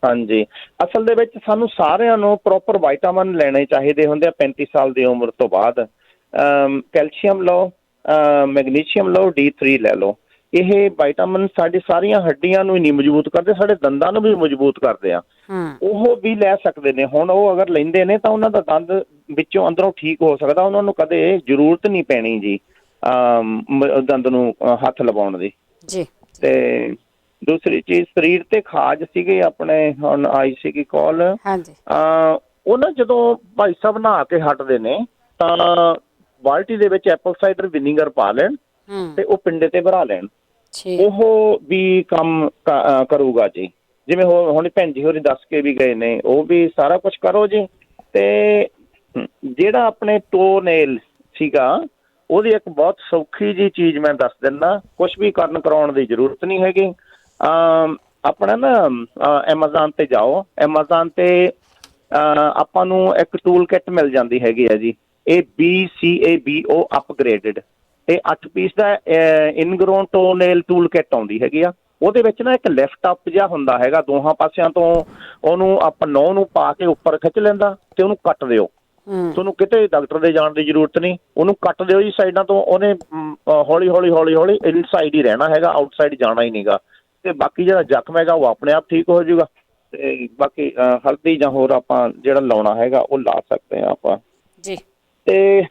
ਹਾਂਜੀ, ਅਸਲ ਦੇ ਵਿੱਚ ਸਾਨੂੰ ਸਾਰਿਆਂ ਨੂੰ ਪ੍ਰੋਪਰ ਵਿਟਾਮਿਨ ਲੈਣੇ ਚਾਹੀਦੇ ਹੁੰਦੇ ਆ 35 ਸਾਲ ਦੀ ਉਮਰ ਤੋਂ ਬਾਅਦ। ਕੈਲਸ਼ੀਅਮ ਲਓ, ਮੈਗਨੀਸ਼ੀਅਮ ਲਓ, D3 ਲੈ ਲਓ। ਇਹ ਵਿਟਾਮਿਨ ਸਾਡੀ ਸਾਰੀਆਂ ਹੱਡੀਆਂ ਨੂੰ ਹੀ ਨਹੀਂ ਮਜ਼ਬੂਤ ਕਰਦੇ, ਸਾਡੇ ਦੰਦਾਂ ਨੂੰ ਵੀ ਮਜ਼ਬੂਤ ਕਰਦੇ ਆ। ਉਹ ਵੀ ਲੈ ਸਕਦੇ ਨੇ। ਹੁਣ ਉਹ ਅਗਰ ਲੈਂਦੇ ਨੇ ਤਾਂ ਉਹਨਾਂ ਦਾ ਦੰਦ ਵਿੱਚੋਂ ਅੰਦਰੋਂ ਠੀਕ ਹੋ ਸਕਦਾ, ਉਹਨਾਂ ਨੂੰ ਕਦੇ ਜ਼ਰੂਰਤ ਨਹੀਂ ਪੈਣੀ ਜੀ ਦੰਦ ਨੂੰ ਹੱਥ ਲਵਾਉਣ ਦੀ। ਜੀ। ਤੇ ਦੂਸਰੀ ਚੀਜ਼ ਸਰੀਰ ਤੇ ਖਾਜ ਸੀਗੀ ਆਪਣੇ, ਹੁਣ ਆਈ ਸੀਗੀ ਕਾਲ। ਹਾਂਜੀ। ਉਹ ਨਾ ਜਦੋਂ ਭਾਈ ਸਾਹਿਬ ਨਹਾ ਕੇ ਹਟਦੇ ਨੇ ਤਾਂ ਬਾਲਟੀ ਦੇ ਵਿੱਚ ਐਪਲ ਸਾਈਡਰ ਵਿਨੀਗਰ ਪਾ ਲੈਣ ਤੇ ਉਹ ਪਿੰਡੇ ਤੇ ਭਰਾ ਲੈਣ, ਉਹ ਵੀ ਕੰਮ ਕਰੂਗਾ ਜੀ। ਜਿਵੇਂ ਹੁਣ ਭੈਣ ਜੀ ਹੋਰੀ ਦੱਸ ਕੇ ਵੀ ਗਏ ਨੇ, ਉਹ ਵੀ ਸਾਰਾ ਕੁਛ ਕਰੋ ਜੀ। ਤੇ ਜਿਹੜਾ ਆਪਣੇ ਟੋ ਨੇਲ ਸੀਗਾ ਉਹਦੀ ਇੱਕ ਬਹੁਤ ਸੌਖੀ ਜਿਹੀ ਚੀਜ਼ ਮੈਂ ਦੱਸ ਦਿੰਦਾ, ਕੁਛ ਵੀ ਕਰਾਉਣ ਦੀ ਜ਼ਰੂਰਤ ਨਹੀਂ ਹੈਗੀ। ਆਪਣਾ ਨਾ ਐਮਾਜ਼ਾਨ ਤੇ ਜਾਓ, ਐਮਾਜ਼ਾਨ ਤੇ ਆਪਾਂ ਨੂੰ ਇੱਕ ਟੂਲ ਕਿੱਟ ਮਿਲ ਜਾਂਦੀ ਹੈਗੀ ਆ ਜੀ, ਇਹ BCABO ਅਪਗ੍ਰੇਡਡ, ਇਹ 8 ਪੀਸ ਦਾ ingrown toe nail tool kit ਆਉਂਦੀ ਹੈਗੀ ਆ। ਉਹਦੇ ਵਿੱਚ ਨਾ ਇੱਕ ਲਿਫਟ ਅਪ ਜਿਹਾ ਹੁੰਦਾ ਹੈਗਾ, ਦੋਹਾਂ ਪਾਸਿਆਂ ਤੋਂ ਉਹਨੂੰ ਆਪਾਂ ਨਹੁੰ ਨੂੰ ਪਾ ਕੇ ਉੱਪਰ ਖਿੱਚ ਲੈਂਦਾ ਤੇ ਉਹਨੂੰ ਕੱਟ ਦਿਓ। ਤੁਹਾਨੂੰ ਕਿਤੇ ਡਾਕਟਰ ਦੇ ਜਾਣ ਦੀ ਜ਼ਰੂਰਤ ਨਹੀਂ, ਉਹਨੂੰ ਕੱਟ ਦਿਓ ਜੀ ਸਾਈਡਾਂ ਤੋਂ, ਉਹਨੇ ਹੌਲੀ ਹੌਲੀ ਹੌਲੀ ਹੌਲੀ ਇਨਸਾਈਡ ਹੀ ਰਹਿਣਾ ਹੈਗਾ, ਆਊਟਸਾਈਡ ਜਾਣਾ ਹੀ ਨਹੀਂਗਾ। ਤੇ ਬਾਕੀ ਜਿਹੜਾ ਜ਼ਖਮ ਹੈਗਾ ਉਹ ਆਪਣੇ ਆਪ ਠੀਕ ਹੋ ਜਾਊਗਾ। ਤੇ ਬਾਕੀ ਹਲਦੀ ਜਾਂ ਹੋਰ ਆਪਾਂ ਜਿਹੜਾ ਲਾਉਣਾ ਹੈਗਾ ਉਹ ਲਾ ਸਕਦੇ ਹਾਂ ਆਪਾਂ ਜੀ। ਤੇ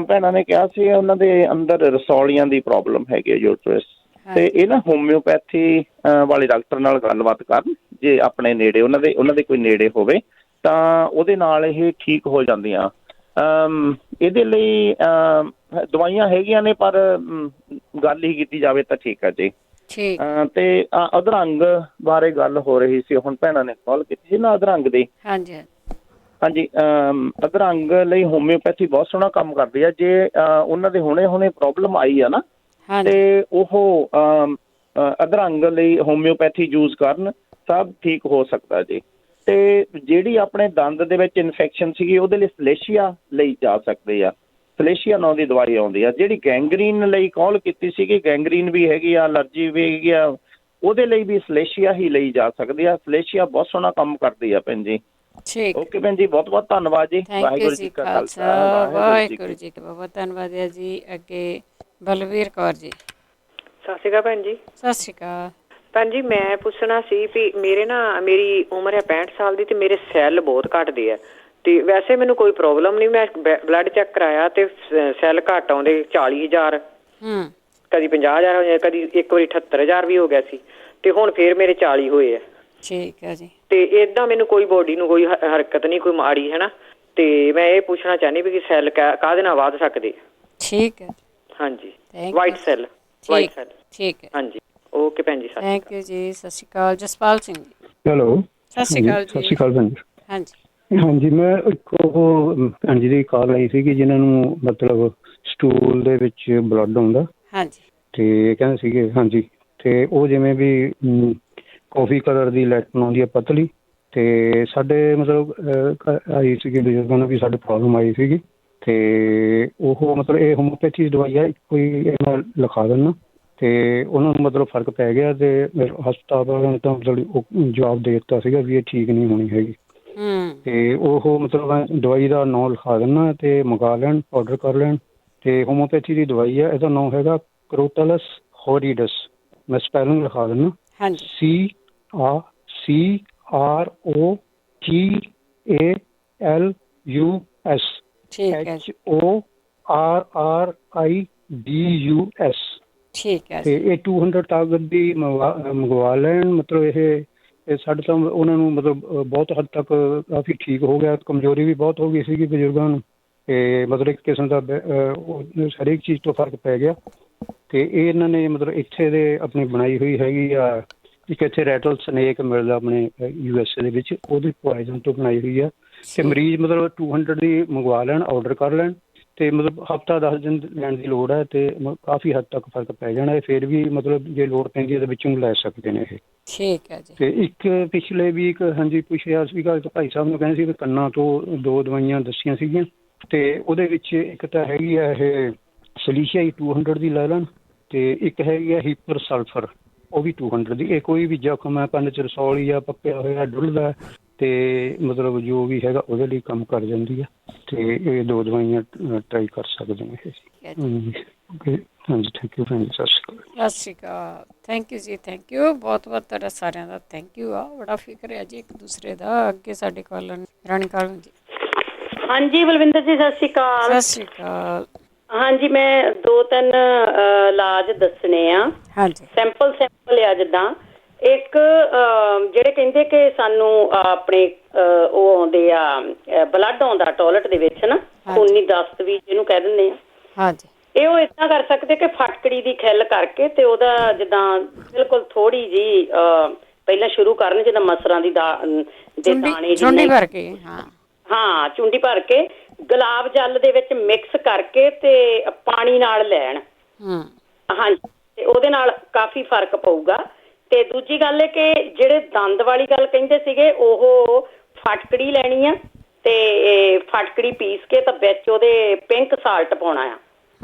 ਭੈਣਾਂ ਨੇ ਕਿਹਾ ਸੀ ਉਹਨਾਂ ਦੇ ਅੰਦਰ ਰਸੌਲੀਆਂ ਦੀ ਪ੍ਰੋਬਲਮ ਹੈਗੀ ਹੈ, ਯੂਟਰਸ, ਤੇ ਇਹ ਨਾ ਹੋਮਿਓਪੈਥੀ ਵਾਲੇ ਡਾਕਟਰ ਨਾਲ ਗੱਲਬਾਤ ਕਰਨ, ਜੇ ਆਪਣੇ ਨੇੜੇ ਉਹਨਾਂ ਦੇ ਕੋਈ ਨੇੜੇ ਹੋਵੇ ਤਾਂ ਉਹਦੇ ਨਾਲ ਇਹ ਠੀਕ ਹੋ ਜਾਂਦੀਆਂ। ਇਹਦੇ ਲਈ ਦਵਾਈਆਂ ਹੈਗੀਆਂ ਨੇ, ਪਰ ਗੱਲ ਹੀ ਕੀਤੀ ਜਾਵੇ ਤਾਂ ਠੀਕ ਹੈ ਜੀ। ਤੇ ਅਧਰੰਗ ਬਾਰੇ ਗੱਲ ਹੋ ਰਹੀ ਸੀ, ਹੁਣ ਭੈਣਾਂ ਨੇ ਕਾਲ ਕੀਤੀ ਸੀ ਨਾ ਅਧਰੰਗ ਦੀ। ਹਾਂਜੀ ਹਾਂਜੀ। ਅਧਰੰਗ ਲਈ ਹੋਮਿਓਪੈਥੀ ਬਹੁਤ ਸੋਹਣਾ ਕੰਮ ਕਰਦੀ ਆ। ਜੇ ਉਹਨਾਂ ਦੇ ਹੁਣੇ ਪ੍ਰੋਬਲਮ ਆਈ ਆ ਨਾ ਤੇ ਉਹ ਅਧਰੰਗ ਲਈ ਹੋਮਿਓਪੈਥੀ ਯੂਜ਼ ਕਰਨ, ਸਭ ਠੀਕ ਹੋ ਸਕਦਾ ਜੀ। ਤੇ ਜਿਹੜੀ ਆਪਣੇ ਦੰਦ ਦੇ ਵਿੱਚ ਇਨਫੈਕਸ਼ਨ ਸੀਗੀ ਉਹਦੇ ਲਈ ਸਲੇਸ਼ੀਆ ਲਈ ਜਾ ਸਕਦੇ ਆ, ਸਲੇਸ਼ੀਆ ਨਾਂ ਦੀ ਦਵਾਈ ਆਉਂਦੀ ਆ। ਜਿਹੜੀ ਗੈਂਗਰੀਨ ਲਈ ਕਾਲ ਕੀਤੀ ਸੀਗੀ, ਗੈਂਗਰੀਨ ਵੀ ਹੈਗੀ ਆ, ਅਲਰਜੀ ਵੀ ਹੈਗੀ ਆ, ਉਹਦੇ ਲਈ ਵੀ ਸਲੇਸ਼ੀਆ ਹੀ ਲਈ ਜਾ ਸਕਦੀ ਆ। ਸਲੇਸ਼ੀਆ ਬਹੁਤ ਸੋਹਣਾ ਕੰਮ ਕਰਦੀ ਆ ਭੈਣ ਜੀ। ਠੀਕ। ਓਕੇ ਭੈਣ ਜੀ, ਬਹੁਤ ਬਹੁਤ ਧੰਨਵਾਦ ਜੀ। ਵਾਹਿਗੁਰੂ ਜੀ ਕਾ ਖਾਲਸਾ, ਵਾਹਿਗੁਰੂ ਜੀ ਕੀ ਫਤਿਹ। ਬਹੁਤ ਧੰਨਵਾਦ ਹੈ ਜੀ। ਅੱਗੇ ਬਲਵੀਰ ਕੌਰ ਜੀ। ਸਤਿ ਸ਼੍ਰੀ ਅਕਾਲ ਭੈਣ ਜੀ। ਸਤਿ ਸ਼੍ਰੀ ਅਕਾਲ ਭੈਣ ਜੀ। ਮੈਂ ਪੁੱਛਣਾ ਸੀ ਵੀ ਮੇਰੀ ਉਮਰ ਹੈ 65 ਸਾਲ ਦੀ ਤੇ ਮੇਰੇ ਸੈੱਲ ਬਹੁਤ ਘਟਦੇ ਆ, ਤੇ ਵੈਸੇ ਮੈਨੂੰ ਕੋਈ ਪ੍ਰੋਬਲਮ ਨਹੀਂ। ਮੈਂ ਬਲੱਡ ਚੈੱਕ ਕਰਾਇਆ ਤੇ ਸੈੱਲ ਘੱਟ ਆਉਂਦੇ 40,000, ਕਦੀ 50,000 ਹੋ ਜਾਏ, ਕਦੀ ਇੱਕ ਵਾਰੀ 78,000 ਵੀ ਹੋ ਗਿਆ ਸੀ, ਤੇ ਹੁਣ ਫੇਰ ਮੇਰੇ 40 ਹੋਏ ਆ। ਠੀਕ ਹੈ ਜੀ। ਤੇ ਏਦਾਂ ਮੈਨੂੰ ਕੋਈ ਬੋਡੀ ਨੂੰ ਕੋਈ ਹਰਕਤ ਨਹੀਂ, ਕੋਈ ਮਾੜੀ ਹੈ ਨਾ। ਤੇ ਮੈਂ ਇਹ ਪੁੱਛਣਾ ਚਾਹੁੰਦੀ ਵੀ ਕਿ ਸੈੱਲ ਕਾਹਦੇ ਨਾਲ ਵੱਧ ਸਕਦੇ? ਠੀਕ ਹੈ। ਹਾਂਜੀ। White cell. ਠੀਕ ਹੈ। ਹਾਂਜੀ। ਓਕੇ ਭੈਣ ਜੀ, ਥੈਂਕ ਯੂ ਜੀ। ਸਤਿ ਸ਼੍ਰੀ ਅਕਾਲ। ਜਸਪਾਲ ਸਿੰਘ ਜੀ। ਹੈਲੋ। ਸਤਿ ਸ਼੍ਰੀ ਅਕਾਲ ਜੀ। ਸਤਿ ਸ਼੍ਰੀ ਅਕਾਲ ਭੈਣ ਜੀ। ਹਾਂਜੀ। ਹਾਂਜੀ, ਮੈਂ ਇੱਕ ਉਹ ਭੈਣ ਜੀ ਦੀ ਕਾਲ ਆਈ ਸੀਗੀ ਜਿਨ੍ਹਾਂ ਨੂੰ ਮਤਲਬ ਸਟੂਲ ਦੇ ਵਿੱਚ ਬਲੱਡ ਆਉਂਦਾ। ਹਾਂਜੀ। ਤੇ ਕਹਿੰਦੇ ਸੀਗੇ, ਹਾਂਜੀ, ਤੇ ਉਹ ਜਿਵੇਂ ਵੀ ਕਾਫੀ ਕਲਰ ਦੀ ਲੈਟਨ ਆਉਂਦੀ ਹੈ ਪਤਲੀ, ਤੇ ਸਾਡੇ ਮਤਲਬ ਆਈ ਸੀਗੀ ਬਜ਼ੁਰਗਾਂ ਨੂੰ ਵੀ ਸਾਡੇ ਪ੍ਰੋਬਲਮ ਆਈ ਸੀਗੀ, ਤੇ ਉਹ ਮਤਲਬ ਇਹ ਹੋਮੋਪੈਥੀ ਦੀ ਦਵਾਈ ਹੈ, ਕੋਈ ਇਹਨਾਂ ਲਿਖਾ ਦੇਣਾ, ਤੇ ਉਹਨਾਂ ਨੂੰ ਮਤਲਬ ਫਰਕ ਪੈ ਗਿਆ। ਤੇ ਹਸਪਤਾਲ ਵਾਲਿਆਂ ਨੇ ਤਾਂ ਮਤਲਬ ਜਵਾਬ ਦੇ ਦਿੱਤਾ ਸੀਗਾ ਵੀ ਇਹ ਠੀਕ ਨਹੀਂ ਹੋਣੀ ਹੈਗੀ। ਤੇ ਉਹ ਮਤਲਬ ਦਵਾਈ ਦਾ ਨਾਂ ਲਿਖਾ ਦੇਣਾ ਤੇ ਮੰਗਾ ਲੈਣ, ਆਰਡਰ ਕਰ ਲੈਣ। ਤੇ ਹੋਮੋਪੈਥੀ ਦੀ ਦਵਾਈ ਹੈ, ਇਹਦਾ ਨਾਂ ਹੈਗਾ ਕਰੋਟਲਸ ਹੋਰੀਡਸ। ਮੈਂ ਸਪੈਲਿੰਗ ਲਿਖਾ ਦਿੰਦਾ। CROTLUS ਠੀਕ ਹੈ। ਤੇ ਇਹ 200 ਤਾਕਤ ਦੀ ਮੰਗਵਾ ਲੈਣ। ਮਤਲਬ ਇਹ ਸਾਡੇ ਤਾਂ ਉਹਨਾਂ ਨੂੰ ਮਤਲਬ ਬਹੁਤ ਹੱਦ ਤੱਕ ਕਾਫੀ ਠੀਕ ਹੋ ਗਿਆ। ਕਮਜ਼ੋਰੀ ਵੀ ਬਹੁਤ ਹੋ ਗਈ ਸੀਗੀ ਬਜ਼ੁਰਗਾਂ ਨੂੰ, ਤੇ ਮਤਲਬ ਇੱਕ ਕਿਸਮ ਦਾ ਹਰੇਕ ਚੀਜ਼ ਤੋਂ ਫਰਕ ਪੈ ਗਿਆ। ਤੇ ਇਹ ਇਹਨਾਂ ਨੇ ਮਤਲਬ ਇੱਥੇ ਦੇ ਆਪਣੀ ਬਣਾਈ ਹੋਈ ਹੈਗੀ ਆ, ਇੱਕ ਇੱਥੇ ਰੈਟਲ ਸਨੇਕ ਮਿਲਦਾ ਆਪਣੇ USA ਦੇ ਵਿੱਚ, ਉਹਦੀ ਪੁਆਇਜ਼ਨ ਤੋਂ ਬਣਾਈ ਹੋਈ ਆ। ਤੇ ਮਰੀਜ਼ ਮਤਲਬ 200 ਦੀ ਮੰਗਵਾ ਲੈਣ, ਆਰਡਰ ਕਰ ਲੈਣ, ਤੇ ਮਤਲਬ ਹਫ਼ਤਾ 10 ਦਿਨ ਲੈਣ ਦੀ ਲੋੜ ਹੈ, ਤੇ ਕਾਫੀ ਹੱਦ ਤੱਕ ਫਰਕ ਪੈ ਜਾਣਾ ਹੈ। ਫਿਰ ਵੀ ਮਤਲਬ ਜੇ ਲੋੜ ਪੈਂਦੀ ਹੈ ਤਾਂ ਵਿੱਚੋਂ ਲੈ ਸਕਦੇ ਨੇ ਇਹ। ਠੀਕ ਹੈ ਜੀ। ਤੇ ਇੱਕ ਪਿਛਲੇ ਵੀਕ ਹਾਂਜੀ ਪੁੱਛਿਆ ਸੀਗਾ, ਇੱਕ ਭਾਈ ਸਾਹਿਬ ਨੂੰ ਕਹਿੰਦੇ ਸੀ ਵੀ ਕੰਨਾਂ ਤੋਂ 2 ਦਵਾਈਆਂ ਦੱਸੀਆਂ ਸੀਗੀਆਂ, ਤੇ ਉਹਦੇ ਵਿੱਚ ਇੱਕ ਤਾਂ ਹੈਗੀ ਆ ਇਹ ਸਲੀਸ਼ੀਆ 200 ਦੀ ਲੈ ਲੈਣ, ਤੇ ਇੱਕ ਹੈਗੀ ਆ ਹੀਪਰ ਸਲਫਰ, ਉਹ ਵੀ 200 ਦੀ। ਇਹ ਕੋਈ ਵੀ ਜ਼ਖਮ ਹੈ, ਕੰਨ 'ਚ ਰਸੌਲੀ ਜਾਂ ਪੱਕਿਆ ਹੋਇਆ ਡੁੱਲਦਾ, ਤੇ ਮਤਲਬ ਜੋ ਵੀ ਹੈਗਾ ਉਹਦੇ ਲਈ ਕੰਮ ਕਰ ਜਾਂਦੀ ਆ। ਤੇ ਇਹ 2 ਦਵਾਈਆਂ ਟਰਾਈ ਕਰ ਸਕਦੇ ਨੇ ਇਹ। ਹਾਂਜੀ, ਥੈਂਕ ਯੂ ਭੈਣ ਜੀ। ਸਤਿ ਸ਼੍ਰੀ ਅਕਾਲ। ਸਤਿ ਸ਼੍ਰੀ ਅਕਾਲ। ਥੈਂਕ ਯੂ ਜੀ, ਥੈਂਕ ਯੂ। ਬਹੁਤ ਬਹੁਤ ਤੁਹਾਡਾ ਸਾਰਿਆਂ ਦਾ ਥੈਂਕ ਯੂ ਆ। ਬੜਾ ਫਿਕਰ ਹੈ ਜੀ ਇੱਕ ਦੂਸਰੇ ਦਾ। ਅੱਗੇ ਸਾਡੇ ਕੋਲ ਰਾਣੀ ਕਾਲੂ ਜੀ। ਹਾਂਜੀ ਬਲਵਿੰਦਰ ਜੀ, ਸਤਿ ਸ਼੍ਰੀ ਅਕਾਲ। ਸਤਿ ਸ਼੍ਰੀ ਅਕਾਲ। ਹਾਂਜੀ, ਮੈਂ 2-3 ਇਲਾਜ ਦੱਸਣੇ ਆ। ਹਾਂਜੀ, ਸੈਂਪਲ ਆ। ਜਿੱਦਾਂ ਇੱਕ ਜਿਹੜੇ ਕਹਿੰਦੇ ਕਿ ਸਾਨੂੰ ਆਪਣੇ ਉਹ ਆਉਂਦੇ ਆ, ਬਲੱਡ ਆਉਂਦਾ ਟੋਇਲਟ ਦੇ ਵਿੱਚ ਨਾ, ਖੂਨੀ ਦਸਤ ਵੀ ਜਿਹਨੂੰ ਕਹਿ ਦਿੰਦੇ ਆ। ਹਾਂਜੀ, ਇਹ ਉਹ ਏਦਾਂ ਕਰ ਸਕਦੇ ਕਿ ਫਟਕੜੀ ਦੀ ਖਿੱਲ ਕਰਕੇ ਤੇ ਉਹਦਾ ਜਿੱਦਾਂ ਬਿਲਕੁਲ ਥੋੜੀ ਜੀ ਪਹਿਲਾਂ ਸ਼ੁਰੂ ਕਰਨ, ਜਿੱਦਾਂ ਮਸਰਾਂ ਦੀ ਦੇ ਦਾਣੇ ਚੁੰਡੀ ਭਰ ਕੇ, ਹਾਂ ਚੁੰਡੀ ਭਰ ਕੇ ਗੁਲਾਬ ਜਲ ਦੇ ਵਿੱਚ ਮਿਕਸ ਕਰਕੇ ਤੇ ਪਾਣੀ ਨਾਲ ਲੈਣ। ਹਾਂਜੀ, ਤੇ ਉਹਦੇ ਨਾਲ ਕਾਫੀ ਫਰਕ ਪਊਗਾ। ਤੇ ਦੂਜੀ ਗੱਲ ਹੈ ਕਿ ਜਿਹੜੇ ਦੰਦ ਵਾਲੀ ਗੱਲ ਕਹਿੰਦੇ ਸੀਗੇ, ਉਹ ਫਟਕੜੀ ਲੈਣੀ ਆ ਤੇ ਫਟਕੜੀ ਪੀਸ ਕੇ ਤਾਂ ਵਿੱਚ ਉਹਦੇ ਪਿੰਕ ਸਾਲਟ ਪਾਉਣਾ ਆ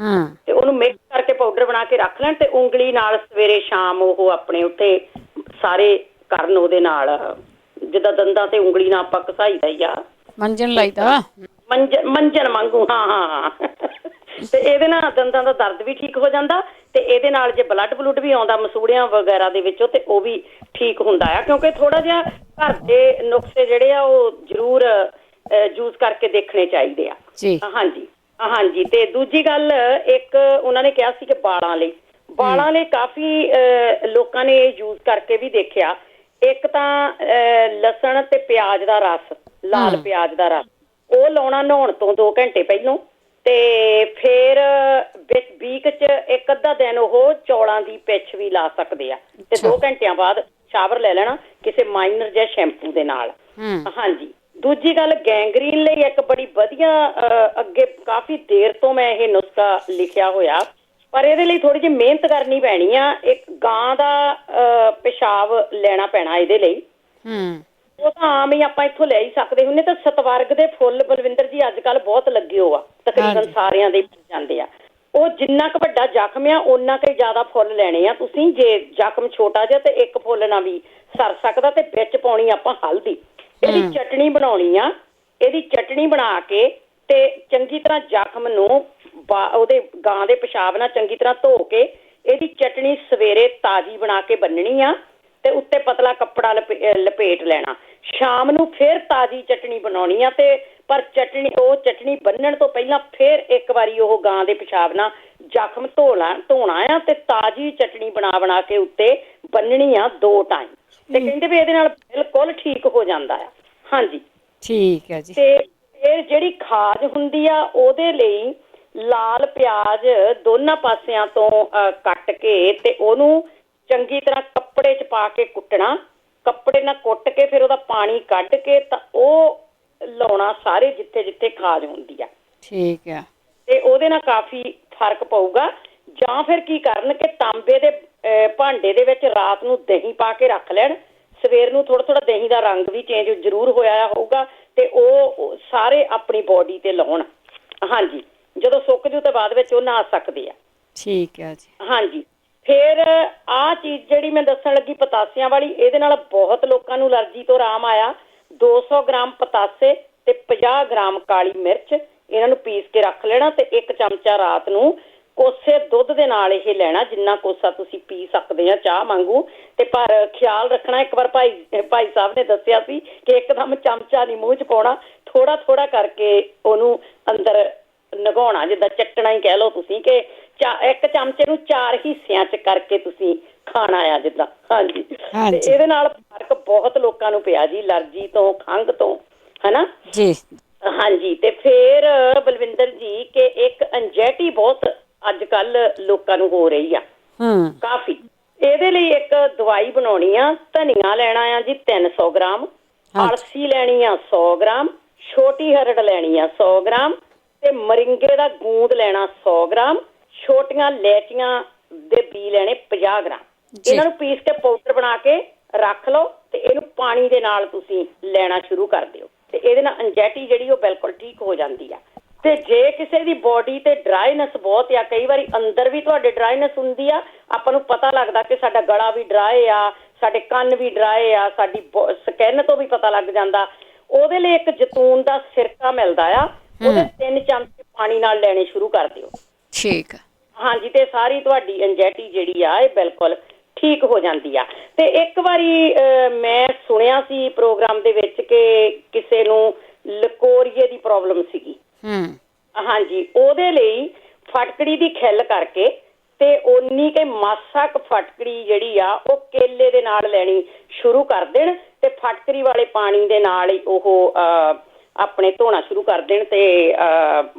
ਤੇ ਉਹਨੂੰ ਮਿਕਸ ਕਰਕੇ ਪਾਊਡਰ ਬਣਾ ਕੇ ਰੱਖ ਲੈਣ ਤੇ ਉਂਗਲੀ ਨਾਲ ਸਵੇਰੇ ਸ਼ਾਮ ਉਹ ਆਪਣੇ ਉੱਤੇ ਸਾਰੇ ਕਰਨ ਉਹਦੇ ਨਾਲ, ਜਿੱਦਾਂ ਦੰਦਾਂ ਤੇ ਉਂਗਲੀ ਨਾਲ ਆਪਾਂ ਘਸਾਈਦਾ ਹੀ ਆ, ਮੰਜਣ ਲਾਈਦਾ, ਮੰਜਣ ਵਾਂਗੂ। ਹਾਂ ਤੇ ਇਹਦੇ ਨਾਲ ਦੰਦਾਂ ਦਾ ਦਰਦ ਵੀ ਠੀਕ ਹੋ ਜਾਂਦਾ ਤੇ ਇਹਦੇ ਨਾਲ ਜੇ ਬਲੱਡ ਵੀ ਆਉਂਦਾ ਮਸੂੜਿਆਂ ਵਗੈਰਾ ਦੇ ਵਿੱਚੋਂ ਤੇ ਉਹ ਵੀ ਠੀਕ ਹੁੰਦਾ ਆ। ਕਿਉਂਕਿ ਥੋੜਾ ਜਿਹਾ ਘਰ ਦੇ ਨੁਕਸੇ ਜਿਹੜੇ ਆ ਉਹ ਜ਼ਰੂਰ ਯੂਜ਼ ਕਰਕੇ ਦੇਖਣੇ ਚਾਹੀਦੇ ਆ। ਹਾਂਜੀ ਹਾਂਜੀ। ਤੇ ਦੂਜੀ ਗੱਲ, ਇੱਕ ਉਹਨਾਂ ਨੇ ਕਿਹਾ ਸੀ ਕਿ ਬਾਲਾਂ ਲਈ ਕਾਫੀ ਲੋਕਾਂ ਨੇ ਯੂਜ਼ ਕਰਕੇ ਵੀ ਦੇਖਿਆ। ਇੱਕ ਤਾਂ ਲਸਣ ਤੇ ਪਿਆਜ਼ ਦਾ ਰਸ, ਲਾਲ ਪਿਆਜ਼ ਦਾ ਰਸ, ਉਹ ਲਾਉਣਾ ਨਹਾਉਣ ਤੋਂ 2 ਘੰਟੇ ਪਹਿਲੋਂ, ਤੇ ਫਿਰ ਵੀਕ 'ਚ 1-ਅੱਧਾ ਦਿਨ ਉਹ ਚੌਲਾਂ ਦੀ ਪਿੱਛ ਵੀ ਲਾ ਸਕਦੇ ਆ ਤੇ 2 ਘੰਟਿਆਂ ਬਾਅਦ ਸ਼ਾਵਰ ਲੈ ਲੈਣਾ ਕਿਸੇ ਮਾਈਨਰ ਜਾਂ ਸ਼ੈਂਪੂ ਦੇ ਨਾਲ। ਹਾਂਜੀ। ਦੂਜੀ ਗੱਲ, ਗੈਂਗਰੀਨ ਲਈ ਇੱਕ ਬੜੀ ਵਧੀਆ, ਅੱਗੇ ਕਾਫੀ ਦੇਰ ਤੋਂ ਮੈਂ ਇਹ ਨੁਸਖਾ ਲਿਖਿਆ ਹੋਇਆ, ਪਰ ਇਹਦੇ ਲਈ ਥੋੜੀ ਜਿਹੀ ਮਿਹਨਤ ਕਰਨੀ ਪੈਣੀ ਆ। ਇੱਕ ਗਾਂ ਦਾ ਪਿਸ਼ਾਬ ਲੈਣਾ ਪੈਣਾ ਇਹਦੇ ਲਈ। ਉਹ ਤਾਂ ਆਮ ਹੀ ਆਪਾਂ ਇੱਥੋਂ ਲੈ ਹੀ ਸਕਦੇ ਹੁੰਦੇ। ਤਾਂ ਸਤਵਰਗ ਦੇ ਫੁੱਲ ਬਲਵਿੰਦਰ ਜੀ ਅੱਜ ਕੱਲ੍ਹ ਬਹੁਤ ਲੱਗੇ ਹੋ ਆ, ਤਕਰੀਬਨ ਸਾਰਿਆਂ ਦੇ ਜਾਂਦੇ ਆ। ਉਹ ਜਿੰਨਾ ਕੁ ਵੱਡਾ ਜ਼ਖਮ ਆ ਓਨਾ ਕੁ ਜ਼ਿਆਦਾ ਫੁੱਲ ਲੈਣੇ ਆ ਤੁਸੀਂ। ਜੇ ਜ਼ਖਮ ਛੋਟਾ ਜਿਹਾ ਤੇ ਇੱਕ ਫੁੱਲ ਨਾਲ ਵੀ ਸਰ ਸਕਦਾ। ਤੇ ਵਿੱਚ ਪਾਉਣੀ ਆਪਾਂ ਹਲਦੀ। ਇਹਦੀ ਚਟਣੀ ਬਣਾਉਣੀ ਆ। ਇਹਦੀ ਚਟਣੀ ਬਣਾ ਕੇ ਤੇ ਚੰਗੀ ਤਰ੍ਹਾਂ ਜ਼ਖਮ ਨੂੰ ਉਹਦੇ ਗਾਂ ਦੇ ਪਿਸ਼ਾਬ ਨਾਲ ਚੰਗੀ ਤਰ੍ਹਾਂ ਧੋ ਕੇ ਇਹਦੀ ਚਟਣੀ ਸਵੇਰੇ ਤਾਜ਼ੀ ਬਣਾ ਕੇ ਬੰਨਣੀ ਆ ਤੇ ਉੱਤੇ ਪਤਲਾ ਕੱਪੜਾ ਲਪੇਟ ਲੈਣਾ। ਸ਼ਾਮ ਨੂੰ ਫਿਰ ਤਾਜ਼ੀ ਚਟਣੀ ਬਣਾਉਣੀ ਆ ਤੇ ਪਰ ਚਟਣੀ ਬੰਨਣ ਤੋਂ ਪਹਿਲਾਂ ਫਿਰ ਇੱਕ ਵਾਰੀ ਉਹ ਗਾਂ ਦੇ ਪਿਸ਼ਾਬ ਨਾਲ ਜ਼ਖਮ ਧੋਣਾ ਆ ਤੇ ਤਾਜ਼ੀ ਚਟਣੀ ਬਣਾ ਕੇ ਉੱਤੇ ਬੰਨਣੀ ਆ 2 ਟਾਈਮ। ਤੇ ਕਹਿੰਦੇ ਵੀ ਇਹਦੇ ਨਾਲ ਬਿਲਕੁਲ ਠੀਕ ਹੋ ਜਾਂਦਾ ਆ। ਹਾਂਜੀ, ਠੀਕ ਹੈ ਜੀ। ਤੇ ਇਹ ਜਿਹੜੀ ਖਾਜ ਹੁੰਦੀ ਆ ਉਹਦੇ ਲਈ ਲਾਲ ਪਿਆਜ਼ ਦੋਨਾਂ ਪਾਸਿਆਂ ਤੋਂ ਕੱਟ ਕੇ ਤੇ ਉਹਨੂੰ ਚੰਗੀ ਤਰ੍ਹਾਂ ਕੱਪੜੇ 'ਚ ਪਾ ਕੇ ਕੁੱਟਣਾ। ਕੱਪੜੇ ਨਾਲ ਕੁੱਟ ਕੇ ਫਿਰ ਉਹਦਾ ਪਾਣੀ ਕੱਢ ਕੇ ਤਾਂ ਉਹ ਲਾਉਣਾ ਸਾਰੇ ਜਿੱਥੇ ਜਿੱਥੇ ਖਾਜ ਹੁੰਦੀ ਆ। ਠੀਕ ਆ। ਤੇ ਉਹਦੇ ਨਾਲ ਕਾਫੀ ਫਰਕ ਪਊਗਾ। ਜਾਂ ਫਿਰ ਕੀ ਕਰਨ ਕਿ ਤਾਂਬੇ ਦੇ ਭਾਂਡੇ ਦੇ ਵਿੱਚ ਰਾਤ ਨੂੰ ਦਹੀਂ ਪਾ ਕੇ ਰੱਖ ਲੈਣ। ਸਵੇਰ ਨੂੰ ਥੋੜਾ ਦਹੀਂ ਦਾ ਰੰਗ ਵੀ ਚੇਂਜ ਜ਼ਰੂਰ ਹੋਇਆ ਹੋਊਗਾ ਤੇ ਉਹ ਸਾਰੇ ਆਪਣੀ ਬੋਡੀ ਤੇ ਲਾਉਣ। ਹਾਂਜੀ, ਜਦੋਂ ਸੁੱਕ ਜੂ ਤੇ ਬਾਅਦ ਵਿੱਚ ਉਹ ਨਹਾ ਸਕਦੇ ਆ। ਠੀਕ ਹੈ ਜੀ। ਹਾਂਜੀ। ਫਿਰ ਆਹ ਚੀਜ਼ ਜਿਹੜੀ ਮੈਂ ਦੱਸਣ ਲੱਗੀ ਪਤਾਸਿਆਂ ਵਾਲੀ, ਇਹਦੇ ਨਾਲ ਬਹੁਤ ਲੋਕਾਂ ਨੂੰ ਅਲਰਜੀ ਤੋਂ ਆਰਾਮ ਆਇਆ। 200 ਗ੍ਰਾਮ ਪਤਾਸੇ ਤੇ 50 ਗ੍ਰਾਮ ਕਾਲੀ ਮਿਰਚ, ਇਹਨਾਂ ਨੂੰ ਪੀਸ ਕੇ ਰੱਖ ਲੈਣਾ ਤੇ 1 ਚਮਚਾ ਰਾਤ ਨੂੰ ਕੋਸੇ ਦੁੱਧ ਦੇ ਨਾਲ ਇਹ ਲੈਣਾ, ਜਿੰਨਾ ਕੋਸਾ ਤੁਸੀਂ ਪੀ ਸਕਦੇ ਆ ਚਾਹ ਵਾਂਗੂ। ਤੇ ਪਰ ਖਿਆਲ ਰੱਖਣਾ, ਇੱਕ ਵਾਰ ਭਾਈ ਸਾਹਿਬ ਨੇ ਦੱਸਿਆ ਸੀ ਕਿ ਇੱਕਦਮ ਚਮਚਾ ਨਹੀਂ ਮੂੰਹ 'ਚ ਪਾਉਣਾ, ਥੋੜਾ ਕਰਕੇ ਉਹਨੂੰ ਅੰਦਰ ਨਗਾਉਣਾ, ਜਿੱਦਾਂ ਚੱਟਣਾ ਹੀ ਕਹਿ ਲਓ ਤੁਸੀਂ, ਕਿ 1 ਚਮਚੇ ਨੂੰ 4 ਹਿੱਸਿਆਂ 'ਚ ਕਰਕੇ ਤੁਸੀਂ ਖਾਣਾ ਆ ਜਿੱਦਾਂ। ਹਾਂਜੀ। ਤੇ ਇਹਦੇ ਨਾਲ ਫਰਕ ਬਹੁਤ ਲੋਕਾਂ ਨੂੰ ਪਿਆ ਜੀ, ਅਲਰਜੀ ਤੋਂ, ਖੰਘ ਤੋਂ, ਹਨਾ ਜੀ। ਹਾਂਜੀ। ਤੇ ਫਿਰ ਬਲਵਿੰਦਰ ਜੀ ਕਿ ਇੱਕ ਐਂਜ਼ਾਇਟੀ ਬਹੁਤ ਅੱਜ ਕੱਲ ਲੋਕਾਂ ਨੂੰ ਹੋ ਰਹੀ ਆ ਕਾਫੀ। ਇਹਦੇ ਲਈ ਇੱਕ ਦਵਾਈ ਬਣਾਉਣੀ ਆ। ਧਨੀਆ ਲੈਣਾ ਆ ਜੀ 300 ਗ੍ਰਾਮ, ਅਲਸੀ ਲੈਣੀ ਆ 100 ਗ੍ਰਾਮ, ਛੋਟੀ ਹਰੜ ਲੈਣੀ ਆ 100 ਗ੍ਰਾਮ ਤੇ ਮਰਿੰਗੇ ਦਾ ਗੂੰਦ ਲੈਣਾ 100 ਗ੍ਰਾਮ, ਛੋਟੀਆਂ ਇਲਾਇਚੀਆਂ ਦੇ ਬੀ ਲੈਣੇ 50 ਗ੍ਰਾਮ। ਇਹਨਾਂ ਨੂੰ ਪੀਸ ਕੇ ਪਾਊਡਰ ਬਣਾ ਕੇ ਰੱਖ ਲਓ ਤੇ ਇਹਨੂੰ ਪਾਣੀ ਦੇ ਨਾਲ ਤੁਸੀਂ ਲੈਣਾ ਸ਼ੁਰੂ ਕਰ ਦਿਓ ਤੇ ਇਹਦੇ ਨਾਲ ਐਂਜ਼ਾਇਟੀ ਜਿਹੜੀ ਉਹ ਬਿਲਕੁਲ ਠੀਕ ਹੋ ਜਾਂਦੀ ਆ। ਤੇ ਜੇ ਕਿਸੇ ਦੀ ਬੋਡੀ ਤੇ ਡਰਾਈਨੈਸ ਬਹੁਤ ਆ, ਕਈ ਵਾਰੀ ਅੰਦਰ ਵੀ ਤੁਹਾਡੇ ਡਰਾਈਨੈਸ ਹੁੰਦੀ ਆ, ਆਪਾਂ ਨੂੰ ਪਤਾ ਲੱਗਦਾ ਕਿ ਸਾਡਾ ਗਲਾ ਵੀ ਡਰਾਈ ਆ, ਸਾਡੇ ਕੰਨ ਵੀ ਡਰਾਈ ਆ, ਸਾਡੀ ਸਕਿਨ ਤੋਂ ਵੀ ਪਤਾ ਲੱਗ ਜਾਂਦਾ। ਉਹਦੇ ਲਈ ਇੱਕ ਜੈਤੂਨ ਦਾ ਸਿਰਕਾ ਮਿਲਦਾ ਆ, ਉਹਦੇ 3 ਚਮਚੇ ਪਾਣੀ ਨਾਲ ਲੈਣੇ ਸ਼ੁਰੂ ਕਰ ਦਿਓ। ਠੀਕ। ਹਾਂਜੀ। ਤੇ ਸਾਰੀ ਤੁਹਾਡੀ ਐਂਜ਼ਾਇਟੀ ਜਿਹੜੀ ਆ ਇਹ ਬਿਲਕੁਲ ਠੀਕ ਹੋ ਜਾਂਦੀ ਆ। ਤੇ ਇੱਕ ਵਾਰੀ ਮੈਂ ਸੁਣਿਆ ਸੀ ਪ੍ਰੋਗਰਾਮ ਦੇ ਵਿੱਚ ਕਿ ਕਿਸੇ ਨੂੰ ਲਕੋਰੀਏ ਦੀ ਪ੍ਰੋਬਲਮ ਸੀਗੀ। ਹਾਂਜੀ। ਉਹਦੇ ਲਈ ਫਟਕੜੀ ਦੀ ਖਿੱਲ ਕਰਕੇ ਤੇ ਓਨੀ ਕੇ ਮਾਸਾ ਕੁ ਫਟਕੜੀ ਜਿਹੜੀ ਆ ਉਹ ਕੇਲੇ ਦੇ ਨਾਲ ਲੈਣੀ ਸ਼ੁਰੂ ਕਰ ਦੇਣ ਤੇ ਫਟਕੜੀ ਵਾਲੇ ਪਾਣੀ ਦੇ ਨਾਲ ਹੀ ਉਹ ਆਪਣੇ ਧੋਣਾ ਸ਼ੁਰੂ ਕਰ ਦੇਣ ਤੇ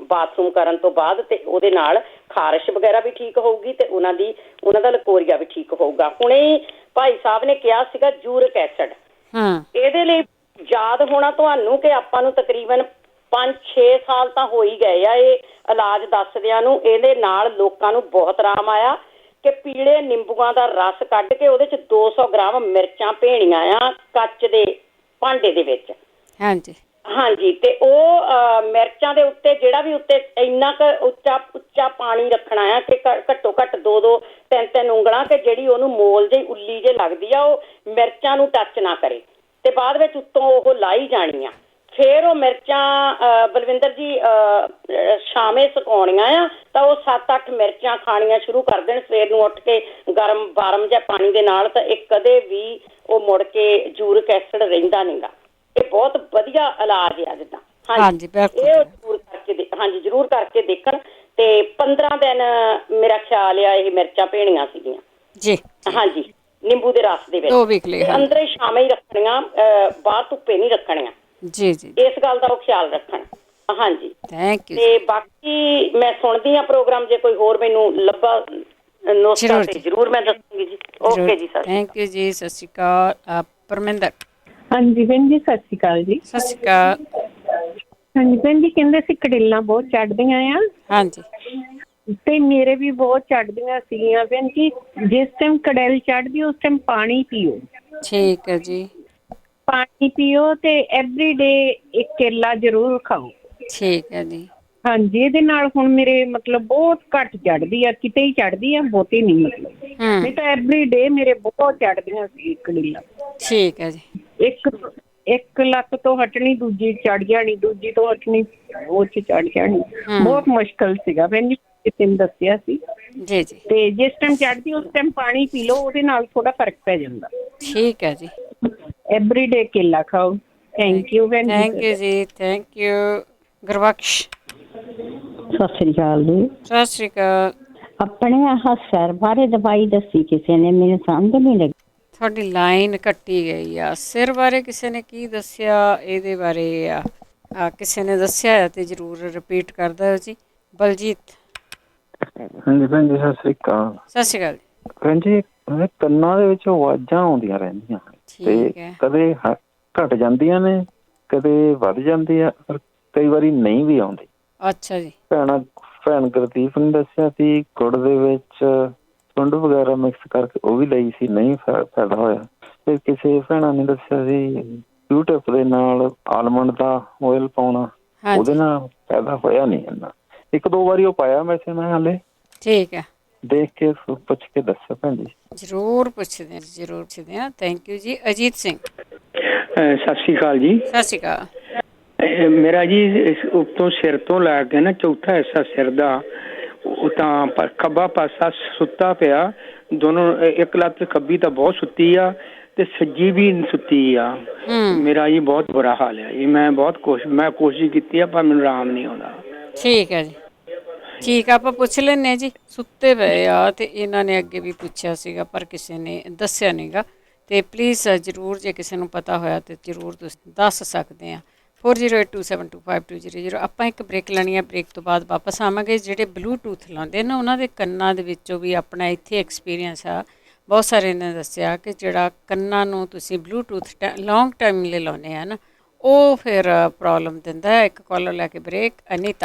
ਬਾਥਰੂਮ ਕਰਨ ਤੋਂ ਬਾਅਦ, ਤੇ ਉਹਦੇ ਨਾਲ ਖਾਰਿਸ਼ ਵਗੈਰਾ ਵੀ ਠੀਕ ਹੋਊਗੀ ਤੇ ਉਹਨਾਂ ਦਾ ਲਕੋਰੀਆ ਵੀ ਠੀਕ ਹੋਊਗਾ। ਹੁਣੇ ਭਾਈ ਸਾਹਿਬ ਨੇ ਕਿਹਾ ਸੀਗਾ ਯੂਰਿਕ ਐਸਿਡ, ਇਹਦੇ ਲਈ ਯਾਦ ਹੋਣਾ ਤੁਹਾਨੂੰ ਕਿ ਆਪਾਂ ਨੂੰ ਤਕਰੀਬਨ 5-6 ਸਾਲ ਤਾਂ ਹੋ ਹੀ ਗਏ ਆ ਇਹ ਇਲਾਜ ਦੱਸਦਿਆਂ ਨੂੰ। ਇਹਦੇ ਨਾਲ ਲੋਕਾਂ ਨੂੰ ਬਹੁਤ ਆਰਾਮ ਆਇਆ ਕਿ ਪੀਲੇ ਨਿੰਬੂਆਂ ਦਾ ਰਸ ਕੱਢ ਕੇ ਉਹਦੇ 'ਚ 200 ਗ੍ਰਾਮ ਮਿਰਚਾਂ ਭੇਣੀਆਂ ਆ ਕੱਚ ਦੇ ਭਾਂਡੇ ਦੇ ਵਿੱਚ। ਹਾਂਜੀ, ਤੇ ਉਹ ਮਿਰਚਾਂ ਦੇ ਉੱਤੇ ਜਿਹੜਾ ਵੀ ਉੱਤੇ ਇੰਨਾ ਕੁ ਉੱਚਾ ਪਾਣੀ ਰੱਖਣਾ ਆ ਕਿ ਘੱਟੋ ਘੱਟ 2-3 ਉਂਗਲਾਂ, ਕਿ ਜਿਹੜੀ ਉਹਨੂੰ ਮੋਲ ਜਿਹੀ ਉੱਲੀ ਜੇ ਲੱਗਦੀ ਆ ਉਹ ਮਿਰਚਾਂ ਨੂੰ ਟੱਚ ਨਾ ਕਰੇ, ਤੇ ਬਾਅਦ ਵਿੱਚ ਉੱਤੋਂ ਉਹ ਲਾਈ ਜਾਣੀ ਆ। ਫਿਰ ਉਹ ਮਿਰਚਾਂ ਬਲਵਿੰਦਰ ਜੀ ਸ਼ਾਮੇ ਸੁਕਾਉਣੀਆਂ ਆ ਤਾਂ ਉਹ 7-8 ਮਿਰਚਾਂ ਖਾਣੀਆਂ ਸ਼ੁਰੂ ਕਰ ਦੇਣ ਸਵੇਰ ਨੂੰ ਉੱਠ ਕੇ ਗਰਮ ਬਾਰਮ ਜਾਂ ਪਾਣੀ ਦੇ ਨਾਲ, ਤਾਂ ਇਹ ਕਦੇ ਵੀ ਉਹ ਮੁੜ ਕੇ ਯੂਰਿਕ ਐਸਿਡ ਰਹਿੰਦਾ ਨਹੀਂਗਾ। ਇਹ ਬਹੁਤ ਵਧੀਆ ਇਲਾਜ ਆ ਜਿੱਦਾਂ। ਹਾਂਜੀ, ਇਹ ਜ਼ਰੂਰ ਕਰਕੇ ਦੇਖਣ। ਤੇ 15 ਦਿਨ ਮੇਰਾ ਖਿਆਲ ਆ ਇਹ ਮਿਰਚਾਂ ਭੇਣੀਆਂ ਸੀਗੀਆਂ ਜੀ। ਹਾਂਜੀ, ਨਿੰਬੂ ਦੇ ਰਸ ਦੇ ਵਿੱਚ ਅੰਦਰ ਹੀ ਸ਼ਾਮੇ ਹੀ ਰੱਖਣੀਆਂ, ਬਾਹਰ ਧੁੱਪੇ ਨਹੀਂ ਰੱਖਣੀਆਂ ਜੀ। ਇਸ ਗੱਲ ਦਾ ਉਹ ਖਿਆਲ ਰੱਖਣ। ਹਾਂਜੀ, ਥੈਂਕ ਯੂ। ਤੇ ਬਾਕੀ ਮੈਂ ਸੁਣਦੀ ਆ ਪ੍ਰੋਗਰਾਮ, ਜੇ ਕੋਈ ਹੋਰ ਮੈਨੂੰ ਲੱਭਾ ਨੁਸਖਾ ਤੇ ਜ਼ਰੂਰ ਮੈਂ ਦੱਸੂਗੀ ਜੀ। ਓਕੇ ਜੀ, ਥੈਂਕ ਯੂ ਜੀ। ਸਤਿ ਸ਼੍ਰੀ ਅਕਾਲ ਪਰਮਿੰਦਰ। ਹਾਂਜੀ ਭੈਣ ਜੀ, ਸਤਿ ਸ਼੍ਰੀ ਅਕਾਲ ਜੀ। ਸਤਿ ਸ਼੍ਰੀ ਅਕਾਲ। ਹਾਂਜੀ ਭੈਣ ਜੀ, ਕਹਿੰਦੇ ਸੀ ਕੜੇਲਾਂ ਬਹੁਤ ਚੜ੍ਹਦੀਆਂ ਆ। ਹਾਂਜੀ, ਤੇ ਮੇਰੇ ਵੀ ਬਹੁਤ ਚੜ੍ਹਦੀਆਂ ਸੀਗੀਆਂ ਭੈਣ ਜੀ। ਜਿਸ ਟਾਈਮ ਕੜੇਲ ਚੜ੍ਹਦੀ ਉਸ ਟਾਈਮ ਪਾਣੀ ਪੀਓ। ਠੀਕ ਹੈ ਜੀ। ਪਾਣੀ ਪੀਓ ਤੇ ਐਵਰੀ ਡੇ ਇੱਕ ਕੇਲਾ ਜ਼ਰੂਰ ਖਾਓ। ਠੀਕ ਹੈ ਜੀ। ਹਾਂਜੀ, ਇਹਦੇ ਨਾਲ ਹੁਣ ਮੇਰੇ ਮਤਲਬ ਬਹੁਤ ਘੱਟ ਚੜ੍ਹਦੀ ਆ, ਕਿਤੇ ਹੀ ਚੜ੍ਹਦੀ ਆ, ਬਹੁਤੀ ਨਹੀਂ ਮਤਲਬ। ਨਹੀਂ ਤਾਂ ਐਵਰੀ ਡੇ ਮੇਰੇ ਬਹੁਤ ਚੜ੍ਹਦੀਆਂ ਸੀ ਕੜੇਲਾਂ। ਠੀਕ ਹੈ ਜੀ। ਇੱਕ ਲੱਤ ਤੋਂ ਹਟਣੀ, ਦੂਜੀ ਚੜ ਜਾਣੀ, ਦੂਜੀ ਤੋਂ ਹਟਣੀ, ਉਹ ਚ ਚੜ ਜਾਣੀ। ਬਹੁਤ ਮੁਸ਼ਕਲ ਸੀਗਾ ਭੈਣ ਜੀ, ਕਿਸੇ ਨੇ ਦੱਸਿਆ ਸੀ ਜੀ ਜੀ। ਤੇ ਜਿਸ ਟਾਈਮ ਚੜ੍ਹਦੀ ਉਸ ਟਾਈਮ ਪਾਣੀ ਪੀ ਲਓ, ਉਹਦੇ ਨਾਲ ਥੋੜਾ ਫਰਕ ਪੈ ਜਾਂਦਾ। ਠੀਕ ਹੈ ਜੀ। ਐਵਰੀ ਡੇ ਕੇਲਾ ਖਾਓ। ਥੈਂਕ ਯੂ ਭੈਣ ਜੀ। ਥੈਂਕ ਯੂ ਜੀ, ਥੈਂਕ ਯੂ। ਗੁਰਬਖਸ਼। ਸਤਿ ਸ੍ਰੀ ਅਕਾਲ ਜੀ। ਸਤਿ ਸ੍ਰੀ ਅਕਾਲ। ਆਪਣੇ ਆਹ ਸਿਰ ਬਾਰੇ ਦਵਾਈ ਦੱਸੀ ਕਿਸੇ ਨੇ, ਮੈਨੂੰ ਸਮਝ ਨਹੀਂ ਲੱਗੀ। ਤੁਹਾਡੀ ਲਾਈਨ ਕੱਟੀ ਗਈ ਆ। ਸਿਰ ਬਾਰੇ ਕਿਸੇ ਨੇ ਕੀ ਦੱਸਿਆ? ਇਹਦੇ ਬਾਰੇ ਕਿਸੇ ਨੇ ਦੱਸਿਆ ਤੇ ਜ਼ਰੂਰ ਰਿਪੀਟ ਕਰ ਦਿਓ ਜੀ। ਬਲਜੀਤ। ਹਾਂਜੀ ਭੈਣ ਜੀ, ਸਤਿ ਸ੍ਰੀ ਅਕਾਲ। ਸਤਿ ਸ੍ਰੀ ਅਕਾਲ ਭੈਣ ਜੀ। ਕੰਨਾਂ ਦੇ ਵਿੱਚ ਆਵਾਜ਼ਾਂ ਆਉਂਦੀਆਂ ਰਹਿੰਦੀਆਂ ਤੇ ਕਦੇ ਘਟ ਜਾਂਦੀਆਂ ਨੇ, ਕਦੇ ਵੱਧ ਜਾਂਦੀ ਆ, ਪਰ ਕਈ ਵਾਰੀ ਨਹੀਂ ਵੀ ਆਉਂਦੀ। ਅੱਛਾ ਜੀ। ਭੈਣ ਗੁਰਦੀਪ ਨੇ ਦੱਸਿਆ ਸੀ ਗੁੜ ਦੇ ਵਿੱਚ ਸੁੰਡ ਵਗੈਰਾ ਮਿਕਸ ਕਰਕੇ ਉਹ ਵੀ ਲਈ ਸੀ, ਨਹੀਂ ਫਾਇਦਾ ਹੋਇਆ। ਫਿਰ ਕਿਸੇ ਭੈਣਾਂ ਨੇ ਦੱਸਿਆ ਸੀ ਯੂਟਿਊਬ ਦੇ ਨਾਲ ਆਲਮੰਡ ਦਾ ਆਇਲ ਪਾਉਣਾ, ਉਹਦੇ ਨਾਲ ਫਾਇਦਾ ਹੋਇਆ ਨਹੀਂ ਇੰਨਾ। 1-2 ਵਾਰੀ ਉਹ ਪਾਇਆ ਵੈਸੇ ਮੈਂ ਹਾਲੇ। ਠੀਕ ਹੈ, ਦੇਖ ਕੇ ਪੁੱਛ ਕੇ ਦੱਸੋ ਭੈਣ ਜੀ। ਜ਼ਰੂਰ ਪੁੱਛਦੇ ਹਾਂ। ਥੈਂਕ ਯੂ ਜੀ। ਅਜੀਤ ਸਿੰਘ। ਸਤਿ ਸ਼੍ਰੀ ਅਕਾਲ ਜੀ। ਸਤਿ ਸ਼੍ਰੀ ਅਕਾਲ। ਮੇਰਾ ਜੀ ਉੱਤੋਂ ਸਿਰ ਤੋਂ ਲੈ ਕੇ ਨਾ ਚੌਥਾ ਹਿੱਸਾ ਸਿਰ ਦਾ, ਉਹ ਤਾਂ ਖੱਬਾ ਪਾਸਾ ਸੁੱਤਾ ਪਿਆ, ਦੋਨੋਂ ਇੱਕ ਲੱਤ ਖੱਬੀ ਤਾਂ ਬਹੁਤ ਸੁੱਤੀ ਆ ਤੇ ਸੱਜੀ ਵੀ ਸੁੱਤੀ ਆ। ਮੇਰਾ ਜੀ ਬਹੁਤ ਬੁਰਾ ਹਾਲ ਹੈ। ਇਹ ਮੈਂ ਬਹੁਤ ਕੋਸ਼ਿਸ਼ ਕੀਤੀ ਆ, ਪਰ ਮੈਨੂੰ ਆਰਾਮ ਨਹੀਂ ਆਉਂਦਾ। ਠੀਕ ਹੈ ਜੀ, ਠੀਕ ਆ, ਆਪਾਂ ਪੁੱਛ ਲੈਂਦੇ ਹਾਂ ਜੀ। ਸੁੱਤੇ ਪਏ ਆ ਤੇ ਇਹਨਾਂ ਨੇ ਅੱਗੇ ਵੀ ਪੁੱਛਿਆ ਸੀਗਾ ਪਰ ਕਿਸੇ ਨੇ ਦੱਸਿਆ ਨਹੀਂਗਾ। ਤੇ ਪਲੀਜ਼ ਜ਼ਰੂਰ ਜੇ ਕਿਸੇ ਨੂੰ ਪਤਾ ਹੋਇਆ ਤੇ ਜ਼ਰੂਰ ਤੁਸੀਂ ਦੱਸ ਸਕਦੇ ਆ। 4082725200। ਆਪਾਂ ਇੱਕ ਬ੍ਰੇਕ ਲੈਣੀ ਆ, ਬ੍ਰੇਕ ਤੋਂ ਬਾਅਦ ਵਾਪਸ ਆਵਾਂਗੇ। ਜਿਹੜੇ ਬਲੂਟੂਥ ਲਾਉਂਦੇ ਨਾ ਉਹਨਾਂ ਦੇ ਕੰਨਾਂ ਦੇ ਵਿੱਚੋਂ ਵੀ ਆਪਣਾ ਇੱਥੇ ਐਕਸਪੀਰੀਅੰਸ ਆ। ਬਹੁਤ ਸਾਰੇ ਨੇ ਦੱਸਿਆ ਕਿ ਜਿਹੜਾ ਕੰਨਾਂ ਨੂੰ ਤੁਸੀਂ ਬਲੂਟੂਥ ਲੌਂਗ ਟਾਈਮ ਲਈ ਲਾਉਂਦੇ ਆ ਨਾ, ਉਹ ਫਿਰ ਪ੍ਰੋਬਲਮ ਦਿੰਦਾ ਹੈ। ਇੱਕ ਕਾਲਰ ਲੈ ਕੇ ਬ੍ਰੇਕ।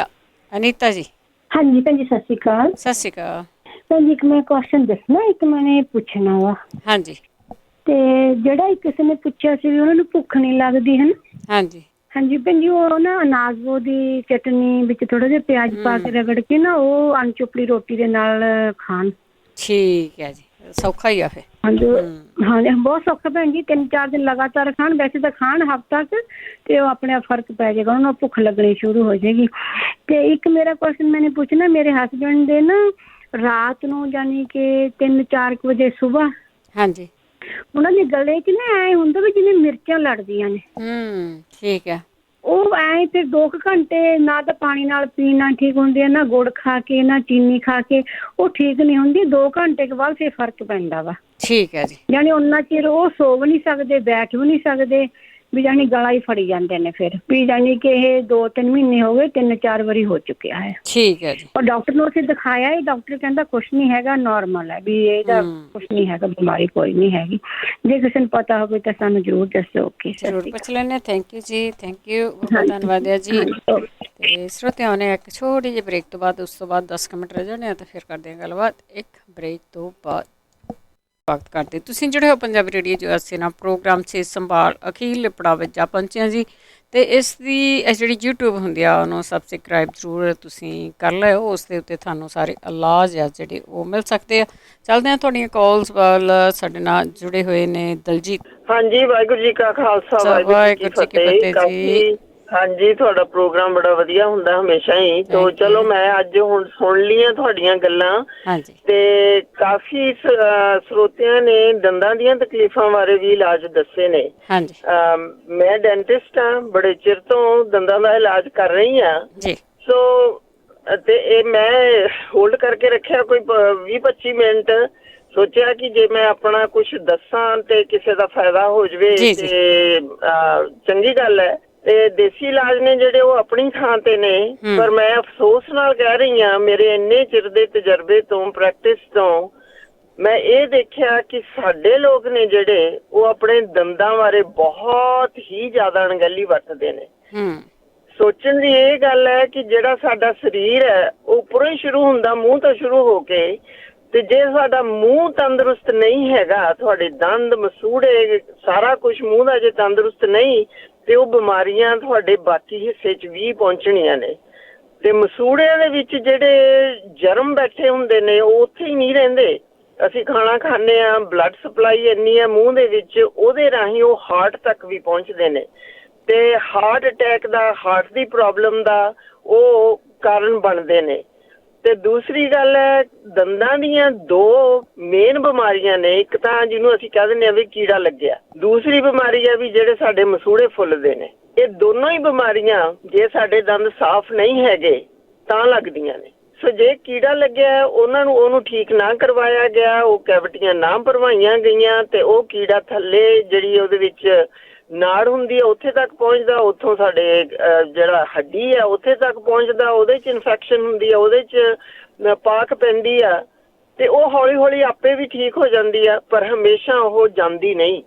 ਅਨੀਤਾ ਜੀ। ਹਾਂਜੀ ਭੈਣ ਜੀ, ਸਤਿ ਸ਼੍ਰੀ ਅਕਾਲ। ਸਤਿ ਸ਼੍ਰੀ ਅਕਾਲ ਭੈਣ ਜੀ। ਇੱਕ ਮੈਂ ਕੁਐਸਚਨ ਦੱਸਣਾ, ਇੱਕ ਮੈਨੇ ਪੁੱਛਣਾ ਵਾ। ਹਾਂਜੀ। ਤੇ ਜਿਹੜਾ ਕਿਸੇ ਨੇ ਪੁੱਛਿਆ ਸੀ ਵੀ ਉਹਨਾਂ ਨੂੰ ਭੁੱਖ ਨਹੀਂ ਲੱਗਦੀ ਹੈ ਨਾ। ਹਾਂਜੀ ਹਾਂਜੀ ਭੈਣ ਜੀ, ਉਹ ਨਾ ਅਨਾਜਬੋ ਦੀ ਚਟਨੀ ਵਿੱਚ ਥੋੜਾ ਜਿਹਾ ਪਿਆਜ਼ ਪਾ ਕੇ ਰਗੜ ਕੇ ਨਾ ਉਹ ਅਣਚੁਪੜੀ ਰੋਟੀ ਦੇ ਨਾਲ ਖਾਣ। ਠੀਕ ਹੈ ਜੀ, ਸੌਖਾ ਹੀ ਆ ਫਿਰ। ਹਾਂਜੀ ਹਾਂਜੀ, ਬਹੁਤ ਸੌਖਾ ਭੈਣ ਜੀ। 3-4 ਦਿਨ ਲਗਾਤਾਰ ਖਾਣ, ਵੈਸੇ ਤਾਂ ਖਾਣ ਹਫ਼ਤਾ ਕੁ, ਤੇ ਉਹ ਆਪਣੇ ਆਪ ਫਰਕ ਪੈ ਜਾਏਗਾ, ਉਹਨਾਂ ਨੂੰ ਭੁੱਖ ਲੱਗਣੀ ਸ਼ੁਰੂ ਹੋ ਜਾਏਗੀ। ਤੇ ਇੱਕ ਮੇਰਾ ਕੁਐਸਚਨ ਮੈਨੇ ਪੁੱਛਣਾ, ਮੇਰੇ ਹਸਬੈਂਡ ਦੇ ਨਾ ਰਾਤ ਨੂੰ ਯਾਨੀ ਕਿ 3-4 ਵਜੇ ਸੁਬਾਹ, ਹਾਂਜੀ, ਉਹਨਾਂ ਦੇ ਗਲੇ 'ਚ ਨਾ ਐ ਹੁੰਦਾ ਵੀ ਜਿਵੇਂ ਮਿਰਚਾਂ ਲੜਦੀਆਂ ਨੇ। ਠੀਕ ਹੈ। ਉਹ ਐਂ ਫਿਰ 2 ਘੰਟੇ ਨਾ ਤਾਂ ਪਾਣੀ ਨਾਲ ਪੀਣਾ ਠੀਕ ਹੁੰਦੀ ਹੈ, ਨਾ ਗੁੜ ਖਾ ਕੇ, ਨਾ ਚੀਨੀ ਖਾ ਕੇ, ਉਹ ਠੀਕ ਨਹੀਂ ਹੁੰਦੀ। 2 ਘੰਟੇ ਕੇ ਬਾਅਦ ਫਿਰ ਫਰਕ ਪੈਂਦਾ ਵਾ। ਠੀਕ ਹੈ ਜੀ। ਯਾਨੀ ਉਹਨਾਂ ਚਿਰ ਉਹ ਸੋ ਵੀ ਨਹੀਂ ਸਕਦੇ, ਬੈਠ ਵੀ ਨਹੀਂ ਸਕਦੇ, ਵੀ ਜਾਨੀ ਗਲਾ ਹੀ ਫੜੀ ਜਾਂਦੇ ਨੇ ਫਿਰ ਵੀ। ਜਾਨੀ ਕਿ ਇਹ 2-3 ਮਹੀਨੇ ਹੋ ਗਏ, 3-4 ਵਾਰੀ ਹੋ ਚੁੱਕਿਆ ਹੈ। ਠੀਕ ਹੈ ਜੀ। ਔਰ ਡਾਕਟਰ ਨੂੰ ਅਸੀਂ ਦਿਖਾਇਆ ਹੀ, ਡਾਕਟਰ ਕਹਿੰਦਾ ਕੁਛ ਨਹੀਂ ਹੈਗਾ, ਨੋਰਮਲ ਹੈ, ਵੀ ਇਹਦਾ ਕੁਛ ਨਹੀਂ ਹੈਗਾ, ਬਿਮਾਰੀ ਕੋਈ ਨਹੀਂ ਹੈਗੀ। ਜੇ ਕਿਸੇ ਨੂੰ ਪਤਾ ਹੋਵੇ ਤਾਂ ਸਾਨੂੰ ਜ਼ਰੂਰ ਦੱਸੋ। ਜ਼ਰੂਰ ਪੁੱਛ ਲੈਂਦੇ। ਥੈਂਕ ਯੂ ਜੀ, ਥੈਂਕ ਯੂ, ਬਹੁਤ ਧੰਨਵਾਦ ਹੈ ਜੀ। ਤੇ ਸਰੋਤਿਆਂ ਨੇ ਇੱਕ ਛੋਟੀ ਜਿਹੀ ਬ੍ਰੇਕ ਤੋਂ ਬਾਅਦ, ਉਸ ਤੋਂ ਬਾਅਦ 10 ਮਿੰਟ ਰਹਿ ਜਾਣੇ ਆ ਤਾਂ ਫਿਰ ਕਰਦੇ ਹਾਂ ਗੱਲਬਾਤ। ਇੱਕ ਬ੍ਰੇਕ ਤੋਂ ਬਾਅਦ ਸਵਾਗਤ ਕਰਦੇ ਤੁਸੀਂ ਜਿਹੜੇ ਹੋ ਪੰਜਾਬੀ ਰੇਡੀਓ USA ਨਾਲ ਪ੍ਰੋਗਰਾਮ ਸਿਹਤ ਸੰਭਾਲ ਅਖੀਰਲੇ ਪੜਾਅ ਵਿੱਚ ਜਾ ਪਹੁੰਚੇ ਹਾਂ ਜੀ। ਅਤੇ ਇਸ ਦੀ ਜਿਹੜੀ YouTube ਹੁੰਦੀ ਆ ਉਹਨੂੰ ਸਬਸਕ੍ਰਾਈਬ ਜ਼ਰੂਰ ਤੁਸੀਂ ਕਰ ਲਿਓ। ਉਸ ਦੇ ਉੱਤੇ ਤੁਹਾਨੂੰ ਸਾਰੇ ਇਲਾਜ ਆ ਜਿਹੜੇ ਉਹ ਮਿਲ ਸਕਦੇ ਆ। ਚੱਲਦੇ ਹਾਂ ਤੁਹਾਡੀਆਂ ਕਾਲਸ ਵੱਲ। ਸਾਡੇ ਨਾਲ ਜੁੜੇ ਹੋਏ ਨੇ ਦਲਜੀਤ। ਹਾਂਜੀ, ਵਾਹਿਗੁਰੂ ਜੀ ਕਾ ਖਾਲਸਾ, ਵਾਹਿਗੁਰੂ ਜੀ ਕੀ ਫਤਿਹ ਜੀ। ਹਾਂਜੀ, ਤੁਹਾਡਾ ਪ੍ਰੋਗਰਾਮ ਬੜਾ ਵਧੀਆ ਹੁੰਦਾ ਹਮੇਸ਼ਾ ਹੀ। ਤੋ ਚਲੋ ਮੈਂ ਅੱਜ ਹੁਣ ਸੁਣ ਲਈਆਂ ਤੁਹਾਡੀਆਂ ਗੱਲਾਂ ਤੇ ਕਾਫੀ ਸਰੋਤਿਆਂ ਨੇ ਦੰਦਾਂ ਦੀਆਂ ਤਕਲੀਫਾਂ ਬਾਰੇ ਵੀ ਇਲਾਜ ਦੱਸੇ ਨੇ। ਮੈਂ ਡੈਂਟਿਸਟ ਹਾਂ, ਬੜੇ ਚਿਰ ਤੋਂ ਦੰਦਾਂ ਦਾ ਇਲਾਜ ਕਰ ਰਹੀ ਹਾਂ। ਸੋ ਤੇ ਇਹ ਮੈਂ ਹੋਲਡ ਕਰਕੇ ਰੱਖਿਆ ਕੋਈ 20-25 ਮਿੰਟ। ਸੋਚਿਆ ਕਿ ਜੇ ਮੈਂ ਆਪਣਾ ਕੁਛ ਦੱਸਾਂ ਤੇ ਕਿਸੇ ਦਾ ਫਾਇਦਾ ਹੋ ਜਾਵੇ ਤੇ ਚੰਗੀ ਗੱਲ ਹੈ। ਤੇ ਦੇਸੀ ਇਲਾਜ ਨੇ ਜਿਹੜੇ ਉਹ ਆਪਣੀ ਥਾਂ ਤੇ ਨੇ, ਪਰ ਮੈਂ ਅਫਸੋਸ ਨਾਲ ਕਹਿ ਰਹੀ ਹਾਂ, ਮੇਰੇ ਇੰਨੇ ਚਿਰ ਦੇ ਤਜਰਬੇ ਤੋਂ, ਪ੍ਰੈਕਟਿਸ ਤੋਂ ਮੈਂ ਇਹ ਦੇਖਿਆ ਕਿ ਸਾਡੇ ਲੋਕ ਨੇ ਜਿਹੜੇ ਉਹ ਆਪਣੇ ਦੰਦਾਂ ਬਾਰੇ ਬਹੁਤ ਹੀ ਜ਼ਿਆਦਾ ਅਣਗਹਿਲੀ ਵਰਤਦੇ ਨੇ। ਸੋਚਣ ਦੀ ਇਹ ਗੱਲ ਹੈ ਕਿ ਜਿਹੜਾ ਸਾਡਾ ਸਰੀਰ ਹੈ ਉਹ ਉੱਪਰੋਂ ਹੀ ਸ਼ੁਰੂ ਹੁੰਦਾ, ਮੂੰਹ ਤੋਂ ਸ਼ੁਰੂ ਹੋ ਕੇ, ਤੇ ਜੇ ਸਾਡਾ ਮੂੰਹ ਤੰਦਰੁਸਤ ਨਹੀਂ ਹੈਗਾ, ਤੁਹਾਡੇ ਦੰਦ, ਮਸੂੜੇ, ਸਾਰਾ ਕੁਝ ਮੂੰਹ ਦਾ ਜੇ ਤੰਦਰੁਸਤ ਨਹੀਂ ਤੇ ਉਹ ਬਿਮਾਰੀਆਂ ਤੁਹਾਡੇ ਬਾਕੀ ਹਿੱਸੇ 'ਚ ਵੀ ਪਹੁੰਚਣੀਆਂ ਨੇ। ਤੇ ਮਸੂੜਿਆਂ ਦੇ ਵਿੱਚ ਜਿਹੜੇ ਜਰਮ ਬੈਠੇ ਹੁੰਦੇ ਨੇ ਉਹ ਉੱਥੇ ਹੀ ਨਹੀਂ ਰਹਿੰਦੇ। ਅਸੀਂ ਖਾਣਾ ਖਾਂਦੇ ਹਾਂ, ਬਲੱਡ ਸਪਲਾਈ ਇੰਨੀ ਹੈ ਮੂੰਹ ਦੇ ਵਿੱਚ, ਉਹਦੇ ਰਾਹੀਂ ਉਹ ਹਾਰਟ ਤੱਕ ਵੀ ਪਹੁੰਚਦੇ ਨੇ ਤੇ ਹਾਰਟ ਅਟੈਕ ਦਾ, ਹਾਰਟ ਦੀ ਪ੍ਰੋਬਲਮ ਦਾ ਉਹ ਕਾਰਨ ਬਣਦੇ ਨੇ। ਤੇ ਦੂਸਰੀ ਗੱਲ ਹੈ, ਦੰਦਾਂ ਦੀਆਂ 2 ਮੇਨ ਬਿਮਾਰੀਆਂ ਨੇ। ਇੱਕ ਤਾਂ ਜਿਹਨੂੰ ਅਸੀਂ ਕਹਿ ਦਿੰਦੇ ਹਾਂ ਵੀ ਕੀੜਾ ਲੱਗਿਆ, ਦੂਸਰੀ ਬਿਮਾਰੀ ਹੈ ਵੀ ਜਿਹੜੇ ਸਾਡੇ ਮਸੂੜੇ ਫੁੱਲਦੇ ਨੇ। ਇਹ ਦੋਨੋਂ ਹੀ ਬਿਮਾਰੀਆਂ ਜੇ ਸਾਡੇ ਦੰਦ ਸਾਫ਼ ਨਹੀਂ ਹੈਗੇ ਤਾਂ ਲੱਗਦੀਆਂ ਨੇ। ਸੋ ਜੇ ਕੀੜਾ ਲੱਗਿਆ ਉਹਨੂੰ ਠੀਕ ਨਾ ਕਰਵਾਇਆ ਗਿਆ, ਉਹ ਕੈਵਿਟੀਆਂ ਨਾ ਭਰਵਾਈਆਂ ਗਈਆਂ ਤੇ ਉਹ ਕੀੜਾ ਥੱਲੇ ਜਿਹੜੀ ਉਹਦੇ ਵਿੱਚ ਨਾੜ ਹੁੰਦੀ ਹੈ ਉੱਥੇ ਤੱਕ ਪਹੁੰਚਦਾ, ਉੱਥੋਂ ਸਾਡੇ ਜਿਹੜਾ ਹੱਡੀ ਆ ਉੱਥੇ ਤੱਕ ਪਹੁੰਚਦਾ, ਉਹਦੇ 'ਚ ਇਨਫੈਕਸ਼ਨ ਹੁੰਦੀ ਆ, ਉਹਦੇ 'ਚ ਪਾਕ ਪੈਂਦੀ ਆ ਤੇ ਉਹ ਹੌਲੀ ਹੌਲੀ ਆਪੇ ਵੀ ਠੀਕ ਹੋ ਜਾਂਦੀ ਆ, ਪਰ ਹਮੇਸ਼ਾ ਉਹ ਜਾਂਦੀ ਨਹੀਂ।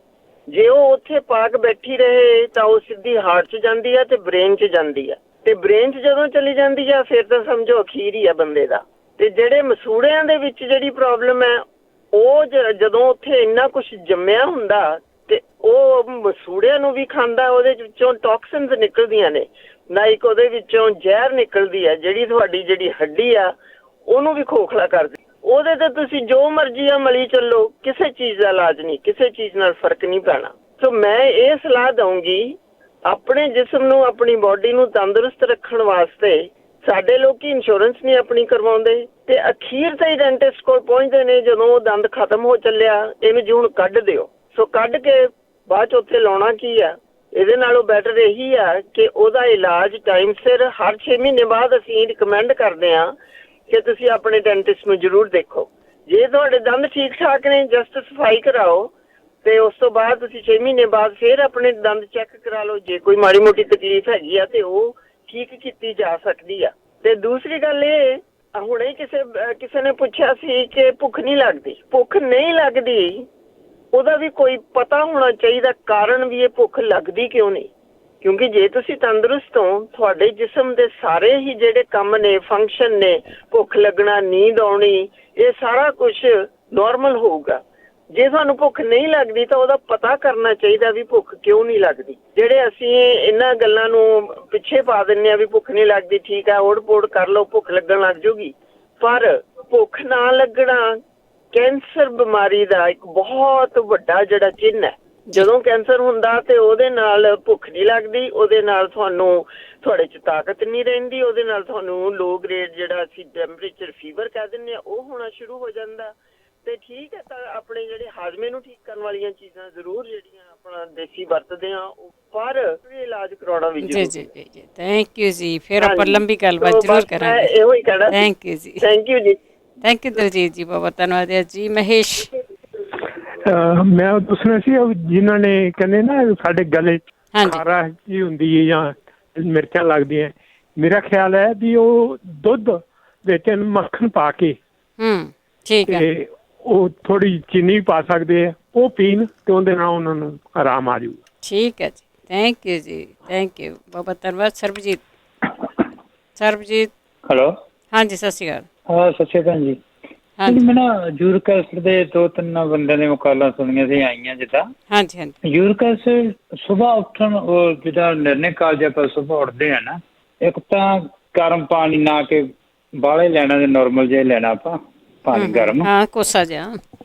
ਜੇ ਉਹ ਉੱਥੇ ਪਾਕ ਬੈਠੀ ਰਹੇ ਤਾਂ ਉਹ ਸਿੱਧੀ ਹਾਰਟ 'ਚ ਜਾਂਦੀ ਆ ਤੇ ਬ੍ਰੇਨ 'ਚ ਜਾਂਦੀ ਆ, ਤੇ ਬ੍ਰੇਨ 'ਚ ਜਦੋਂ ਚਲੀ ਜਾਂਦੀ ਆ ਫਿਰ ਤਾਂ ਸਮਝੋ ਅਖੀਰ ਹੀ ਆ ਬੰਦੇ ਦਾ। ਤੇ ਜਿਹੜੇ ਮਸੂੜਿਆਂ ਦੇ ਵਿੱਚ ਜਿਹੜੀ ਪ੍ਰੋਬਲਮ ਹੈ ਉਹ ਜਦੋਂ ਉੱਥੇ ਇੰਨਾ ਕੁਛ ਜੰਮਿਆ ਹੁੰਦਾ ਤੇ ਉਹ ਮਸੂੜਿਆਂ ਨੂੰ ਵੀ ਖਾਂਦਾ, ਉਹਦੇ ਵਿੱਚੋਂ ਟੌਕਸਿਨਸ ਨਿਕਲਦੀਆਂ ਨੇ, ਨਾ ਇੱਕ ਉਹਦੇ ਵਿੱਚੋਂ ਜ਼ਹਿਰ ਨਿਕਲਦੀ ਹੈ ਜਿਹੜੀ ਤੁਹਾਡੀ ਜਿਹੜੀ ਹੱਡੀ ਆ ਉਹਨੂੰ ਵੀ ਖੋਖਲਾ ਕਰਦੀ। ਉਹਦੇ ਤੇ ਤੁਸੀਂ ਜੋ ਮਰਜ਼ੀ ਆ ਮਲੀ ਚੱਲੋ, ਕਿਸੇ ਚੀਜ਼ ਦਾ ਇਲਾਜ ਨਹੀਂ, ਕਿਸੇ ਚੀਜ਼ ਨਾਲ ਫਰਕ ਨਹੀਂ ਪੈਣਾ। ਸੋ ਮੈਂ ਇਹ ਸਲਾਹ ਦਊਂਗੀ ਆਪਣੇ ਜਿਸਮ ਨੂੰ, ਆਪਣੀ ਬਾਡੀ ਨੂੰ ਤੰਦਰੁਸਤ ਰੱਖਣ ਵਾਸਤੇ ਸਾਡੇ ਲੋਕੀ ਇੰਸ਼ੋਰੈਂਸ ਨਹੀਂ ਆਪਣੀ ਕਰਵਾਉਂਦੇ ਤੇ ਅਖੀਰ ਤੇ ਡੈਂਟਿਸਟ ਕੋਲ ਪਹੁੰਚਦੇ ਨੇ ਜਦੋਂ ਉਹ ਦੰਦ ਖਤਮ ਹੋ ਚੱਲਿਆ, ਇਹਨੂੰ ਜੀ ਹੁਣ ਕੱਢ ਦਿਓ। ਸੋ ਕੱਢ ਕੇ ਬਾਅਦ 'ਚ ਉੱਥੇ ਲਾਉਣਾ ਕੀ ਆ? ਇਹਦੇ ਨਾਲੋਂ ਬੈਟਰ ਇਹੀ ਆ ਕਿ ਉਹਦਾ ਇਲਾਜ ਟਾਈਮ ਸਿਰ ਹਰ 6 ਮਹੀਨੇ ਬਾਅਦ ਅਸੀਂ ਰਿਕਮੈਂਡ ਕਰਦੇ ਹਾਂ ਕਿ ਤੁਸੀਂ ਆਪਣੇ ਡੈਂਟਿਸਟ ਨੂੰ ਜ਼ਰੂਰ ਦੇਖੋ। ਜੇ ਤੁਹਾਡੇ ਦੰਦ ਠੀਕ ਠਾਕ ਨੇ, ਜਸਟ ਸਫਾਈ ਕਰਾਓ ਤੇ ਉਸ ਤੋਂ ਬਾਅਦ ਤੁਸੀਂ 6 ਮਹੀਨੇ ਬਾਅਦ ਫਿਰ ਆਪਣੇ ਦੰਦ ਚੈੱਕ ਕਰਾ ਲਓ। ਜੇ ਕੋਈ ਮਾੜੀ ਮੋਟੀ ਤਕਲੀਫ ਹੈਗੀ ਆ ਤੇ ਉਹ ਠੀਕ ਕੀਤੀ ਜਾ ਸਕਦੀ ਆ। ਤੇ ਦੂਸਰੀ ਗੱਲ ਇਹ, ਹੁਣੇ ਕਿਸੇ ਨੇ ਪੁੱਛਿਆ ਸੀ ਕਿ ਭੁੱਖ ਨਹੀਂ ਲੱਗਦੀ। ਭੁੱਖ ਨਹੀਂ ਲੱਗਦੀ, ਉਹਦਾ ਵੀ ਕੋਈ ਪਤਾ ਹੋਣਾ ਚਾਹੀਦਾ ਕਾਰਨ ਵੀ, ਇਹ ਭੁੱਖ ਲੱਗਦੀ ਕਿਉਂ ਨਹੀਂ। ਕਿਉਂਕਿ ਜੇ ਤੁਸੀਂ ਤੰਦਰੁਸਤ ਹੋ, ਤੁਹਾਡੇ ਜਿਸਮ ਦੇ ਸਾਰੇ ਹੀ ਜਿਹੜੇ ਕੰਮ ਨੇ, ਫੰਕਸ਼ਨ ਨੇ, ਭੁੱਖ ਲੱਗਣਾ, ਨੀਂਦ ਆਉਣੀ, ਇਹ ਸਾਰਾ ਕੁਝ ਨਾਰਮਲ ਹੋਊਗਾ। ਜੇ ਤੁਹਾਨੂੰ ਭੁੱਖ ਨਹੀਂ ਲੱਗਦੀ ਤਾਂ ਉਹਦਾ ਪਤਾ ਕਰਨਾ ਚਾਹੀਦਾ ਵੀ ਭੁੱਖ ਕਿਉਂ ਨਹੀਂ ਲੱਗਦੀ। ਜਿਹੜੇ ਅਸੀਂ ਇਹਨਾਂ ਗੱਲਾਂ ਨੂੰ ਪਿੱਛੇ ਪਾ ਦਿੰਦੇ ਹਾਂ ਵੀ ਭੁੱਖ ਨਹੀਂ ਲੱਗਦੀ, ਠੀਕ ਹੈ, ਓੜ-ਪੋੜ ਕਰ ਲਓ, ਭੁੱਖ ਲੱਗਣ ਲੱਗ ਜੂਗੀ। ਪਰ ਭੁੱਖ ਨਾ ਲੱਗਣਾ ਕੈਂਸਰ ਬਿਮਾਰੀ ਦਾ ਇੱਕ ਬਹੁਤ ਵੱਡਾ ਜਿਹੜਾ ਚਿੰਨ੍ਹ ਹੈ। ਜਦੋਂ ਕੈਂਸਰ ਹੁੰਦਾ ਤੇ ਉਹਦੇ ਨਾਲ ਭੁੱਖ ਨਹੀਂ ਲੱਗਦੀ, ਉਹਦੇ ਨਾਲ ਤੁਹਾਨੂੰ ਤੁਹਾਡੇ 'ਚ ਤਾਕਤ ਨਹੀਂ ਰਹਿੰਦੀ, ਉਹਦੇ ਨਾਲ ਤੁਹਾਨੂੰ ਲੋ ਗ੍ਰੇਡ ਜਿਹੜਾ ਅਸੀਂ ਟੈਂਪਰੇਚਰ ਫੀਵਰ ਕਹਿ ਦਿੰਦੇ ਹਾਂ ਉਹ ਹੋਣਾ ਸ਼ੁਰੂ ਹੋ ਜਾਂਦਾ। ਤੇ ਠੀਕ ਹੈ। ਤਾਂ ਆਪਣੇ ਜਿਹੜੇ ਹਾਜ਼ਮੇ ਨੂੰ ਠੀਕ ਕਰਨ ਵਾਲੀਆਂ ਚੀਜ਼ਾਂ ਜ਼ਰੂਰ ਜਿਹੜੀਆਂ ਆਪਣਾ ਦੇਸੀ ਵਰਤਦੇ ਆ, ਪਰ ਇਲਾਜ ਕਰਾਉਣਾ ਵੀ ਜੀ ਜੀ ਜੀ ਜੀ ਥੈਂਕ ਯੂ ਜੀ। ਫਿਰ ਆਪਾਂ ਲੰਬੀ ਗੱਲਬਾਤ ਜ਼ਰੂਰ ਕਰਾਂਗੇ। ਇਹੋ ਹੀ ਕਹਿਣਾ। ਥੈਂਕ ਯੂ ਜੀ। ਥੈਂਕ ਯੂ ਜੀ। ਥੈਂਕ ਯੂ ਦਲਜੀਤ ਜੀ, ਬਹੁਤ ਧੰਨਵਾਦ ਹੈ ਜੀ। ਮਹੇਸ਼ ਮੈਂ ਪੁੱਛਣਾ ਸੀ ਜਿਨ੍ਹਾਂ ਨੇ ਕਹਿੰਦੇ ਨਾ ਸਾਡੇ ਗਲੇ ਖਾਰਾ ਜੀ ਹੁੰਦੀ ਹੈ ਜਾਂ ਮਿਰਚਾਂ ਲੱਗਦੀਆਂ, ਮੇਰਾ ਖਿਆਲ ਹੈ ਵੀ ਉਹ ਦੁੱਧ ਵਿੱਚ ਮੱਖਣ ਪਾ ਕੇ ਠੀਕ ਹੈ ਤੇ ਉਹ ਥੋੜੀ ਚੀਨੀ ਪਾ ਸਕਦੇ ਆ, ਉਹ ਪੀਣ ਤੇ ਉਹਦੇ ਨਾਲ ਉਹਨਾਂ ਨੂੰ ਆਰਾਮ ਆ ਜਾਊਗਾ। ਠੀਕ ਹੈ ਜੀ। ਥੈਂਕ ਯੂ ਜੀ। ਥੈਂਕ ਯੂ, ਬਹੁਤ ਧੰਨਵਾਦ। ਸਰਬਜੀਤ ਹੈਲੋ ਹਾਂਜੀ ਸਤਿ ਸ਼੍ਰੀ ਅਕਾਲ। ਹਾਂ ਸਤਿ ਸ਼੍ਰੀ ਅਕਾਲ ਜੀ। ਮੈਂ ਨਾ ਯੂਰਿਕ ਐਸਿਡ ਦੇ 2-3 ਬੰਦਿਆਂ ਦੇ ਮੁਕਾਲਾਂ ਸੁਣੀਆਂ ਸੀ ਆਈਆਂ ਜਿੱਦਾਂ। ਹਾਂਜੀ ਹਾਂਜੀ। ਯੂਰਿਕ ਐਸਿਡ ਸੁਬਾਹ ਉੱਠਣ, ਉਹ ਜਿੱਦਾਂ ਨਿਰਣੇ ਕਾਲਜ ਆਪਾਂ ਸੁਬਾਹ ਉੱਠਦੇ ਆ ਨਾ, ਇੱਕ ਤਾਂ ਗਰਮ ਪਾਣੀ ਨਾ ਕੇ ਬਾਹਲੇ ਲੈਣਾ ਤੇ ਨੋਰਮਲ ਜਿਹਾ ਲੈਣਾ ਆਪਾਂ ਪਾਣੀ ਗਰਮ, ਕੋਸਾ ਜਿਹਾ,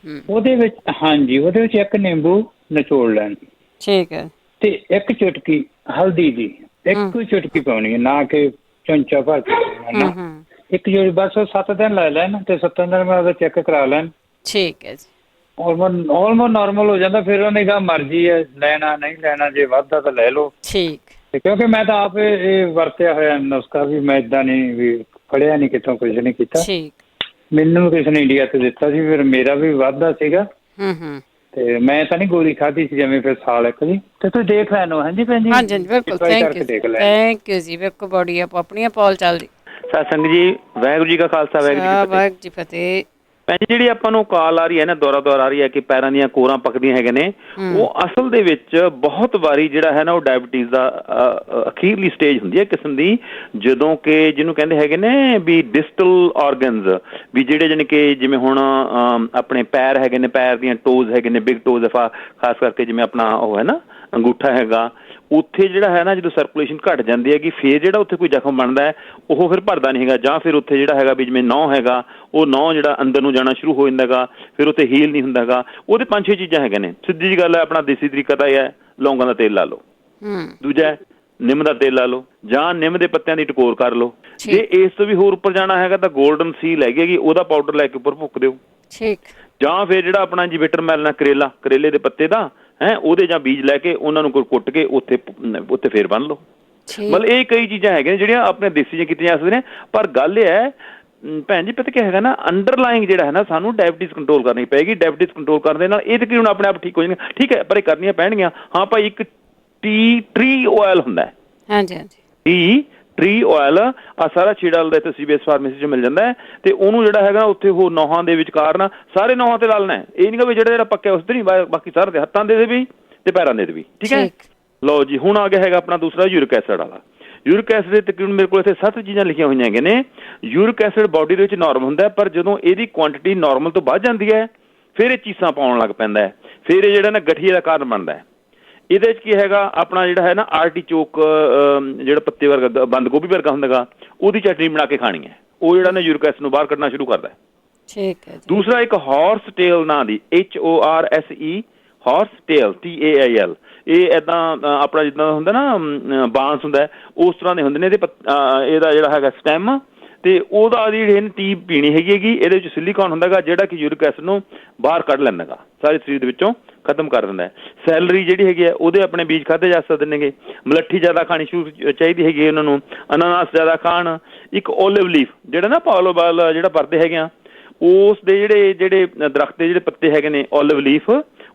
ਉਹਦੇ ਵਿੱਚ ਹਾਂਜੀ ਉਹਦੇ ਵਿੱਚ ਇੱਕ ਨਿੰਬੂ ਨਿਚੋੜ ਲੈਣ। ਠੀਕ ਹੈ। ਤੇ ਇੱਕ ਚੁਟਕੀ ਹਲਦੀ ਦੀ, ਇੱਕ ਚੁਟਕੀ ਪਾਉਣੀ ਹੈ, ਨਾ ਕਿ ਚਮਚਾ ਭਰ ਕੇ ਪਾਉਣਾ। ਇੱਕ ਜਿਹੜੀ ਬਸ 7 ਦਿਨ ਲੈ ਲੈਣ ਤੇ 7 ਦਿਨ ਬਾਅਦ ਉਹਦਾ ਚੈੱਕ ਕਰਾ ਲੈਣ। ਠੀਕ ਹੈ ਜੀ। ਆਲਮੋਸਟ ਨਾਰਮਲ ਹੋ ਜਾਂਦਾ। ਫਿਰ ਉਹਨੇ ਕਿਹਾ ਮਰਜ਼ੀ ਹੈ ਲੈਣਾ ਨਹੀਂ ਲੈਣਾ, ਜੇ ਵੱਧਦਾ ਤਾਂ ਲੈ ਲਓ। ਠੀਕ। ਕਿਉਂਕਿ ਮੈਂ ਤਾਂ ਆਪ ਇਹ ਵਰਤਿਆ ਹੋਇਆ ਨੁਸਖਾ ਵੀ, ਮੈਂ ਏਦਾਂ ਨਹੀਂ ਵੀ ਪੜ੍ਹਿਆ ਨਹੀਂ ਕਿਤੋਂ, ਕੁਝ ਨਹੀਂ ਕੀਤਾ। ਮੈਨੂੰ ਕਿਸੇ ਨੇ ਇੰਡੀਆ ਤੋਂ ਦਿੱਤਾ ਸੀ, ਫਿਰ ਮੇਰਾ ਵੀ ਵੱਧਦਾ ਸੀਗਾ ਤੇ ਮੈਂ ਤਾਂ ਨਹੀਂ ਗੋਲੀ ਖਾਧੀ ਸੀ ਜਿਵੇਂ ਫਿਰ ਸਾਲ ਇੱਕ ਦੀ। ਤੇ ਤੁਸੀਂ ਦੇਖ ਲੈਣੋ। ਹਾਂਜੀ ਭੈਣ ਜੀ। ਹਾਂਜੀ ਬਿਲਕੁਲ। ਥੈਂਕ ਯੂ ਜੀ। ਵੇਖੋ ਬੋਡੀ ਆਪ ਆਪਣੀਆਂ ਪੌਲ ਚੱਲਦੀ। ਸਤਸੰਗ ਜੀ, ਵਾਹਿਗੁਰੂ ਜੀ ਕਾ ਖਾਲਸਾ ਵਾਹਿਗੁਰੂ ਜੀ ਫਤਿਹ। ਭੈਣ ਜੀ ਜਿਹੜੀ ਆਪਾਂ ਨੂੰ ਕਾਲ ਆ ਰਹੀ ਹੈ ਨਾ, ਦੌਰਾ ਆ ਰਹੀ ਹੈ ਕਿ ਪੈਰਾਂ ਦੀਆਂ ਕੋਰਾਂ ਪੱਕਦੀਆਂ ਹੈਗੇ ਨੇ, ਉਹ ਅਸਲ ਦੇ ਵਿੱਚ ਬਹੁਤ ਵਾਰੀ ਜਿਹੜਾ ਹੈ ਨਾ ਉਹ ਡਾਇਬਟੀਜ਼ ਦਾ ਅਖੀਰਲੀ ਸਟੇਜ ਹੁੰਦੀ ਹੈ ਕਿਸਮ ਦੀ, ਜਦੋਂ ਕਿ ਜਿਹਨੂੰ ਕਹਿੰਦੇ ਹੈਗੇ ਨੇ ਵੀ ਡਿਸਟਲ ਆਰਗਨਸ, ਵੀ ਜਿਹੜੇ ਜਾਣੀ ਕਿ ਜਿਵੇਂ ਹੁਣ ਆਪਣੇ ਪੈਰ ਹੈਗੇ ਨੇ, ਪੈਰ ਦੀਆਂ ਟੋਜ਼ ਹੈਗੇ ਨੇ, ਬਿਗ ਟੋਜ਼ ਖਾਸ ਕਰਕੇ, ਜਿਵੇਂ ਆਪਣਾ ਉਹ ਹੈ ਨਾ ਅੰਗੂਠਾ ਹੈਗਾ, ਉੱਥੇ ਜਿਹੜਾ ਹੈ ਨਾ ਜਦੋਂ ਸਰਕੂਲੇਸ਼ਨ ਘੱਟ ਜਾਂਦੀ ਹੈਗੀ, ਫਿਰ ਜਿਹੜਾ ਉੱਥੇ ਕੋਈ ਜ਼ਖਮ ਬਣਦਾ ਹੈ ਉਹ ਫਿਰ ਭਰਦਾ ਨਹੀਂ ਹੈਗਾ, ਜਾਂ ਫਿਰ ਉੱਥੇ ਜਿਹੜਾ ਹੈਗਾ ਵੀ ਜਿਵੇਂ ਨਹੁੰ ਹੈਗਾ, ਉਹ ਨਹੁੰ ਜਿਹੜਾ ਅੰਦਰ ਨੂੰ ਜਾਣਾ ਸ਼ੁਰੂ ਹੋ ਜਾਂਦਾ ਹੈਗਾ, ਫਿਰ ਉੱਥੇ ਹੀਲ ਨਹੀਂ ਹੁੰਦਾ ਹੈਗਾ। ਉਹਦੇ 5-6 ਚੀਜ਼ਾਂ ਹੈਗੇ ਨੇ। ਸਿੱਧੀ ਜਿਹੀ ਗੱਲ ਹੈ, ਆਪਣਾ ਦੇਸੀ ਤਰੀਕਾ ਤਾਂ ਇਹ ਹੈ, ਲੌਂਗਾਂ ਦਾ ਤੇਲ ਲਾ ਲਓ, ਦੂਜਾ ਨਿੰਮ ਦਾ ਤੇਲ ਲਾ ਲਓ, ਜਾਂ ਨਿੰਮ ਦੇ ਪੱਤਿਆਂ ਦੀ ਟਕੋਰ ਕਰ ਲਓ। ਜੇ ਇਸ ਤੋਂ ਵੀ ਹੋਰ ਉੱਪਰ ਜਾਣਾ ਹੈਗਾ ਤਾਂ ਗੋਲਡਨ ਸੀਲ ਹੈਗੀ, ਉਹਦਾ ਪਾਊਡਰ ਲੈ ਕੇ ਉੱਪਰ ਭੁੱਕ ਦਿਓ। ਜਾਂ ਫਿਰ ਜਿਹੜਾ ਆਪਣਾ ਜੀ ਵਿਟਰਮੈਲਨ ਕਰੇਲੇ ਦੇ ਪੱਤੇ ਦਾ ਉਹਦੇ ਜਾਂ ਬੀਜ ਲੈ ਕੇ ਉਹਨਾਂ ਨੂੰ ਕੁੱਟ ਕੇ ਉੱਥੇ ਫੇਰ ਬੰਨ ਲਓ। ਮਤਲਬ ਇਹ ਕਈ ਚੀਜ਼ਾਂ ਹੈਗੀਆਂ ਜਿਹੜੀਆਂ ਆਪਣੇ ਦੇਸੀ ਦੀਆਂ ਕੀਤੀਆਂ ਜਾ ਸਕਦੀਆਂ ਨੇ। ਪਰ ਗੱਲ ਇਹ ਹੈ ਭੈਣ ਜੀ, ਪਤਾ ਕੀ ਹੈਗਾ ਨਾ, ਅੰਡਰਲਾਈਂਗ ਜਿਹੜਾ ਹੈ ਨਾ, ਸਾਨੂੰ ਡਾਇਬਟੀਜ਼ ਕੰਟਰੋਲ ਕਰਨੀ ਪਏਗੀ। ਡਾਇਬਟੀਜ਼ ਕੰਟਰੋਲ ਕਰਨ ਦੇ ਨਾਲ ਇਹ ਤਾਂ ਕੀ ਹੁਣ ਆਪਣੇ ਆਪ ਠੀਕ ਹੋ ਜਾਣਗੇ, ਠੀਕ ਹੈ, ਪਰ ਇਹ ਕਰਨੀਆਂ ਪੈਣਗੀਆਂ। ਹਾਂ ਭਾਈ, ਇੱਕ ਟਰੀ ਆਇਲ ਹੁੰਦਾ ਹੈ। ਹਾਂਜੀ ਹਾਂਜੀ। ਟਰੀ ਆਇਲ ਆ ਸਾਰਾ ਛੀੜਾ ਦਾ ਇੱਥੇ CBS ਫਾਰਮੇਸੀ 'ਚ ਮਿਲ ਜਾਂਦਾ ਹੈ, ਤੇ ਉਹਨੂੰ ਜਿਹੜਾ ਹੈਗਾ ਉੱਥੇ ਉਹ ਨੌਹਾਂ ਦੇ ਵਿਚਕਾਰ ਨਾ ਸਾਰੇ ਨੌਹਾਂ ਤੇ ਲਾ ਲੈਣਾ। ਇਹ ਨਹੀਂ ਕਿ ਜਿਹੜਾ ਪੱਕਿਆ ਉਸ ਤੇ ਨਹੀਂ, ਬਾਕੀ ਸਾਰੇ ਹੱਥਾਂ ਦੇ ਵੀ ਤੇ ਪੈਰਾਂ ਦੇ ਵੀ। ਠੀਕ ਹੈ। ਲਓ ਜੀ, ਹੁਣ ਆ ਗਿਆ ਹੈਗਾ ਆਪਣਾ ਦੂਸਰਾ ਯੂਰਿਕ ਐਸਿਡ ਵਾਲਾ। ਯੂਰਿਕ ਐਸਿਡ ਦੇ ਤਕਰੀਬਨ ਮੇਰੇ ਕੋਲ ਇੱਥੇ 7 ਚੀਜ਼ਾਂ ਲਿਖੀਆਂ ਹੋਈਆਂ ਹੈਗੀਆਂ ਨੇ। ਯੂਰਿਕ ਐਸਿਡ ਬਾਡੀ ਦੇ ਵਿੱਚ ਨਾਰਮਲ ਹੁੰਦਾ, ਪਰ ਜਦੋਂ ਇਹਦੀ ਕੁਆਂਟੀਟੀ ਨਾਰਮਲ ਤੋਂ ਵੱਧ ਜਾਂਦੀ ਹੈ, ਫਿਰ ਇਹ ਚੀਸਾਂ ਪਾਉਣ ਲੱਗ ਪੈਂਦਾ ਹੈ, ਫਿਰ ਇਹ ਜਿਹੜਾ ਨਾ ਗਠੀਏ ਦਾ ਕਾਰਨ ਬਣਦਾ ਹੈ। ਇਹਦੇ 'ਚ ਕੀ ਹੈਗਾ, ਆਪਣਾ ਜਿਹੜਾ ਹੈ ਨਾ ਆਰਟੀਚੋਕ, ਜਿਹੜਾ ਪੱਤੇ ਵਰਗਾ ਬੰਦ ਗੋਭੀ ਵਰਗਾ ਹੁੰਦਾ ਗਾ, ਉਹਦੀ ਚਟਨੀ ਬਣਾ ਕੇ ਖਾਣੀ ਹੈ। ਉਹ ਜਿਹੜਾ ਨਾ ਯੂਰਿਕ ਐਸਿਡ ਨੂੰ ਬਾਹਰ ਕੱਢਣਾ ਸ਼ੁਰੂ ਕਰਦਾ ਹੈ। ਠੀਕ ਹੈ। ਦੂਸਰਾ ਇੱਕ ਹਾਰਸ ਟੇਲ ਨਾਂ ਦੀ, HORSE, ਹਾਰਸ ਟੇਲ, TAIL, ਇਹ ਏਦਾਂ ਆਪਣਾ ਜਿੱਦਾਂ ਹੁੰਦਾ ਨਾ ਬਾਂਸ ਹੁੰਦਾ, ਉਸ ਤਰ੍ਹਾਂ ਦੇ ਹੁੰਦੇ ਨੇ। ਇਹਦਾ ਜਿਹੜਾ ਹੈਗਾ ਸਟੈਮ, ਤੇ ਉਹਦਾ ਜਿਹੜੀ ਟੀ ਪੀਣੀ ਹੈਗੀ, ਇਹਦੇ ਵਿੱਚ ਸਿਲੀਕੌਨ ਹੁੰਦਾ ਗਾ, ਜਿਹੜਾ ਕਿ ਯੂਰਿਕ ਐਸਿਡ ਨੂੰ ਬਾਹਰ ਕੱਢ ਲੈਂਦਾ ਗਾ, ਸਾਰੇ ਸਰੀਰ ਦੇ ਵਿੱਚੋਂ ਖਤਮ ਕਰ ਦਿੰਦਾ ਹੈ। ਸੈਲਰੀ ਜਿਹੜੀ ਹੈਗੀ ਹੈ, ਉਹਦੇ ਆਪਣੇ ਬੀਜ ਖਾਧੇ ਜਾ ਸਕਦੇ ਨੇਗੇ। ਮਲੱਠੀ ਜ਼ਿਆਦਾ ਖਾਣੀ ਚਾਹੀਦੀ ਹੈਗੀ ਉਹਨਾਂ ਨੂੰ, ਅਨਾਨਾਸ ਜ਼ਿਆਦਾ ਖਾਣ। ਇੱਕ ਓਲਿਵ ਲੀਫ ਜਿਹੜਾ ਨਾ ਪਾਲੋਬਾਲ ਜਿਹੜਾ ਵਰਤੇ ਹੈਗੇ ਆ, ਉਸ ਦੇ ਜਿਹੜੇ ਦਰਖਤ ਦੇ ਜਿਹੜੇ ਪੱਤੇ ਹੈਗੇ ਨੇ, ਓਲਿਵ ਲੀਫ,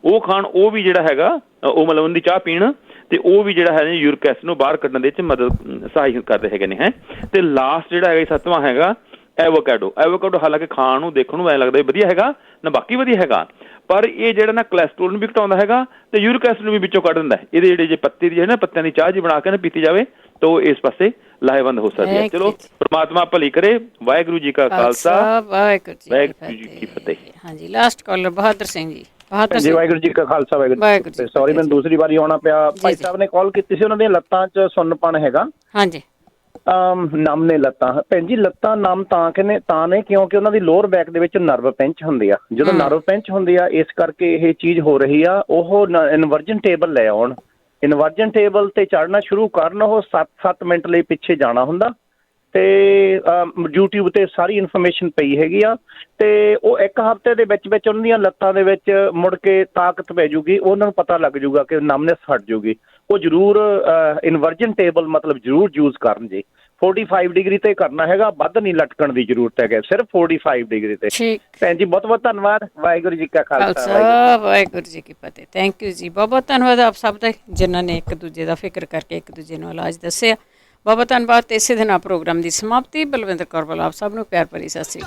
ਉਹ ਖਾਣ। ਉਹ ਵੀ ਜਿਹੜਾ ਹੈਗਾ ਉਹ ਮਤਲਬ ਉਹਦੀ ਚਾਹ ਪੀਣ, ਤੇ ਉਹ ਵੀ ਜਿਹੜਾ ਹੈ ਯੂਰਿਕ ਐਸਿਡ ਨੂੰ ਬਾਹਰ ਕੱਢਣ ਦੇ ਵਿੱਚ ਮਦਦ ਸਹਾਇਕ ਕਰਦੇ ਹੈਗੇ ਨੇ। ਤੇ ਲਾਸਟ ਜਿਹੜਾ ਹੈਗਾ 7ਵਾਂ ਹੈਗਾ ਐਵੋਕੈਡੋ। ਹਾਲਾਂਕਿ ਖਾਣ ਨੂੰ ਦੇਖਣ ਨੂੰ ਐਂ ਲੱਗਦਾ ਵਧੀਆ ਹੈਗਾ ਨਾ, ਬਾਕੀ ਵਧੀਆ ਹੈਗਾ, ਪਰ ਇਹ ਜਿਹੜਾ ਨਾ ਕੋਲੈਸਟਰੋਲ ਨੂੰ ਵੀ ਘਟਾਉਂਦਾ ਹੈਗਾ ਤੇ ਯੂਰਿਕ ਐਸਿਡ ਨੂੰ ਵੀ ਵਿੱਚੋਂ ਕੱਢ ਦਿੰਦਾ। ਇਹਦੇ ਜਿਹੜੇ ਜੇ ਪੱਤੇ ਦੀ ਹੈ ਨਾ, ਪੱਤਿਆਂ ਦੀ ਚਾਹ ਜੀ ਬਣਾ ਕੇ ਨਾ ਪੀਤੀ ਜਾਵੇ ਤਾਂ ਇਸ ਪਾਸੇ ਲਾਹੇਵੰਦ ਹੋ ਸਕਦੀ ਹੈ। ਚਲੋ, ਪ੍ਰਮਾਤਮਾ ਭਲੀ ਕਰੇ। ਵਾਹਿਗੁਰੂ ਜੀ ਕਾ ਖਾਲਸਾ, ਵਾਹਿਗੁਰੂ ਜੀ ਕੀ ਫਤਿਹ। ਹਾਂਜੀ, ਲਾਸਟ ਕਾਲਰ ਬਹਾਦਰ ਸਿੰਘ ਜੀ। ਜੀ, ਵਾਹਿਗੁਰੂ ਜੀ ਕਾ ਖਾਲਸਾ, ਵਾਹਿਗੁਰੂ ਜੀ। ਸੌਰੀ, ਮੈਨੂੰ ਦੂਸਰੀ ਵਾਰੀ ਆਉਣਾ ਪਿਆ। ਭਾਈ ਸਾਹਿਬ ਨੇ ਕਾਲ ਕੀਤੀ ਸੀ, ਉਹਨਾਂ ਦੀਆਂ ਲੱਤਾਂ 'ਚ ਸੁੰਨਪਣ ਹੈਗਾ। ਹਾਂਜੀ। ਨਮ ਨੇ ਲੱਤਾਂ। ਭੈਣ ਜੀ, ਲੱਤਾਂ ਨਮ ਤਾਂ ਨੇ ਕਿਉਂਕਿ ਉਹਨਾਂ ਦੀ ਲੋਅਰ ਬੈਕ ਦੇ ਵਿੱਚ ਨਰਵ ਪਿੰਚ ਹੁੰਦੀ ਆ। ਜਦੋਂ ਨਰਵ ਪਿੰਚ ਹੁੰਦੀ ਆ, ਇਸ ਕਰਕੇ ਇਹ ਚੀਜ਼ ਹੋ ਰਹੀ ਆ। ਉਹ ਇਨਵਰਜਨ ਟੇਬਲ ਲੈ ਆਉਣ, ਇਨਵਰਜਨ ਟੇਬਲ ਤੇ ਚੜ੍ਹਨਾ ਸ਼ੁਰੂ ਕਰਨ। ਉਹ 7 ਮਿੰਟ ਲਈ ਪਿੱਛੇ ਜਾਣਾ ਹੁੰਦਾ ਤੇ YouTube ਤੇ ਸਾਰੀ ਇਨਫੋਰਮੇਸ਼ਨ ਪਈ ਹੈਗੀ ਆ, ਤੇ ਉਹ 1 ਹਫ਼ਤੇ ਦੇ ਵਿੱਚ ਵਿੱਚ ਉਹਨਾਂ ਦੀਆਂ ਲੱਤਾਂ ਦੇ ਵਿੱਚ ਮੁੜ ਕੇ ਤਾਕਤ ਪੈ ਜੂਗੀ, ਉਹਨਾਂ ਨੂੰ ਪਤਾ ਲੱਗ ਜੂਗਾ ਕਿ ਨਮਨੈਸ ਹਟ ਜੂਗੀ। ਉਹ ਜ਼ਰੂਰ ਇਨਵਰਜਨ ਟੇਬਲ ਮਤਲਬ ਜ਼ਰੂਰ ਯੂਜ਼ ਕਰਨ ਜੀ। 45 ਡਿਗਰੀ ਤੇ ਕਰਨਾ ਹੈਗਾ, ਵੱਧ ਨਹੀਂ ਲਟਕਣ ਦੀ ਜ਼ਰੂਰਤ ਹੈ, ਸਿਰਫ 45 ਡਿਗਰੀ ਤੇ। ਭੈਣ ਜੀ ਬਹੁਤ ਬਹੁਤ ਧੰਨਵਾਦ। ਵਾਹਿਗੁਰੂ ਜੀ ਕਾ ਖਾਲਸਾ ਵਾਹਿਗੁਰੂ ਜੀ ਕੀ ਫਤਿਹ। ਥੈਂਕ ਯੂ ਜੀ, ਬਹੁਤ ਬਹੁਤ ਧੰਨਵਾਦ ਆਪ ਸਭ ਦਾ ਜਿਨ੍ਹਾਂ ਨੇ ਇੱਕ ਦੂਜੇ ਦਾ ਫਿਕਰ ਕਰਕੇ ਇੱਕ ਦੂਜੇ ਨੂੰ ਇਲਾਜ ਦੱਸਿਆ। ਬਹੁਤ ਬਹੁਤ ਧੰਨਵਾਦ। ਤੇ ਇਸੇ ਦੇ ਨਾਲ ਪ੍ਰੋਗਰਾਮ ਦੀ ਸਮਾਪਤੀ। ਬਲਵਿੰਦਰ ਕੌਰ ਵੱਲੋਂ ਆਪ ਸਭ ਨੂੰ ਪਿਆਰ ਭਰੀ ਸਤਿ ਸ਼੍ਰੀ ਅਕਾਲ।